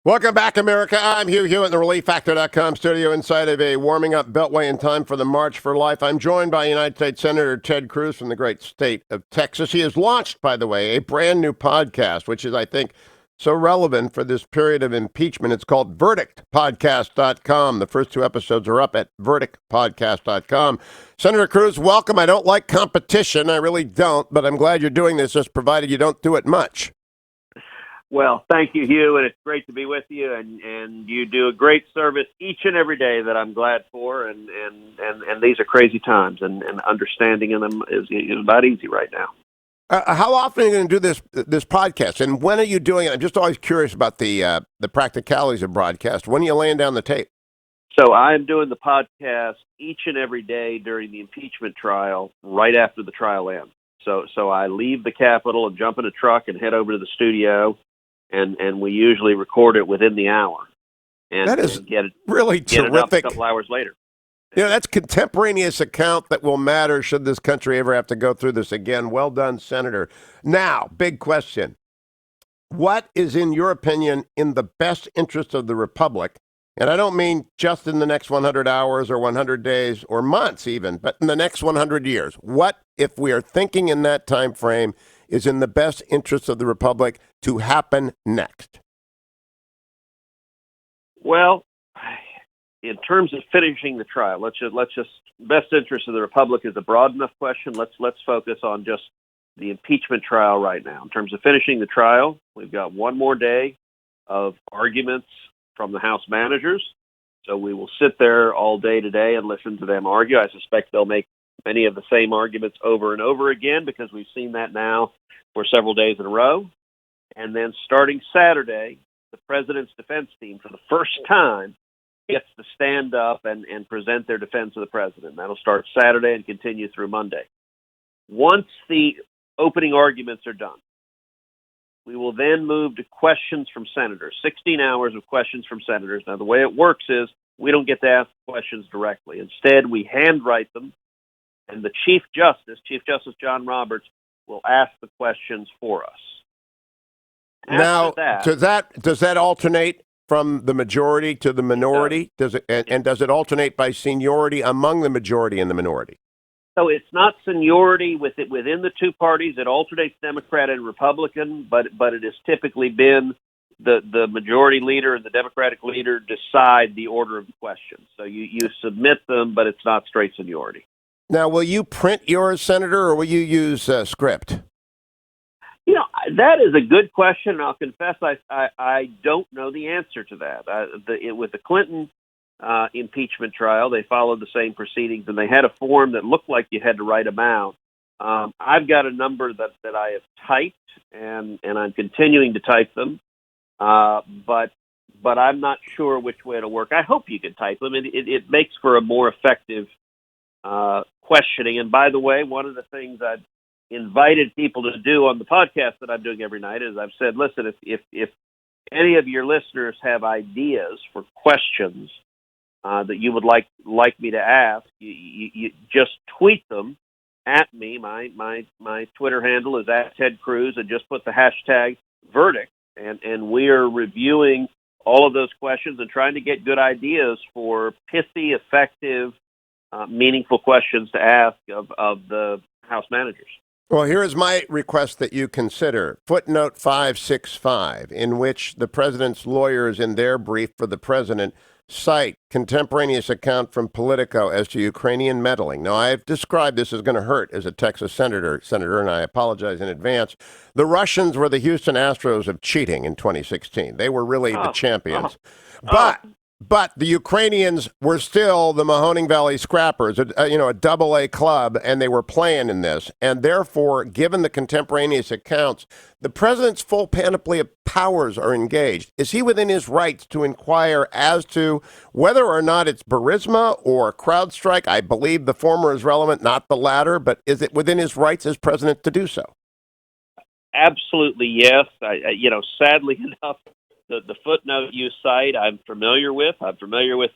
Welcome back, America. I'm Hugh Hewitt in the ReliefFactor.com studio inside of a warming up Beltway in time for the March for Life. I'm joined by United States Senator Ted Cruz from the great state of Texas. He has launched, by the way, a brand new podcast, which is, I think, so relevant for this period of impeachment. It's called VerdictPodcast.com. The first 2 episodes are up at VerdictPodcast.com. Senator Cruz, welcome. I don't like competition. I really don't, but I'm glad you're doing this, just provided you don't do it much. Well, thank you, Hugh, and it's great to be with you, and you do a great service each and every day that I'm glad for, and these are crazy times, and understanding in them is not easy right now. How often are you going to do this podcast, and when are you doing it? I'm just always curious about the practicalities of broadcast. When are you laying down the tape? So I'm doing the podcast each and every day during the impeachment trial, right after the trial ends. So I leave the Capitol and jump in a truck and head over to the studio. And we usually record it within the hour, and that is get it really get terrific. It up a couple hours later. That's contemporaneous account that will matter should this country ever have to go through this again. Well done, Senator. Now, big question: what is, in your opinion, in the best interest of the Republic? And I don't mean just in the next 100 hours or 100 days or months even, but in the next 100 years. What, if we are thinking in that time frame, is in the best interest of the Republic to happen next? Well, in terms of finishing the trial, let's just best interest of the Republic is a broad enough question. Let's focus on just the impeachment trial right now. In terms of finishing the trial, we've got one more day of arguments from the House managers. So we will sit there all day today and listen to them argue. I suspect they'll make many of the same arguments over and over again because we've seen that now for several days in a row. And then starting Saturday, the president's defense team, for the first time, gets to stand up and present their defense of the president. That'll start Saturday and continue through Monday. Once the opening arguments are done, we will then move to questions from senators, 16 hours of questions from senators. Now, the way it works is we don't get to ask questions directly. Instead, we handwrite them, and the Chief Justice John Roberts, will ask the questions for us. Now, does that alternate from the majority to the minority? Does it alternate by seniority among the majority and the minority? So it's not seniority within the two parties. It alternates Democrat and Republican, but it has typically been the majority leader and the Democratic leader decide the order of the questions. So you submit them, but it's not straight seniority. Now, will you print yours, Senator, or will you use script? That is a good question, and I'll confess I don't know the answer to that. With the Clinton impeachment trial, they followed the same proceedings, and they had a form that looked like you had to write them out. I've got a number that I have typed, and I'm continuing to type them, but I'm not sure which way it'll work. I hope you can type them. It makes for a more effective questioning. And by the way, one of the things I've invited people to do on the podcast that I'm doing every night is I've said, listen, if any of your listeners have ideas for questions that you would like me to ask, you just tweet them at me. My Twitter handle is @TedCruz, and just put the hashtag verdict, and we are reviewing all of those questions and trying to get good ideas for pithy, effective, meaningful questions to ask of the House managers. Well, here is my request that you consider. Footnote 565, in which the president's lawyers in their brief for the president cite contemporaneous account from Politico as to Ukrainian meddling. Now, I've described this as going to hurt as a Texas senator, and I apologize in advance. The Russians were the Houston Astros of cheating in 2016. They were really the champions. But the Ukrainians were still the Mahoning Valley Scrappers, a double-A club, and they were playing in this. And therefore, given the contemporaneous accounts, the president's full panoply of powers are engaged. Is he within his rights to inquire as to whether or not it's Burisma or CrowdStrike? I believe the former is relevant, not the latter, but is it within his rights as president to do so? Absolutely, yes. Sadly enough, the footnote you cite, I'm familiar with. I'm familiar with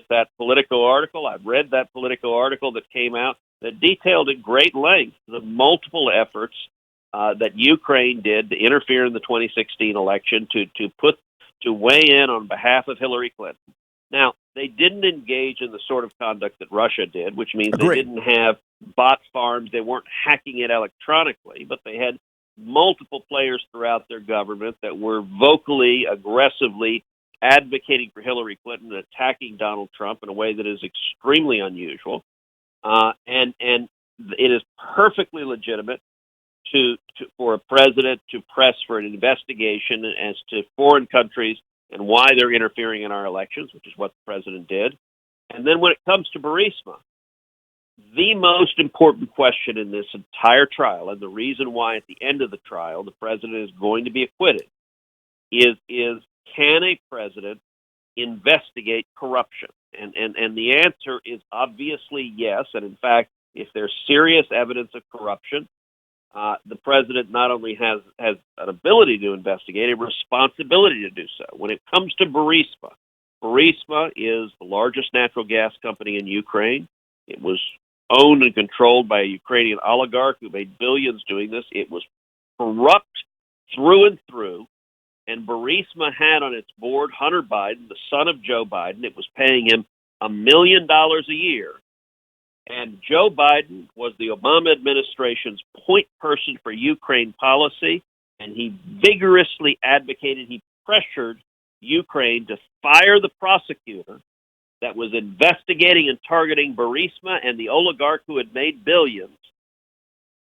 that Politico article. I've read that Politico article that came out that detailed at great length the multiple efforts that Ukraine did to interfere in the 2016 election, to put to weigh in on behalf of Hillary Clinton. Now, they didn't engage in the sort of conduct that Russia did, which means they didn't have bot farms. They weren't hacking it electronically, but they had multiple players throughout their government that were vocally, aggressively advocating for Hillary Clinton and attacking Donald Trump in a way that is extremely unusual. And it is perfectly legitimate for a president to press for an investigation as to foreign countries and why they're interfering in our elections, which is what the president did. And then when it comes to Burisma, the most important question in this entire trial, and the reason why at the end of the trial the president is going to be acquitted, is can a president investigate corruption? And the answer is obviously yes. And in fact, if there's serious evidence of corruption, the president not only has an ability to investigate, a responsibility to do so. When it comes to Burisma, Burisma is the largest natural gas company in Ukraine. It was owned and controlled by a Ukrainian oligarch who made billions doing this. It was corrupt through and through. And Burisma had on its board Hunter Biden, the son of Joe Biden. It was paying him $1 million a year. And Joe Biden was the Obama administration's point person for Ukraine policy, and he vigorously advocated, he pressured Ukraine to fire the prosecutor that was investigating and targeting Burisma and the oligarch who had made billions.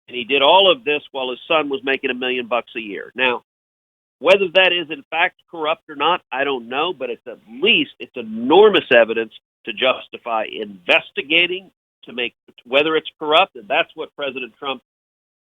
And he did all of this while his son was making $1 million a year. Now, whether that is in fact corrupt or not, I don't know, but it's enormous evidence to justify investigating to make whether it's corrupt, and that's what President Trump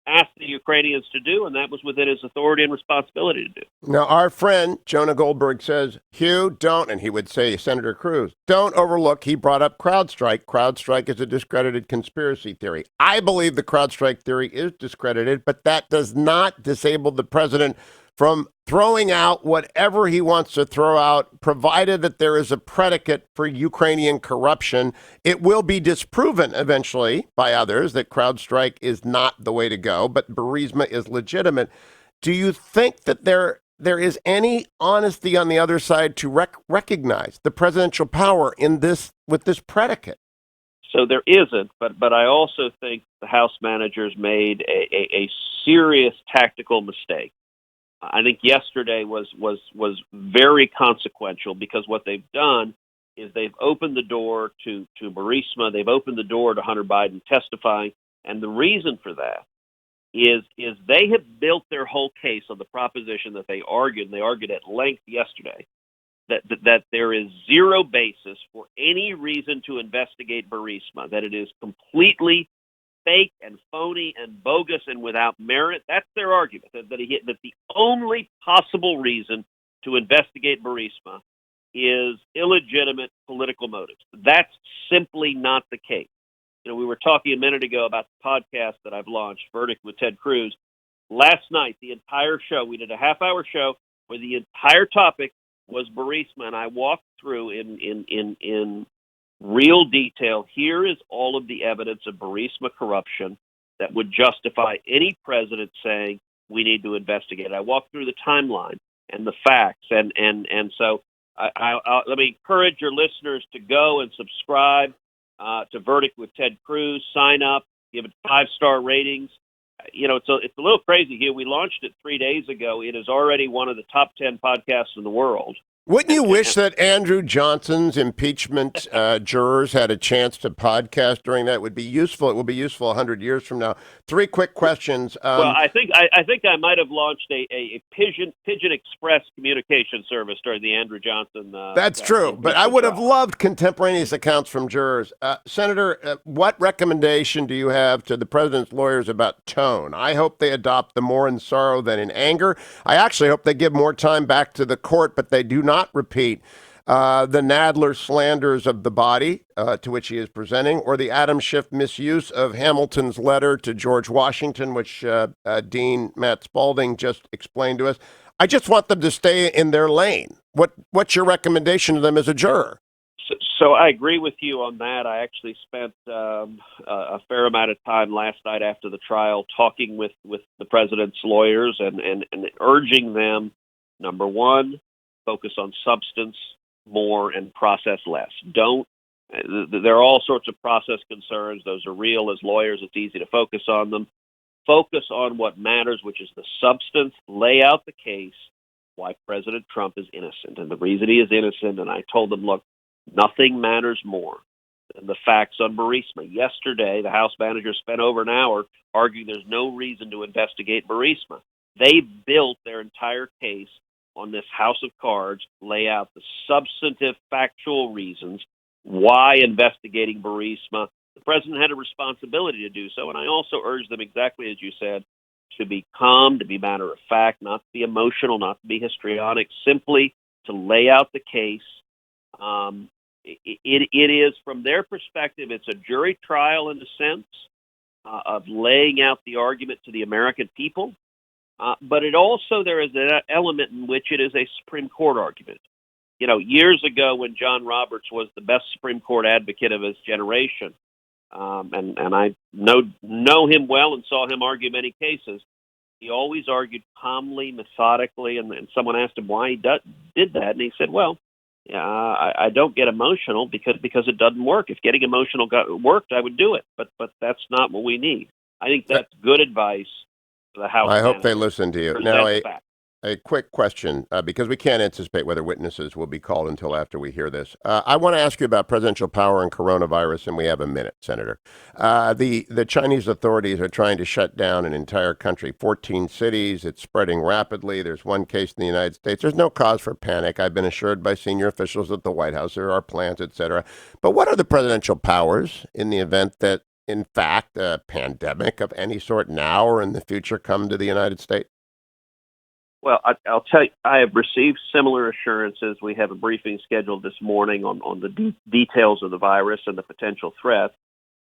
asked the Ukrainians to do, and that was within his authority and responsibility to do. Now, our friend Jonah Goldberg says, Hugh, don't, and he would say, Senator Cruz, don't overlook, he brought up CrowdStrike. CrowdStrike is a discredited conspiracy theory. I believe the CrowdStrike theory is discredited, but that does not disable the president from throwing out whatever he wants to throw out, provided that there is a predicate for Ukrainian corruption. It will be disproven eventually by others that CrowdStrike is not the way to go, but Burisma is legitimate. Do you think that there is any honesty on the other side to recognize the presidential power in this with this predicate? So there isn't, but I also think the House managers made a serious tactical mistake. I think yesterday was very consequential because what they've done is they've opened the door to Burisma, they've opened the door to Hunter Biden testifying, and the reason for that is they have built their whole case on the proposition that they argued at length yesterday, that there is zero basis for any reason to investigate Burisma, that it is completely fake and phony and bogus and without merit. That's their argument, that the only possible reason to investigate Burisma is illegitimate political motives. That's simply not the case. You know, we were talking a minute ago about the podcast that I've launched, Verdict with Ted Cruz. Last night, the entire show, we did a half-hour show where the entire topic was Burisma, and I walked through in real detail. Here is all of the evidence of Burisma corruption that would justify any president saying we need to investigate. I walked through the timeline and the facts, and so let me encourage your listeners to go and subscribe to Verdict with Ted Cruz. Sign up, give it 5-star ratings. You know, it's a little crazy here. We launched it 3 days ago. It is already one of the top 10 podcasts in the world. Wouldn't you wish that Andrew Johnson's impeachment jurors had a chance to podcast during that? It would be useful. It will be useful 100 years from now. 3 quick questions. Well, I think I might have launched a Pigeon Express communication service during the Andrew Johnson. That's true, but I would have loved contemporaneous accounts from jurors. Senator, what recommendation do you have to the president's lawyers about tone? I hope they adopt the more in sorrow than in anger. I actually hope they give more time back to the court, but they do not repeat the Nadler slanders of the body to which he is presenting, or the Adam Schiff misuse of Hamilton's letter to George Washington, which Dean Matt Spalding just explained to us. I just want them to stay in their lane. What's your recommendation to them as a juror? So I agree with you on that. I actually spent a fair amount of time last night after the trial talking with the president's lawyers and urging them, number one, focus on substance more and process less. Don't. There are all sorts of process concerns. Those are real. As lawyers, it's easy to focus on them. Focus on what matters, which is the substance. Lay out the case why President Trump is innocent. And the reason he is innocent, and I told them, look, nothing matters more than the facts on Burisma. Yesterday, the House manager spent over an hour arguing there's no reason to investigate Burisma. They built their entire case on this house of cards, lay out the substantive factual reasons why investigating Burisma. The president had a responsibility to do so, and I also urge them, exactly as you said, to be calm, to be matter of fact, not to be emotional, not to be histrionic, simply to lay out the case. It is, from their perspective, it's a jury trial in the sense of laying out the argument to the American people. But it also, there is an element in which it is a Supreme Court argument. You know, years ago when John Roberts was the best Supreme Court advocate of his generation, and I know him well and saw him argue many cases, he always argued calmly, methodically, and someone asked him why he did that, and he said, well, I don't get emotional because it doesn't work. If getting emotional worked, I would do it, but that's not what we need. I think that's good advice for the House. I hope they listen to you. Now, Present the facts. a quick question, because we can't anticipate whether witnesses will be called until after we hear this. I want to ask you about presidential power and coronavirus, and we have a minute, Senator. The Chinese authorities are trying to shut down an entire country, 14 cities. It's spreading rapidly. There's one case in the United States. There's no cause for panic. I've been assured by senior officials at the White House there are plans, et cetera. But what are the presidential powers in the event that, in fact, a pandemic of any sort now or in the future come to the United States? Well, I'll tell you, I have received similar assurances. We have a briefing scheduled this morning on the details of the virus and the potential threat.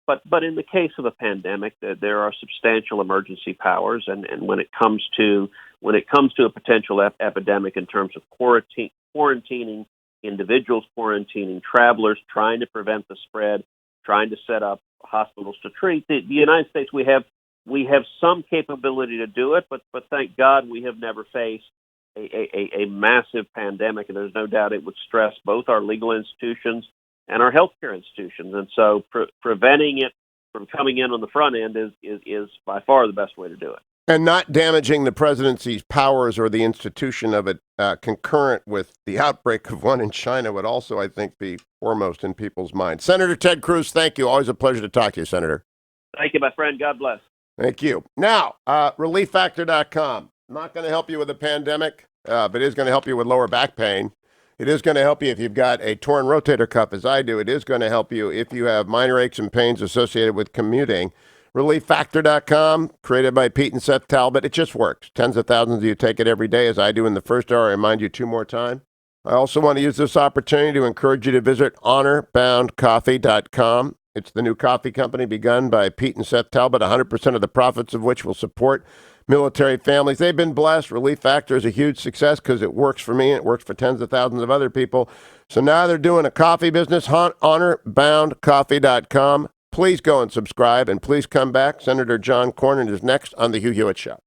But in the case of a pandemic, there are substantial emergency powers, and when it comes to a potential epidemic in terms of quarantining individuals, quarantining travelers, trying to prevent the spread, trying to set up hospitals to treat the United States, we have some capability to do it, but thank God we have never faced a massive pandemic, and there's no doubt it would stress both our legal institutions and our healthcare institutions. And so preventing it from coming in on the front end is by far the best way to do it. And not damaging the presidency's powers or the institution of it concurrent with the outbreak of one in China would also, I think, be foremost in people's minds. Senator Ted Cruz, thank you. Always a pleasure to talk to you, Senator. Thank you, my friend. God bless. Thank you. Now, ReliefFactor.com. Not going to help you with a pandemic, but it is going to help you with lower back pain. It is going to help you if you've got a torn rotator cuff, as I do. It is going to help you if you have minor aches and pains associated with commuting. ReliefFactor.com, created by Pete and Seth Talbot. It just works. Tens of thousands of you take it every day, as I do in the first hour. I remind you 2 more times. I also want to use this opportunity to encourage you to visit HonorBoundCoffee.com. It's the new coffee company begun by Pete and Seth Talbot, 100% of the profits of which will support military families. They've been blessed. Relief Factor is a huge success because it works for me and it works for tens of thousands of other people. So now they're doing a coffee business, HonorBoundCoffee.com. Please go and subscribe, and please come back. Senator John Cornyn is next on The Hugh Hewitt Show.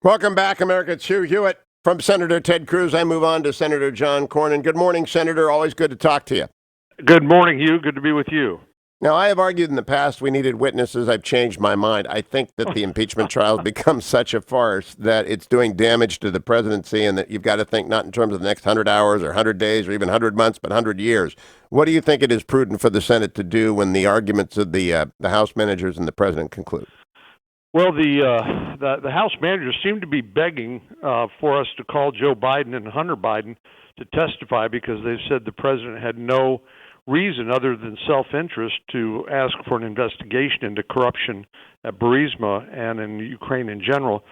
Welcome back, America. It's Hugh Hewitt. From Senator Ted Cruz, I move on to Senator John Cornyn. Good morning, Senator. Always good to talk to you. Good morning, Hugh. Good to be with you. Now, I have argued in the past we needed witnesses. I've changed my mind. I think that the impeachment trial has become such a farce that it's doing damage to the presidency, and that you've got to think not in terms of the next 100 hours or 100 days or even 100 months, but 100 years. What do you think it is prudent for the Senate to do when the arguments of the House managers and the president conclude? Well, the House managers seem to be begging for us to call Joe Biden and Hunter Biden to testify because they said the president had no reason other than self-interest to ask for an investigation into corruption at Burisma and in Ukraine in general.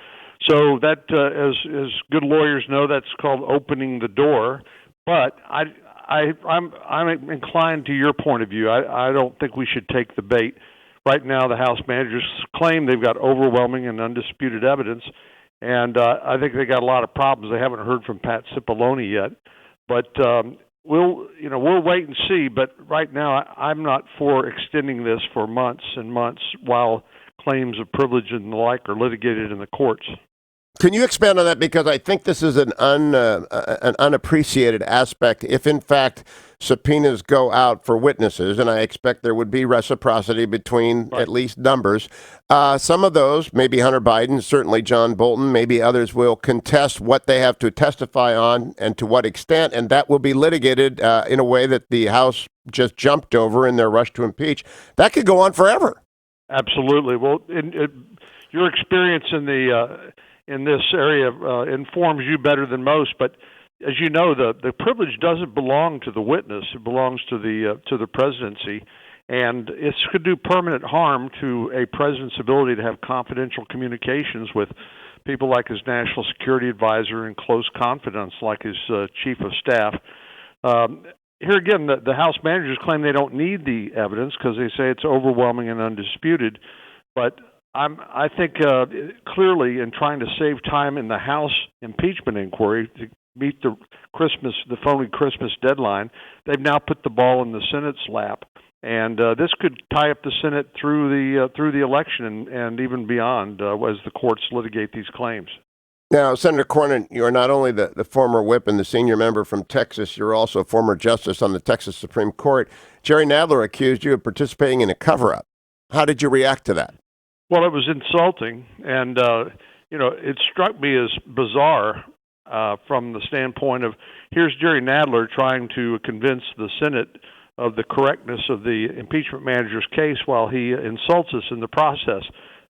So that, as good lawyers know, that's called opening the door. But I'm inclined to your point of view. I don't think we should take the bait. Right now, the House managers claim they've got overwhelming and undisputed evidence, and I think they got a lot of problems. They haven't heard from Pat Cipollone yet, but we'll wait and see. But right now, I'm not for extending this for months and months while claims of privilege and the like are litigated in the courts. Can you expand on that? Because I think this is an unappreciated aspect. If, in fact, subpoenas go out for witnesses, and I expect there would be reciprocity between at least numbers, some of those, maybe Hunter Biden, certainly John Bolton, maybe others will contest what they have to testify on and to what extent, and that will be litigated in a way that the House just jumped over in their rush to impeach. That could go on forever. Absolutely. Well, your experience in this area informs you better than most, but as you know, the privilege doesn't belong to the witness; it belongs to the presidency, and it could do permanent harm to a president's ability to have confidential communications with people like his national security advisor and close confidants like his chief of staff. Here again, the House managers claim they don't need the evidence because they say it's overwhelming and undisputed, but I think clearly in trying to save time in the House impeachment inquiry to meet the phony Christmas deadline, they've now put the ball in the Senate's lap, and this could tie up the Senate through the election and even beyond as the courts litigate these claims. Now, Senator Cornyn, you are not only the former whip and the senior member from Texas, you're also a former justice on the Texas Supreme Court. Jerry Nadler accused you of participating in a cover-up. How did you react to that? Well, it was insulting, and it struck me as bizarre from the standpoint of here's Jerry Nadler trying to convince the Senate of the correctness of the impeachment manager's case while he insults us in the process.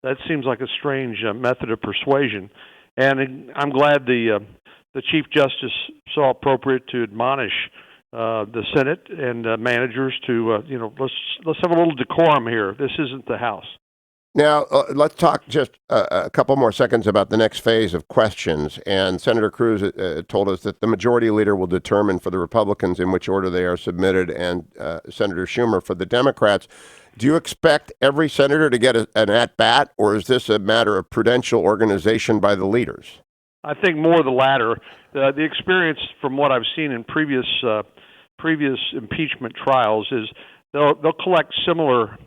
That seems like a strange method of persuasion, and I'm glad the Chief Justice saw appropriate to admonish the Senate and managers to let's have a little decorum here. This isn't the House. Now, let's talk just a couple more seconds about the next phase of questions. And Senator Cruz told us that the majority leader will determine for the Republicans in which order they are submitted, and Senator Schumer for the Democrats. Do you expect every senator to get an at-bat, or is this a matter of prudential organization by the leaders? I think more the latter. The experience from what I've seen in previous impeachment trials is they'll collect similar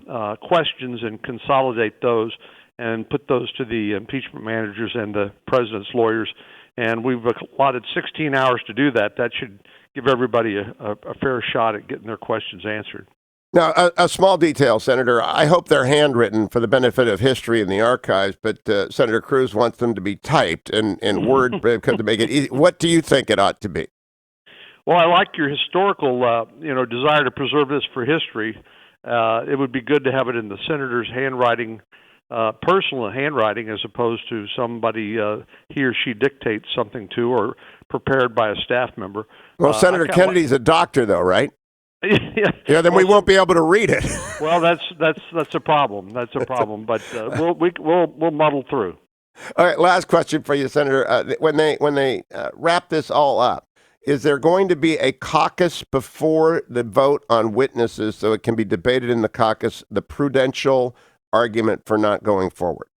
questions and consolidate those and put those to the impeachment managers and the president's lawyers. And we've allotted 16 hours to do that. That should give everybody a fair shot at getting their questions answered. Now, a small detail, Senator. I hope they're handwritten for the benefit of history in the archives, but Senator Cruz wants them to be typed in Word to make it easy. What do you think it ought to be? Well, I like your historical, desire to preserve this for history. It would be good to have it in the senator's handwriting, personal handwriting, as opposed to somebody he or she dictates something to or prepared by a staff member. Well, Senator Kennedy's a doctor, though, right? Yeah, then we won't be able to read it. Well, that's a problem. That's a problem. But we'll muddle through. All right, last question for you, Senator. When they wrap this all up, is there going to be a caucus before the vote on witnesses so it can be debated in the caucus, the prudential argument for not going forward?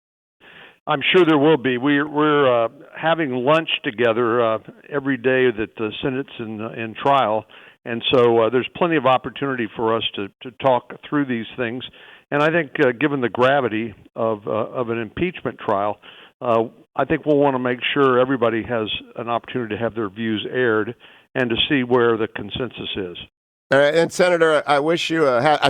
I'm sure there will be. We're having lunch together every day that the Senate's in trial, and so there's plenty of opportunity for us to talk through these things. And I think given the gravity of an impeachment trial, I think we'll want to make sure everybody has an opportunity to have their views aired and to see where the consensus is. All right, and Senator, I wish you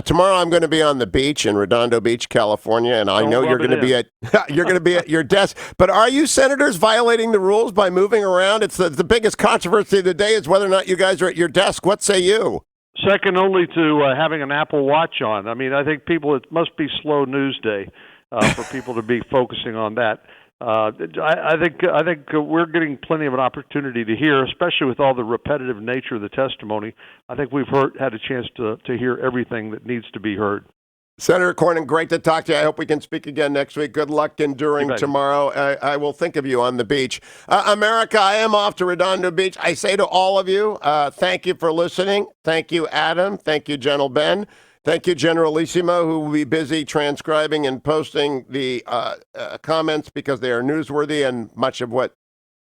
tomorrow. I'm going to be on the beach in Redondo Beach, California, and I know you're going to be at your desk. But are you senators violating the rules by moving around? It's the biggest controversy of the day is whether or not you guys are at your desk. What say you? Second only to having an Apple Watch on. I mean, I think it must be slow news day for people to be focusing on that. I think we're getting plenty of an opportunity to hear, especially with all the repetitive nature of the testimony. I think we've had a chance to hear everything that needs to be heard. Senator Cornyn, great to talk to you. I hope we can speak again next week. Good luck enduring tomorrow. I will think of you on the beach. America, I am off to Redondo Beach. I say to all of you, thank you for listening. Thank you, Adam. Thank you, General Ben. Thank you, Generalissimo, who will be busy transcribing and posting the comments because they are newsworthy and much of what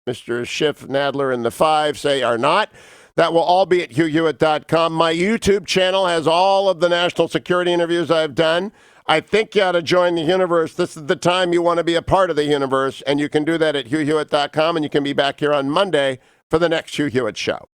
Mr. Schiff, Nadler, and the Five say are not. That will all be at HughHewitt.com. My YouTube channel has all of the national security interviews I've done. I think you ought to join the universe. This is the time you want to be a part of the universe, and you can do that at HughHewitt.com, and you can be back here on Monday for the next Hugh Hewitt Show.